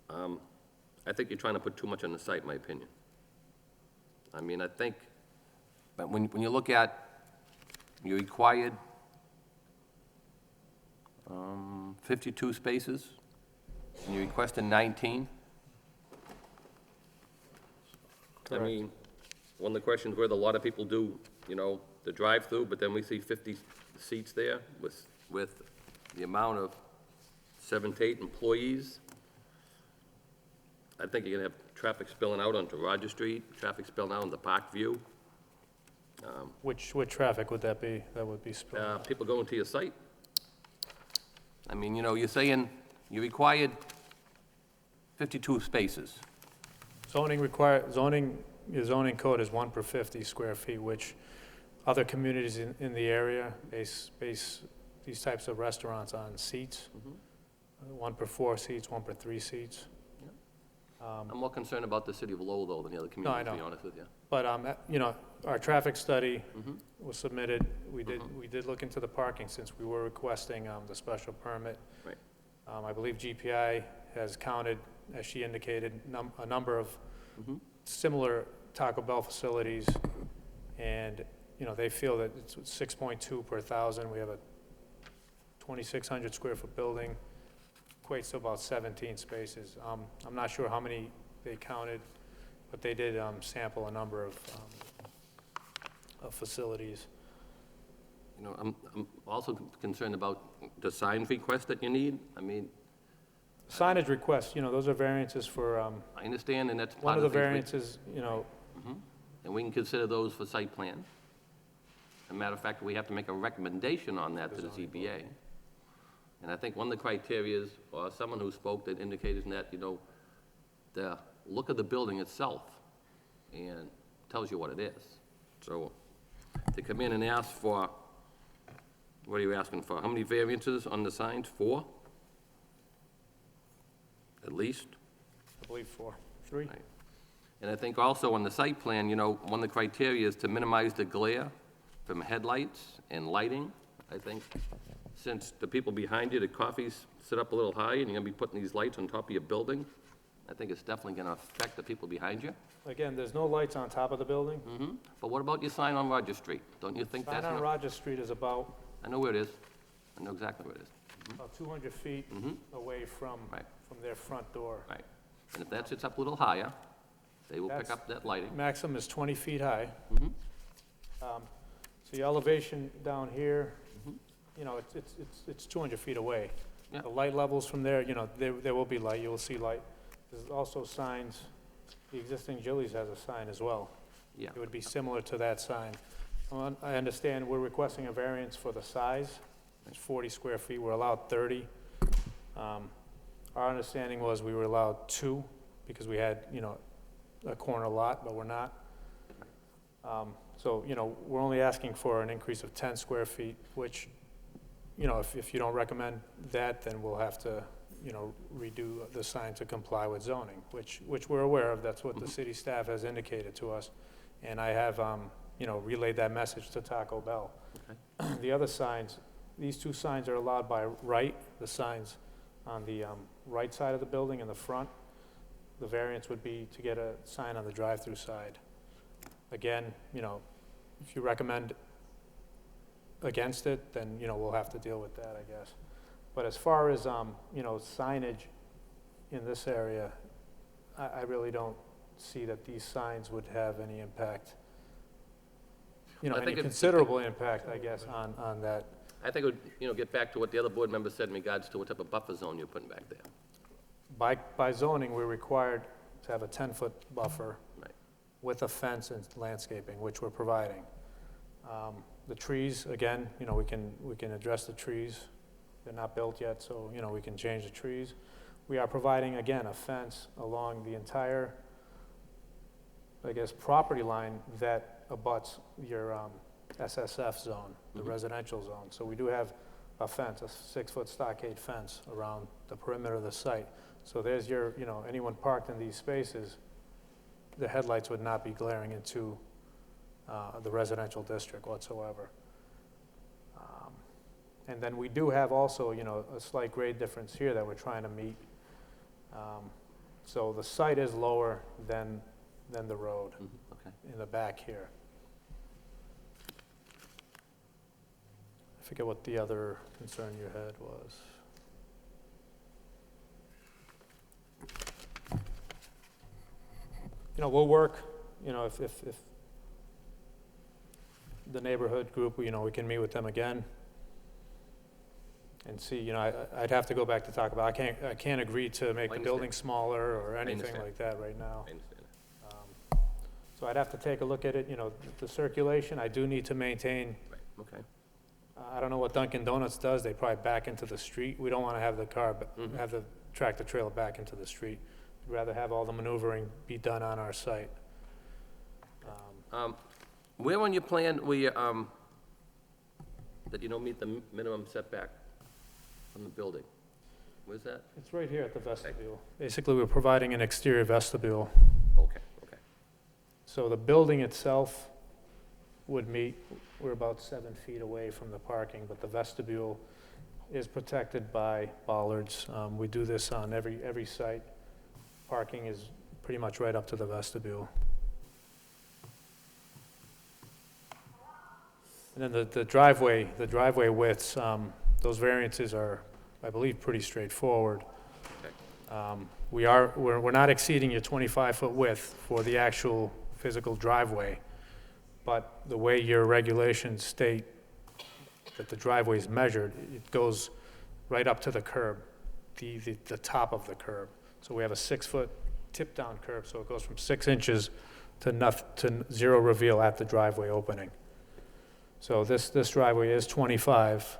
I think you're trying to put too much on the site, in my opinion. I mean, I think, but when you look at, you required 52 spaces, and you requested 19. I mean, one of the questions where a lot of people do, the drive-through, but then we see 50 seats there with the amount of 7 to 8 employees. I think you're gonna have traffic spilling out onto Roger Street, traffic spilling out onto Parkview. Which traffic would that be, that would be spilled? People going to your site. I mean, you know, you're saying you required 52 spaces. Your zoning code is 1 per 50 square feet, which other communities in the area base these types of restaurants on seats. 1 per 4 seats, 1 per 3 seats. I'm more concerned about the city of Lowell, though, than the other communities, to be honest with you. But, you know, our traffic study was submitted. We did look into the parking since we were requesting the special permit. Right. I believe GPI has counted, as she indicated, a number of similar Taco Bell facilities, and, you know, they feel that it's 6.2 per thousand. We have a 2,600 square foot building, equates to about 17 spaces. I'm not sure how many they counted, but they did sample a number of facilities. You know, I'm also concerned about the sign request that you need. I mean, Signage requests, you know, those are variances for, I understand, and that's one part of the of the things variances, you know, and we can consider those for site plan. As a matter of fact, we have to make a recommendation on that to the ZBA. And I think one of the criterias, or someone who spoke that indicated that, you know, the look of the building itself and tells you what it is. So to come in and ask for, what are you asking for? How many variances on the signs? 4? At least? I believe 3. Right. And I think also on the site plan, you know, one of the criteria is to minimize the glare from headlights and lighting. I think since the people behind you, the coffees sit up a little high, and you're gonna be putting these lights on top of your building, I think it's definitely gonna affect the people behind you. Again, there's no lights on top of the building. But what about your sign on Roger Street? Don't you think Sign that's on not? Roger Street is about I know where it is. I know exactly where it is. about 200 feet away from their front door. Right. And if that sits up a little higher, they will pick up that lighting. Maximum is 20 feet high. So your elevation down here, you know, it's 200 feet away. Yeah. The light levels from there, you know, there will be light, you will see light. There's also signs, the existing Jilly's has a sign as well. Yeah. It would be similar to that sign. I understand we're requesting a variance for the size. It's 40 square feet, we're allowed 30. Our understanding was we were allowed 2 because we had, you know, a corner lot, but we're not. So, you know, we're only asking for an increase of 10 square feet, which, you know, if you don't recommend that, then we'll have to, you know, redo the sign to comply with zoning, which we're aware of. That's what the city staff has indicated to us. And I have, you know, relayed that message to Taco Bell. Okay. The other signs, these 2 signs are allowed by right, the signs on the right side of the building in the front. The variance would be to get a sign on the drive-through side. Again, you know, if you recommend against it, then, you know, we'll have to deal with that, I guess. But as far as, you know, signage in this area, I really don't see that these signs would have any impact, you know, I think any it- considerable impact, I guess, on that. I think it would, you know, get back to what the other board member said in regards to what type of buffer zone you're putting back there. By zoning, we're required to have a 10-foot buffer Right. with a fence and landscaping, which we're providing. The trees, again, you know, we can address the trees. They're not built yet, so, you know, we can change the trees. We are providing, again, a fence along the entire, I guess, property line that abuts your SSF zone, the residential zone. So we do have a fence, a 6-foot stockade fence around the perimeter of the site. So there's your, you know, anyone parked in these spaces, the headlights would not be glaring into the residential district whatsoever. And then we do have also, you know, a slight grade difference here that we're trying to meet. So the site is lower than the road Okay. in the back here. I forget what the other concern you had was. You know, we'll work, you know, if the neighborhood group, you know, we can meet with them again. and see, you know, I'd have to go back to talk about, I can't agree to make the building smaller or anything understand. like that right now. I understand. So I'd have to take a look at it, you know, the circulation, I do need to maintain. Right, okay. I don't know what Dunkin' Donuts does, they probably back into the street. We don't want to have the car, Mm-hmm. have the tractor trailer back into the street. We'd rather have all the maneuvering be done on our site. Where on your plan that you don't meet the minimum setback from the building? Where's that? It's right here at the vestibule. Basically, we're providing an exterior vestibule. Okay, okay. So the building itself would meet, we're about 7 feet away from the parking, but the vestibule is protected by bollards. We do this on every site. Parking is pretty much right up to the vestibule. And then the driveway widths, those variances are, I believe, pretty straightforward. We're not exceeding your 25-foot width for the actual physical driveway, but the way your regulations state that the driveway is measured, it goes right up to the curb, the top of the curb. So we have a 6-foot tip-down curb, so it goes from 6 inches to zero reveal at the driveway opening. So this driveway is 25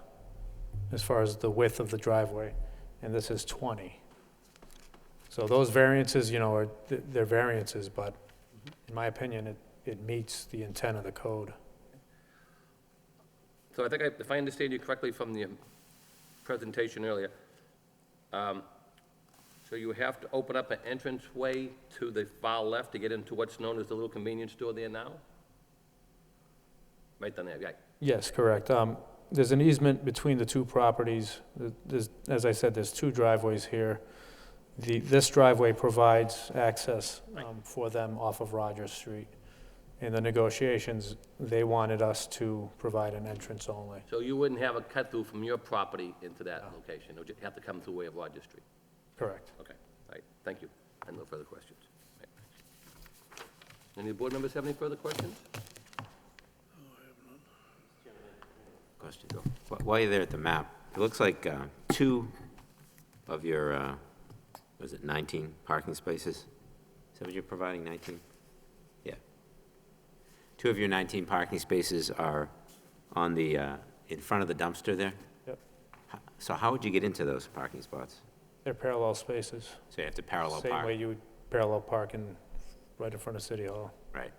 as far as the width of the driveway, and this is 20. So those variances, you know, they're variances, but in my opinion, it meets the intent of the code. So I think, if I understand you correctly from the presentation earlier, so you have to open up an entranceway to the far left to get into what's known as the little convenience store there now? Right down there, right. Yes, correct. There's an easement between the two properties. As I said, there's 2 driveways here. This driveway provides access for them off of Rogers Street. In the negotiations, they wanted us to provide an entrance only. So you wouldn't have a cut-through from your property into that location? It would have to come through way of Rogers Street? Correct. Okay, all right, thank you. And no further questions. Right. Any board members have any further questions? Question. While you're there at the map, it looks like 2 of your, was it 19 parking spaces? Is that what you're providing, 19? Yeah. 2 of your 19 parking spaces are on the, in front of the dumpster there? Yep. So how would you get into those parking spots? They're parallel spaces. So you have to parallel Same park? way you would parallel park right in front of City Hall. Right.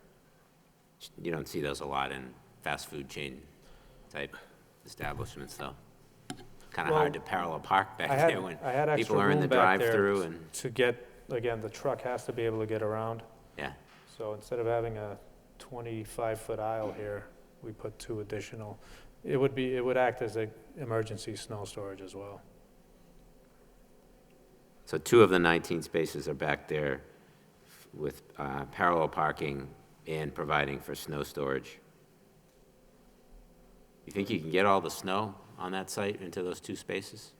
You don't see those a lot in fast food chain type establishments, though. Kind of hard to parallel park back there when people are in the drive-through and... To get, again, the truck has to be able to get around. Yeah. So instead of having a 25-foot aisle here, we put 2 additional. It would act as an emergency snow storage as well. So 2 of the 19 spaces are back there with parallel parking and providing for snow storage. You think you can get all the snow on that site into those 2 spaces?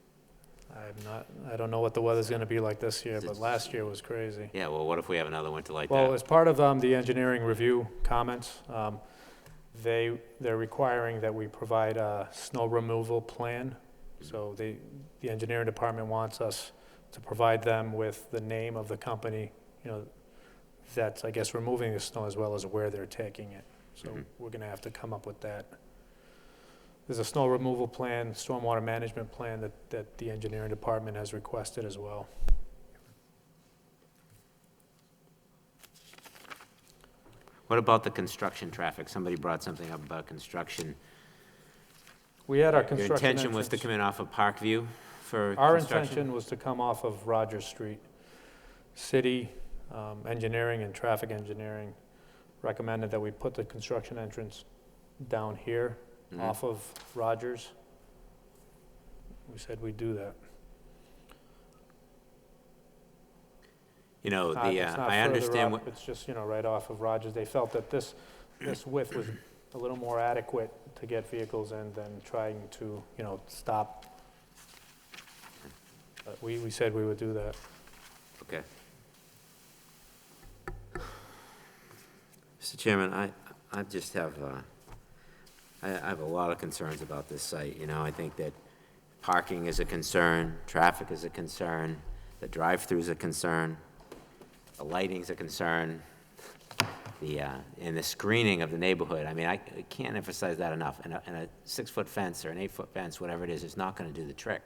I don't know what the weather's gonna be like this year, but last year was crazy. Yeah, well, what if we have another winter like that? Well, as part of the engineering review comments, they're requiring that we provide a snow removal plan. So the engineering department wants us to provide them with the name of the company, you know, that's, I guess, removing the snow as well as where they're taking it. So we're gonna have to come up with that. There's a snow removal plan, stormwater management plan that the engineering department has requested as well. What about the construction traffic? Somebody brought something up about construction. We had our Your construction intention was to entrance. come in off of Parkview for Our construction? intention was to come off of Rogers Street. City engineering and traffic engineering recommended that we put the construction entrance down here off of Rogers. We said we'd do that. You know, It's not I further understand up, what... It's just, you know, right off of Rogers. They felt that this width was a little more adequate to get vehicles in than trying to, you know, stop. But we said we would do that. Okay. Mr. Chairman, I just have, I have a lot of concerns about this site. You know, I think that Parking is a concern, traffic is a concern, the drive-through's a concern, the lighting's a concern, and the screening of the neighborhood. I mean, I can't emphasize that enough. And a 6-foot fence or an 8-foot fence, whatever it is not going to do the trick.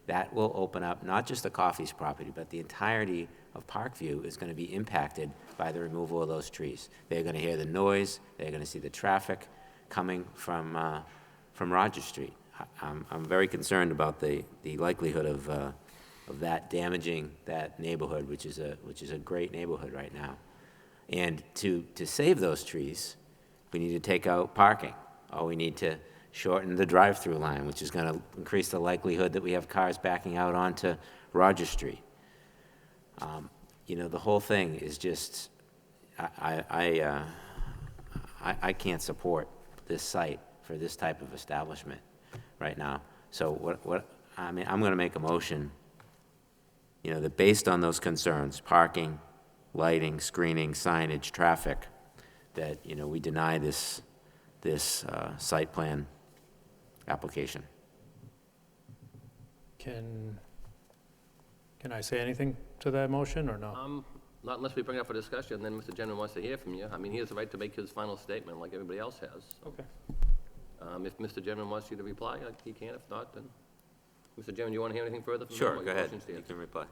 That will open up not just the Coffey's property, but the entirety of Parkview is going to be impacted by the removal of those trees. They're going to hear the noise, they're going to see the traffic coming from Roger Street. I'm very concerned about the likelihood of that damaging that neighborhood, which is a great neighborhood right now. And to save those trees, we need to take out parking, or we need to shorten the drive-through line, which is going to increase the likelihood that we have cars backing out onto Roger Street. The whole thing is just, I can't support this site for this type of establishment right now. So I'm going to make a motion, that based on those concerns, parking, lighting, screening, signage, traffic, that, we deny this site plan application. Can I say anything to that motion, or no? Not unless we bring it up for discussion, then Mr. General wants to hear from you. I mean, he has the right to make his final statement like everybody else has. Okay. If Mr. General wants you to reply, he can. If not, then, Mr. General, you want to hear anything further from him? Sure, go ahead. You can reply.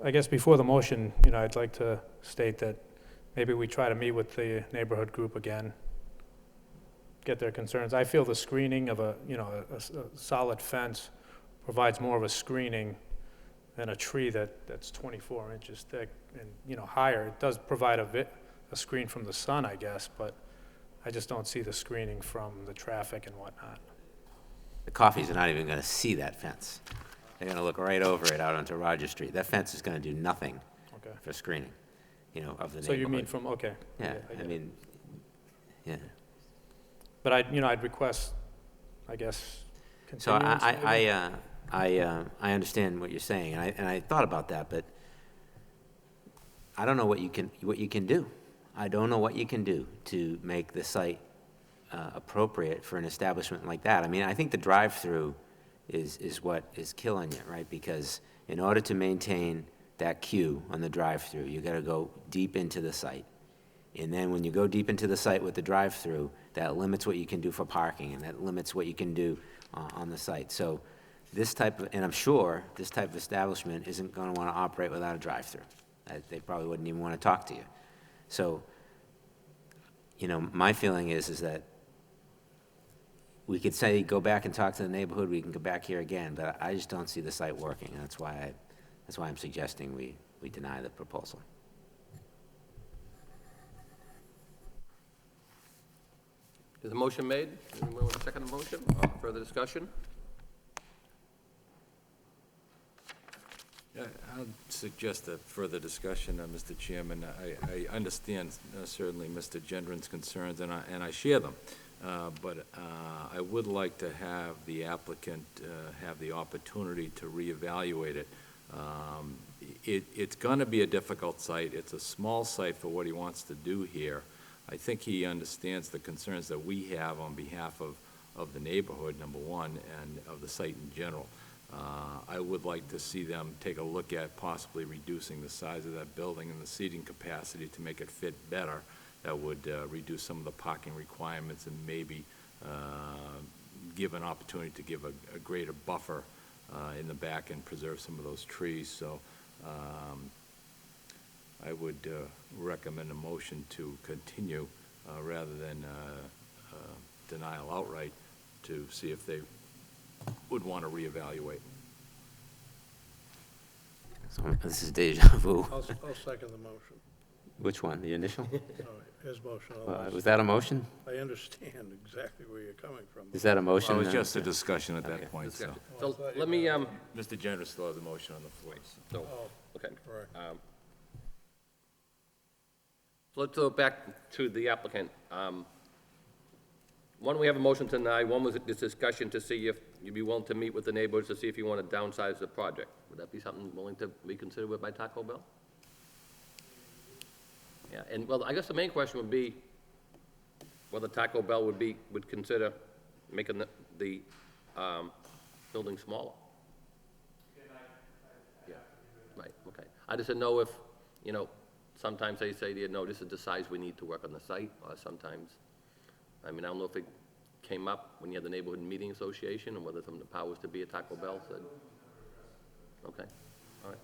I guess before the motion, I'd like to state that maybe we try to meet with the neighborhood group again, get their concerns. I feel the screening of a solid fence provides more of a screening than a tree that's 24 inches thick and, higher. It does provide a screen from the sun, I guess, but I just don't see the screening from the traffic and whatnot. The Coffeys are not even going to see that fence. They're going to look right over it out onto Roger Street. That fence is going to do nothing for screening, of the neighborhood. So you mean from, okay. Yeah, I mean, yeah. But I'd request, I guess, So continuance. I understand what you're saying, and I thought about that, but I don't know what you can do. I don't know what you can do to make the site appropriate for an establishment like that. I mean, I think the drive-through is what is killing it, right? Because in order to maintain that queue on the drive-through, you got to go deep into the site. And then when you go deep into the site with the drive-through, that limits what you can do for parking, and that limits what you can do on the site. So and I'm sure this type of establishment isn't going to want to operate without a drive-through. They probably wouldn't even want to talk to you. So, my feeling is that we could say, go back and talk to the neighborhood, we can go back here again, but I just don't see the site working. And that's why I'm suggesting we deny the proposal. Is a motion made? Anyone want to second the motion? Further discussion? Yeah, I'll suggest a further discussion, Mr. Chairman. I understand certainly Mr. Gendron's concerns, and I share them. But I would like to have the applicant have the opportunity to reevaluate it. It's going to be a difficult site. It's a small site for what he wants to do here. I think he understands the concerns that we have on behalf of the neighborhood, number one, and of the site in general. I would like to see them take a look at possibly reducing the size of that building and the seating capacity to make it fit better. That would reduce some of the parking requirements and maybe give an opportunity to give a greater buffer in the back and preserve some of those trees. So I would recommend a motion to continue rather than denial outright, to see if they would want to reevaluate. So this is deja vu. I'll second the motion. Which one, the initial? No, his motion. Was that a motion? I understand exactly where you're coming from. Is that a motion? Well, it was just a discussion at that point, so. So let me, Mr. Gendron still has a motion on the floor. so, okay. Correct. So let's go back to the applicant. One, we have a motion to deny. One was this discussion to see if you'd be willing to meet with the neighbors to see if you want to downsize the project. Would that be something willing to be considered by Taco Bell? Yeah, and well, I guess the main question would be whether Taco Bell would consider making the building smaller. Yeah, right, okay. I just didn't know if, you know, sometimes they say, you know, this is the size we need to work on the site, or sometimes, I mean, I don't know if it came up when you had the neighborhood meeting association, and whether some of the powers to be at Taco Bell said, okay, all right.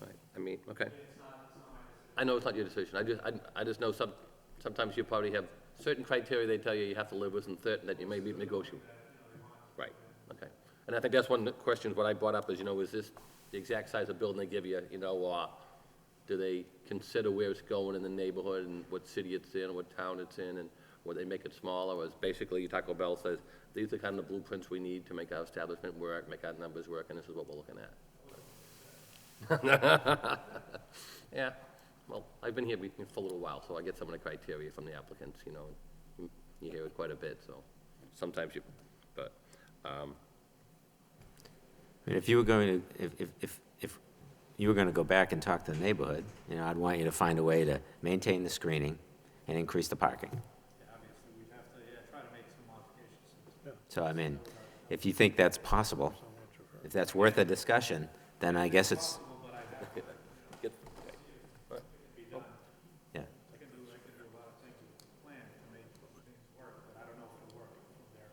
All right, I mean, okay. I know it's not your decision, I just know sometimes you probably have certain criteria they tell you you have to live with, and certain that you may be negotiable. Right, okay. And I think that's one of the questions what I brought up is, you know, is this the exact size of building they give you, you know, or do they consider where it's going in the neighborhood and what city it's in, what town it's in, and will they make it smaller? Or is basically Taco Bell says, these are kind of the blueprints we need to make our establishment work, make our numbers work, and this is what we're looking at. Yeah, well, I've been here for a little while, so I get some of the criteria from the applicants, you know, you hear it quite a bit, so sometimes you, but, I mean, if you were going to, if you were going to go back and talk to the neighborhood, you know, I'd want you to find a way to maintain the screening and increase the parking. Obviously, we'd have to try to make some modifications. So, I mean, if you think that's possible, if that's worth a discussion, then I guess it's, yeah. I can do a lot of things with the plan to make things work, but I don't know if it'll work from there.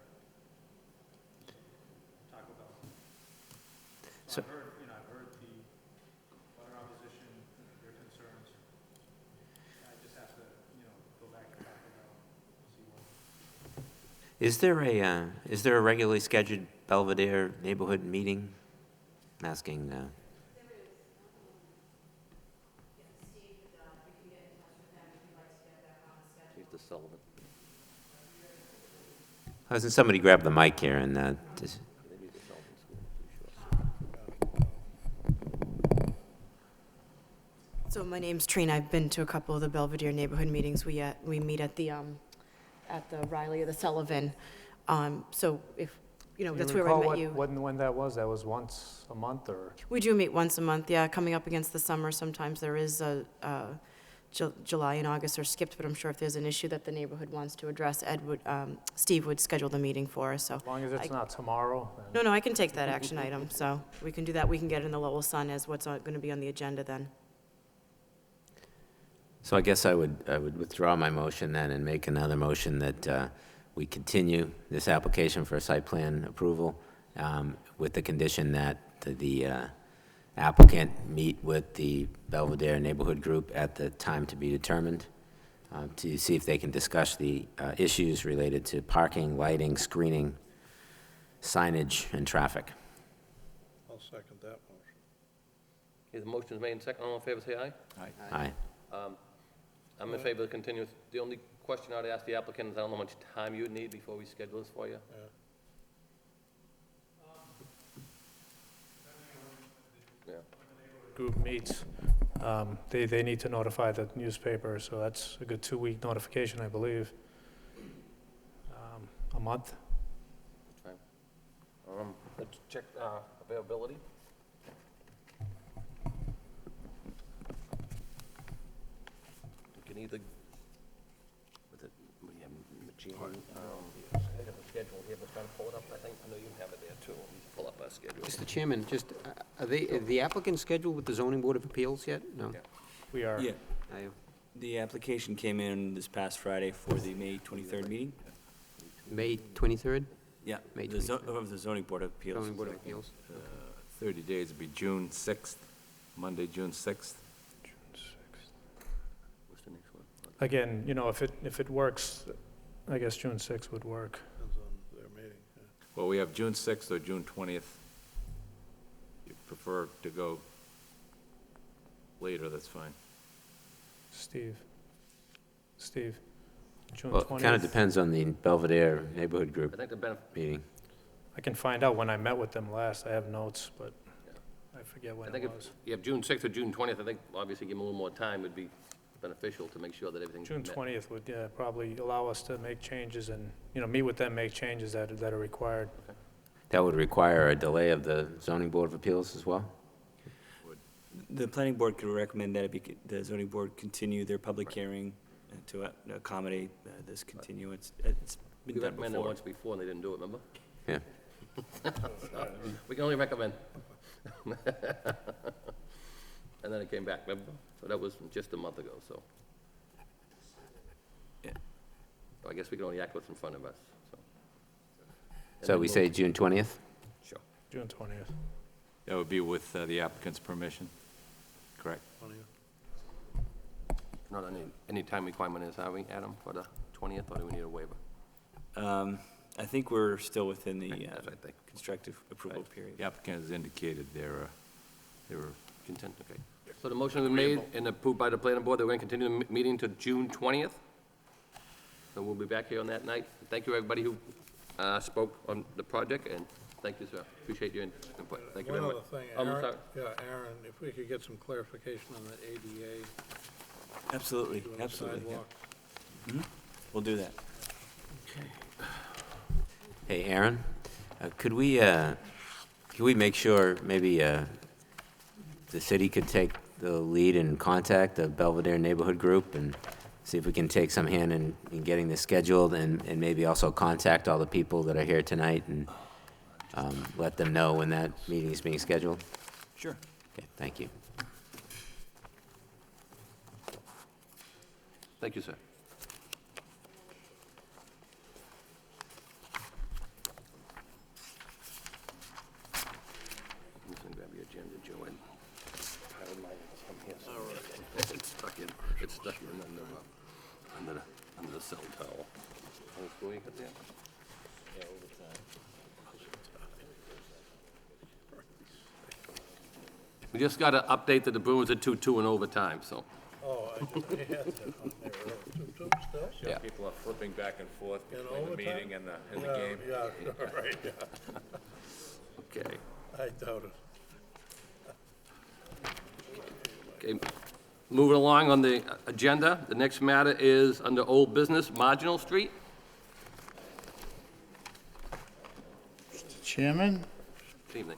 Taco Bell. So- I've heard, you know, I've heard the letter opposition, their concerns. I just have to, you know, go back to Taco Bell, see what. Is there a regularly scheduled Belvedere neighborhood meeting? I'm asking, Mr. Sullivan. Doesn't somebody grab the mic here and, just, So my name's Trina. I've been to a couple of the Belvedere neighborhood meetings. We meet at the Riley or the Sullivan. So if, you know, that's where I met you. When that was once a month, or? We do meet once a month, yeah. Coming up against the summer, sometimes there is July and August are skipped, but I'm sure if there's an issue that the neighborhood wants to address, Steve would schedule the meeting for us, so. As long as it's not tomorrow, then. No, I can take that action item, so we can do that. We can get it in the Lowell Sun as what's going to be on the agenda then. so I guess I would withdraw my motion then and make another motion that we continue this application for a site plan approval with the condition that the applicant meet with the Belvedere Neighborhood Group at the time to be determined to see if they can discuss the issues related to parking, lighting, screening, signage, and traffic. I'll second that motion. Okay, the motion is made and second, all in favor, say aye. Aye. I'm in favor of continuous. The only question I'd ask the applicant is I don't know how much time you would need before we schedule this for you. Yeah. Group meets, they need to notify the newspaper, so that's a good 2-week notification, I believe. A month. Fine. Let's check availability. You can either, with it, what do you have, machine? I have a schedule here, but trying to pull it up, I think, I know you have it there too. Let me pull up our schedule. Mr. Chairman, just, are the applicants scheduled with the zoning board of appeals yet? No? Yeah. We are. Yeah, I- the application came in this past Friday for the May 23rd meeting. May 23rd? Yeah, May the of the zoning board of appeals. Zoning board of appeals. 30 days would be June 6th, Monday, June 6th. What's the next one? Again, you know, if it works, I guess June 6th would work. Depends on their meeting, yeah. Well, we have June 6th or June 20th. You prefer to go later, that's fine. Steve, June 20th. Well, it kind of depends on the Belvedere Neighborhood Group I think the benefit, meeting. I can find out when I met with them last. I have notes, but I forget I when think it if was. you have June 6th or June 20th, I think obviously give them a little more time would be beneficial to make sure that everything's June met. 20th would, probably allow us to make changes and, you know, meet with them, make changes that are required. That would require a delay of the zoning board of appeals as well? The planning board could recommend that the zoning board continue their public hearing to accommodate this continuance. It's We been done recommended before. once before, and they didn't do it, remember? Yeah. We can only recommend. And then it came back, remember? So that was just a month ago, so. Yeah. So I guess we can only act what's in front of us, so. And So then we we'll- say June 20th? Sure. June 20th. That would be with the applicant's permission, correct? Not any time requirement is, are we, Adam, for the 20th, or do we need a waiver? I think we're still within the That's what I think. constructive approval period. The applicant has indicated they were Content, okay. So the motion has been made and approved by the planning board that we're going to continue the meeting to June 20th. So we'll be back here on that night. Thank you, everybody who spoke on the project, and thank you, sir. Appreciate your input. Thank you very much. One other thing, I'm Aaron, sorry. yeah, Aaron, if we could get some clarification on that ADA. Absolutely, doing the absolutely. yeah. sidewalk. We'll do that. Hey, Aaron, could we make sure maybe the city could take the lead and contact the Belvedere Neighborhood Group and see if we can take some hand in getting this scheduled and maybe also contact all the people that are here tonight and let them know when that meeting is being scheduled? Sure. Okay, thank you. Thank you, sir. I'm just gonna grab your agenda, Joe, and pile mine from here. So it's stuck in under the cell towel. How much glue you got there? Yeah, over time. We just got to update that the Bruins are 2-2 in overtime, so. Oh, I had that on there, two still? Yeah. People are flipping back and forth In between the overtime? meeting and the Yeah, game. Yeah, right, yeah. Okay. I doubt it. Okay, moving along on the agenda, the next matter is under old business, Marginal Street. Mr. Chairman, Good evening.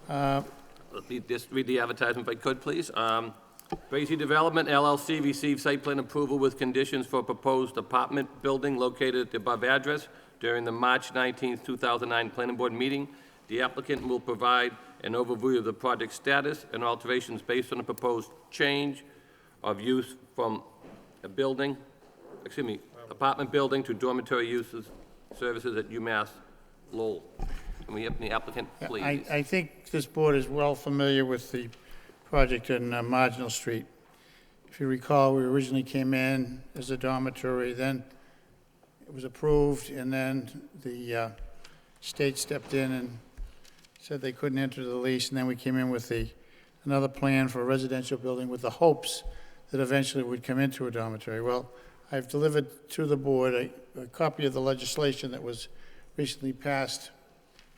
Let me just read the advertisement if I could, please. Brazy Development LLC received site plan approval with conditions for a proposed apartment building located at the above address during the March 19, 2009 Planning Board meeting. The applicant will provide an overview of the project status and alterations based on the proposed change of use from a building, apartment building to dormitory uses, services at UMass Lowell. Can we have the applicant, please? I think this board is well familiar with the project in Marginal Street. If you recall, we originally came in as a dormitory, then it was approved, and then the state stepped in and said they couldn't enter the lease, and then we came in with another plan for a residential building with the hopes that eventually it would come into a dormitory. Well, I've delivered to the board a copy of the legislation that was recently passed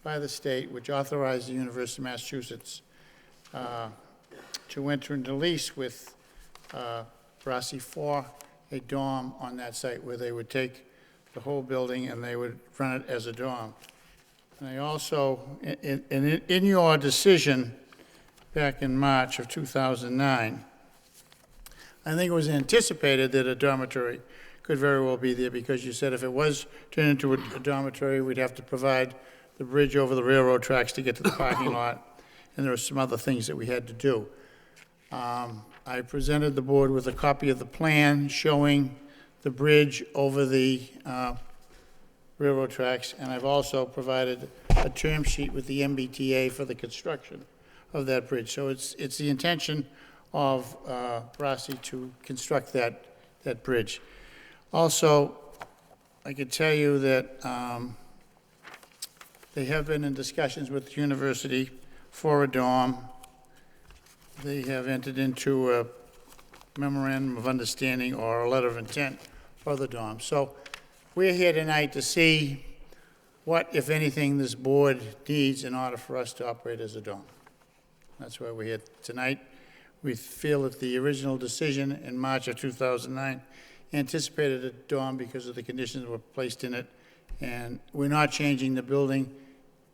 by the state, which authorized the University of Massachusetts to enter into lease with Brassi for a dorm on that site, where they would take the whole building and they would run it as a dorm. And I also, in your decision back in March of 2009, I think it was anticipated that a dormitory could very well be there, because you said if it was turned into a dormitory, we'd have to provide the bridge over the railroad tracks to get to the parking lot, and there were some other things that we had to do. I presented the board with a copy of the plan showing the bridge over the railroad tracks, and I've also provided a term sheet with the MBTA for the construction of that bridge. So it's the intention of Brassi to construct that bridge. Also, I could tell you that they have been in discussions with the university for a dorm. They have entered into a memorandum of understanding or a letter of intent for the dorm. So we're here tonight to see what, if anything, this board needs in order for us to operate as a dorm. That's why we're here tonight. We feel that the original decision in March of 2009 anticipated a dorm because of the conditions that were placed in it, and we're not changing the building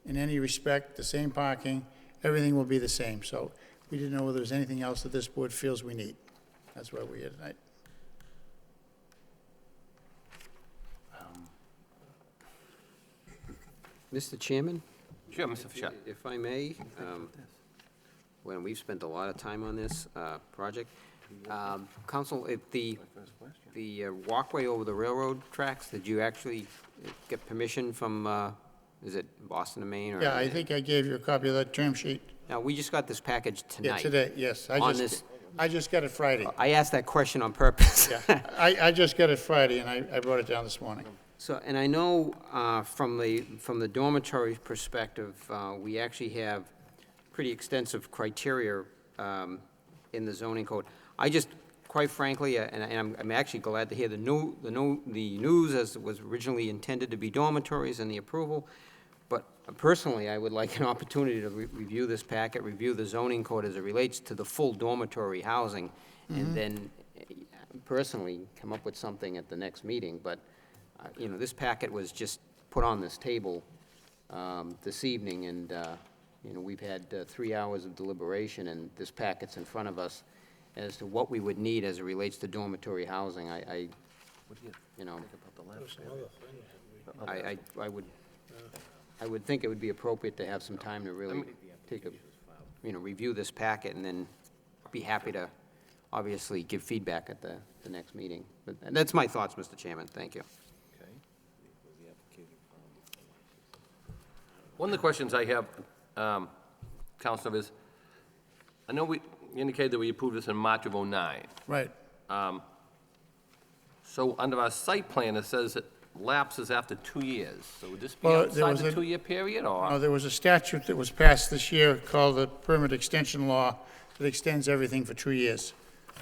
in any respect, the same parking, everything will be the same. So we didn't know whether there's anything else that this board feels we need. That's why we're here tonight. Mr. Chairman? Sure, Mr. Fischel. If I may, when we've spent a lot of time on this project, Counsel, if the walkway over the railroad tracks, did you actually get permission from, is it Boston to Maine? Or Yeah, I think I gave you a copy of that term sheet. Now, we just got this package Yeah, tonight. today, yes. I just got it Friday. I asked that question on purpose. Yeah, I just got it Friday, and I brought it down this morning. So, and I know from the dormitory perspective, we actually have pretty extensive criteria in the zoning code. I just, quite frankly, and I'm actually glad to hear the news as it was originally intended to be dormitories and the approval. But personally, I would like an opportunity to review this packet, review the zoning code as it relates to the full dormitory housing, and then personally come up with something at the next meeting. But, you know, this packet was just put on this table this evening, and, you know, we've had 3 hours of deliberation, and this packet's in front of us as to what we would need as it relates to dormitory housing. You know, I would think it would be appropriate to have some time to really take a, you know, review this packet, and then be happy to obviously give feedback at the next meeting. But that's my thoughts, Mr. Chairman. Thank you. One of the questions I have, Counselor, is, I know you indicated that we approved this in March of '09. Right. So under our site plan, it says it lapses after 2 years. So would this be Well, there outside was the a- 2-year period, or? No, there was a statute that was passed this year called the Permit Extension Law that extends everything for 2 years.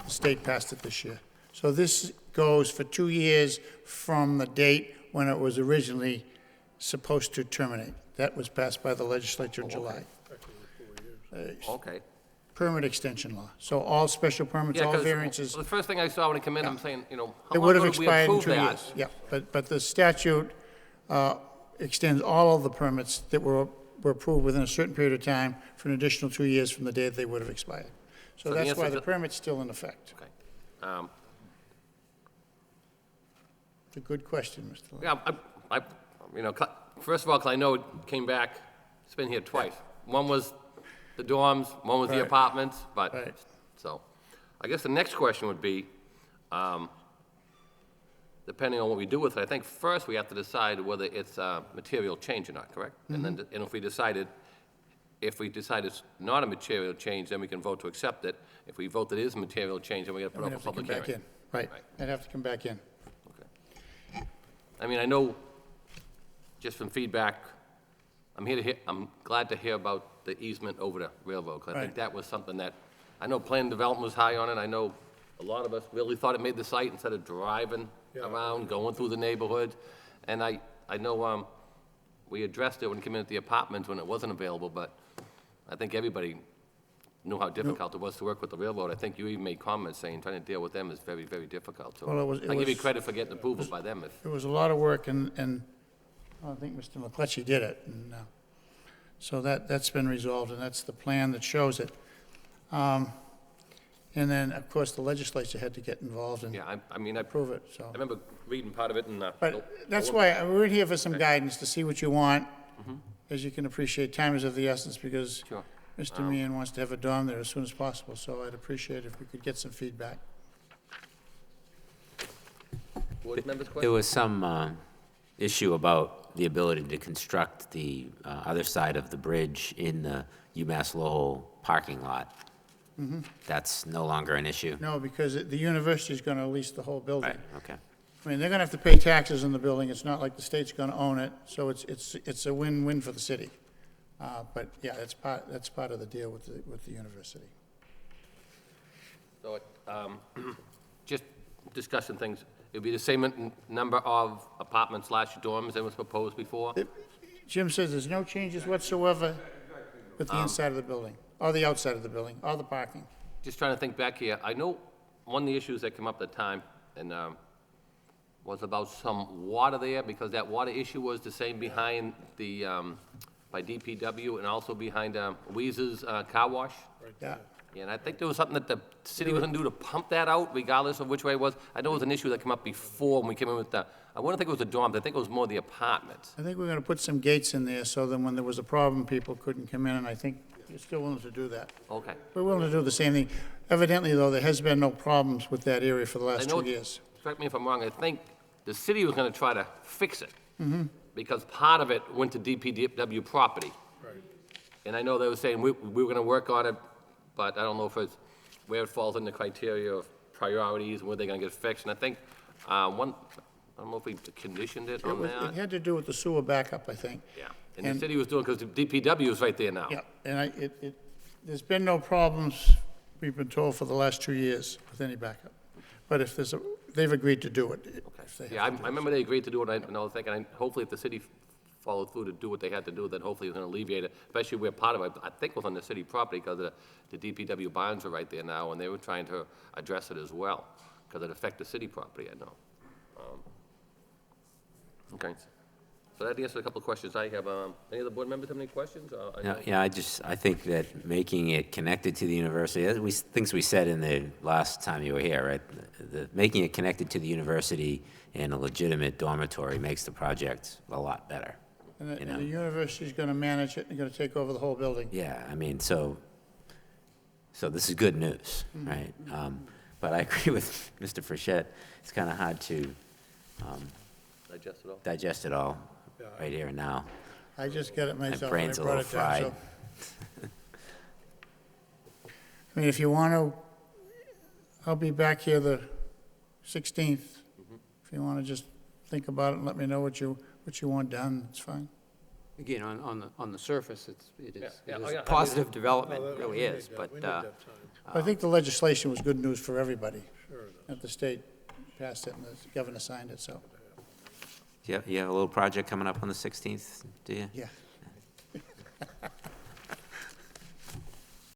The state passed it this year. So this goes for 2 years from the date when it was originally supposed to terminate. That was passed by the legislature in July. Okay. Permit Extension Law. So all special permits, Yeah, all 'cause variances, the first thing I saw when I come in, I'm saying, you know, how it long would have ago did we expired in approve 2 that? years. Yeah, but the statute extends all of the permits that were approved within a certain period of time for an additional 2 years from the day that they would have expired. So So the that's answer why to- the permit's still in effect. Okay. It's a good question, Mr. Lynn. Yeah, you know, first of all, 'cause I know it came back, it's been here twice. One was the dorms, one was the Right. apartments, but, Right. so. I guess the next question would be, depending on what we do with it, I think first we have to decide whether it's a material change or not, correct? And then, and if we decide it's not a material change, then we can vote to accept it. If we vote that it is a material change, then we gotta Then put we'd up a have to come public back hearing. in. Right, they'd have to come back in. I mean, I know, just from feedback, I'm glad to hear about the easement over the railroad, 'cause I think Right. that was something that, I know planning development was high on it, I know a lot of us really thought it made the site instead of driving around, going through the neighborhood. And I know, we addressed it when it came in at the apartments when it wasn't available, but I think everybody knew how difficult it was to work with the railroad. I think you even made comments saying trying to deal with them is very, very difficult. So Well, it I give you was- credit for getting approval by them if. It was a lot of work, and I think Mr. McCletchy did it, and so that's been resolved, and that's the plan that shows it. And then, of course, the legislature had to get involved and Yeah, I mean, I approve it, so. remember reading part of it in. But that's why we're here for some guidance, to see what you want. As you can appreciate, time is of the essence, because Sure. Mr. Meehan wants to have a dorm there as soon as possible, so I'd appreciate if we could get some feedback. Board members' There questions? was some issue about the ability to construct the other side of the bridge in the UMass Lowell parking lot. That's no longer an issue? No, because the university's gonna lease the whole building. Right, okay. I mean, they're gonna have to pay taxes on the building, it's not like the state's gonna own it, so it's a win-win for the city. But, yeah, that's part of the deal with the university. So, just discussing things, it'd be the same number of apartments/dorms that was proposed before? Jim says there's no changes whatsoever with the inside of the building, or the outside of the building, or the parking. Just trying to think back here, I know one of the issues that came up at the time, and was about some water there, because that water issue was the same behind the, by DPW, and also behind Weeze's car wash. Yeah, Yeah, and I think there was something that the city was gonna do to pump that out regardless of which way it was. I know it was an issue that came up before when we came in with the, I wouldn't think it was the dorms, I think it was more the apartments. I think we're gonna put some gates in there so that when there was a problem, people couldn't come in, and I think you're still willing to do that. Okay. We're willing to do the same thing. Evidently, though, there has been no problems with that area for the I last know, 2 years. correct me if I'm wrong, I think the city was gonna try to fix it. Mm-hmm. Because part of it went to DPW property. Right. And I know they were saying we were gonna work on it, but I don't know if it's where it falls in the criteria of priorities and where they're gonna get fixed. And I think, I don't know if we conditioned it on It that. had to do with the sewer backup, I think. Yeah, and the city was doing, because the DPW is right there now. Yeah, and there's been no problems, we've been told, for the last 2 years with any backup. But if they've agreed to do it. if they have Yeah, I to do it. remember they agreed to do it, and I was thinking, hopefully if the city followed through to do what they had to do, then hopefully it's gonna alleviate it, especially where part of it, I think, was on the city property, because the DPW bonds are right there now, and they were trying to address it as well, because it affected the city property, I know. Okay, so that answered a couple of questions I have. Any other board members have any questions? Yeah, I think that making it connected to the university, things we said in the last time you were here, right? Making it connected to the university and a legitimate dormitory makes the project a lot better. And you know? the university's gonna manage it, and gonna take over the whole building. Yeah, I mean, so this is good news, right? But I agree with Mr. Frechette, it's kind of hard to digest it all right here and now. I just get it myself. My when I brain's a brought little it down, fried. so. I mean, if you want to, I'll be back here the 16th. If you want to just think about it and let me know what you want done, it's fine. Again, on the surface, it is Yeah, it oh, is yeah, a positive development, it really we need is, that- but, we need that time. I think the legislation was good news for everybody. Sure it is. That the state passed it and the governor signed it, so, You have a little project coming up on the 16th, do you? yeah.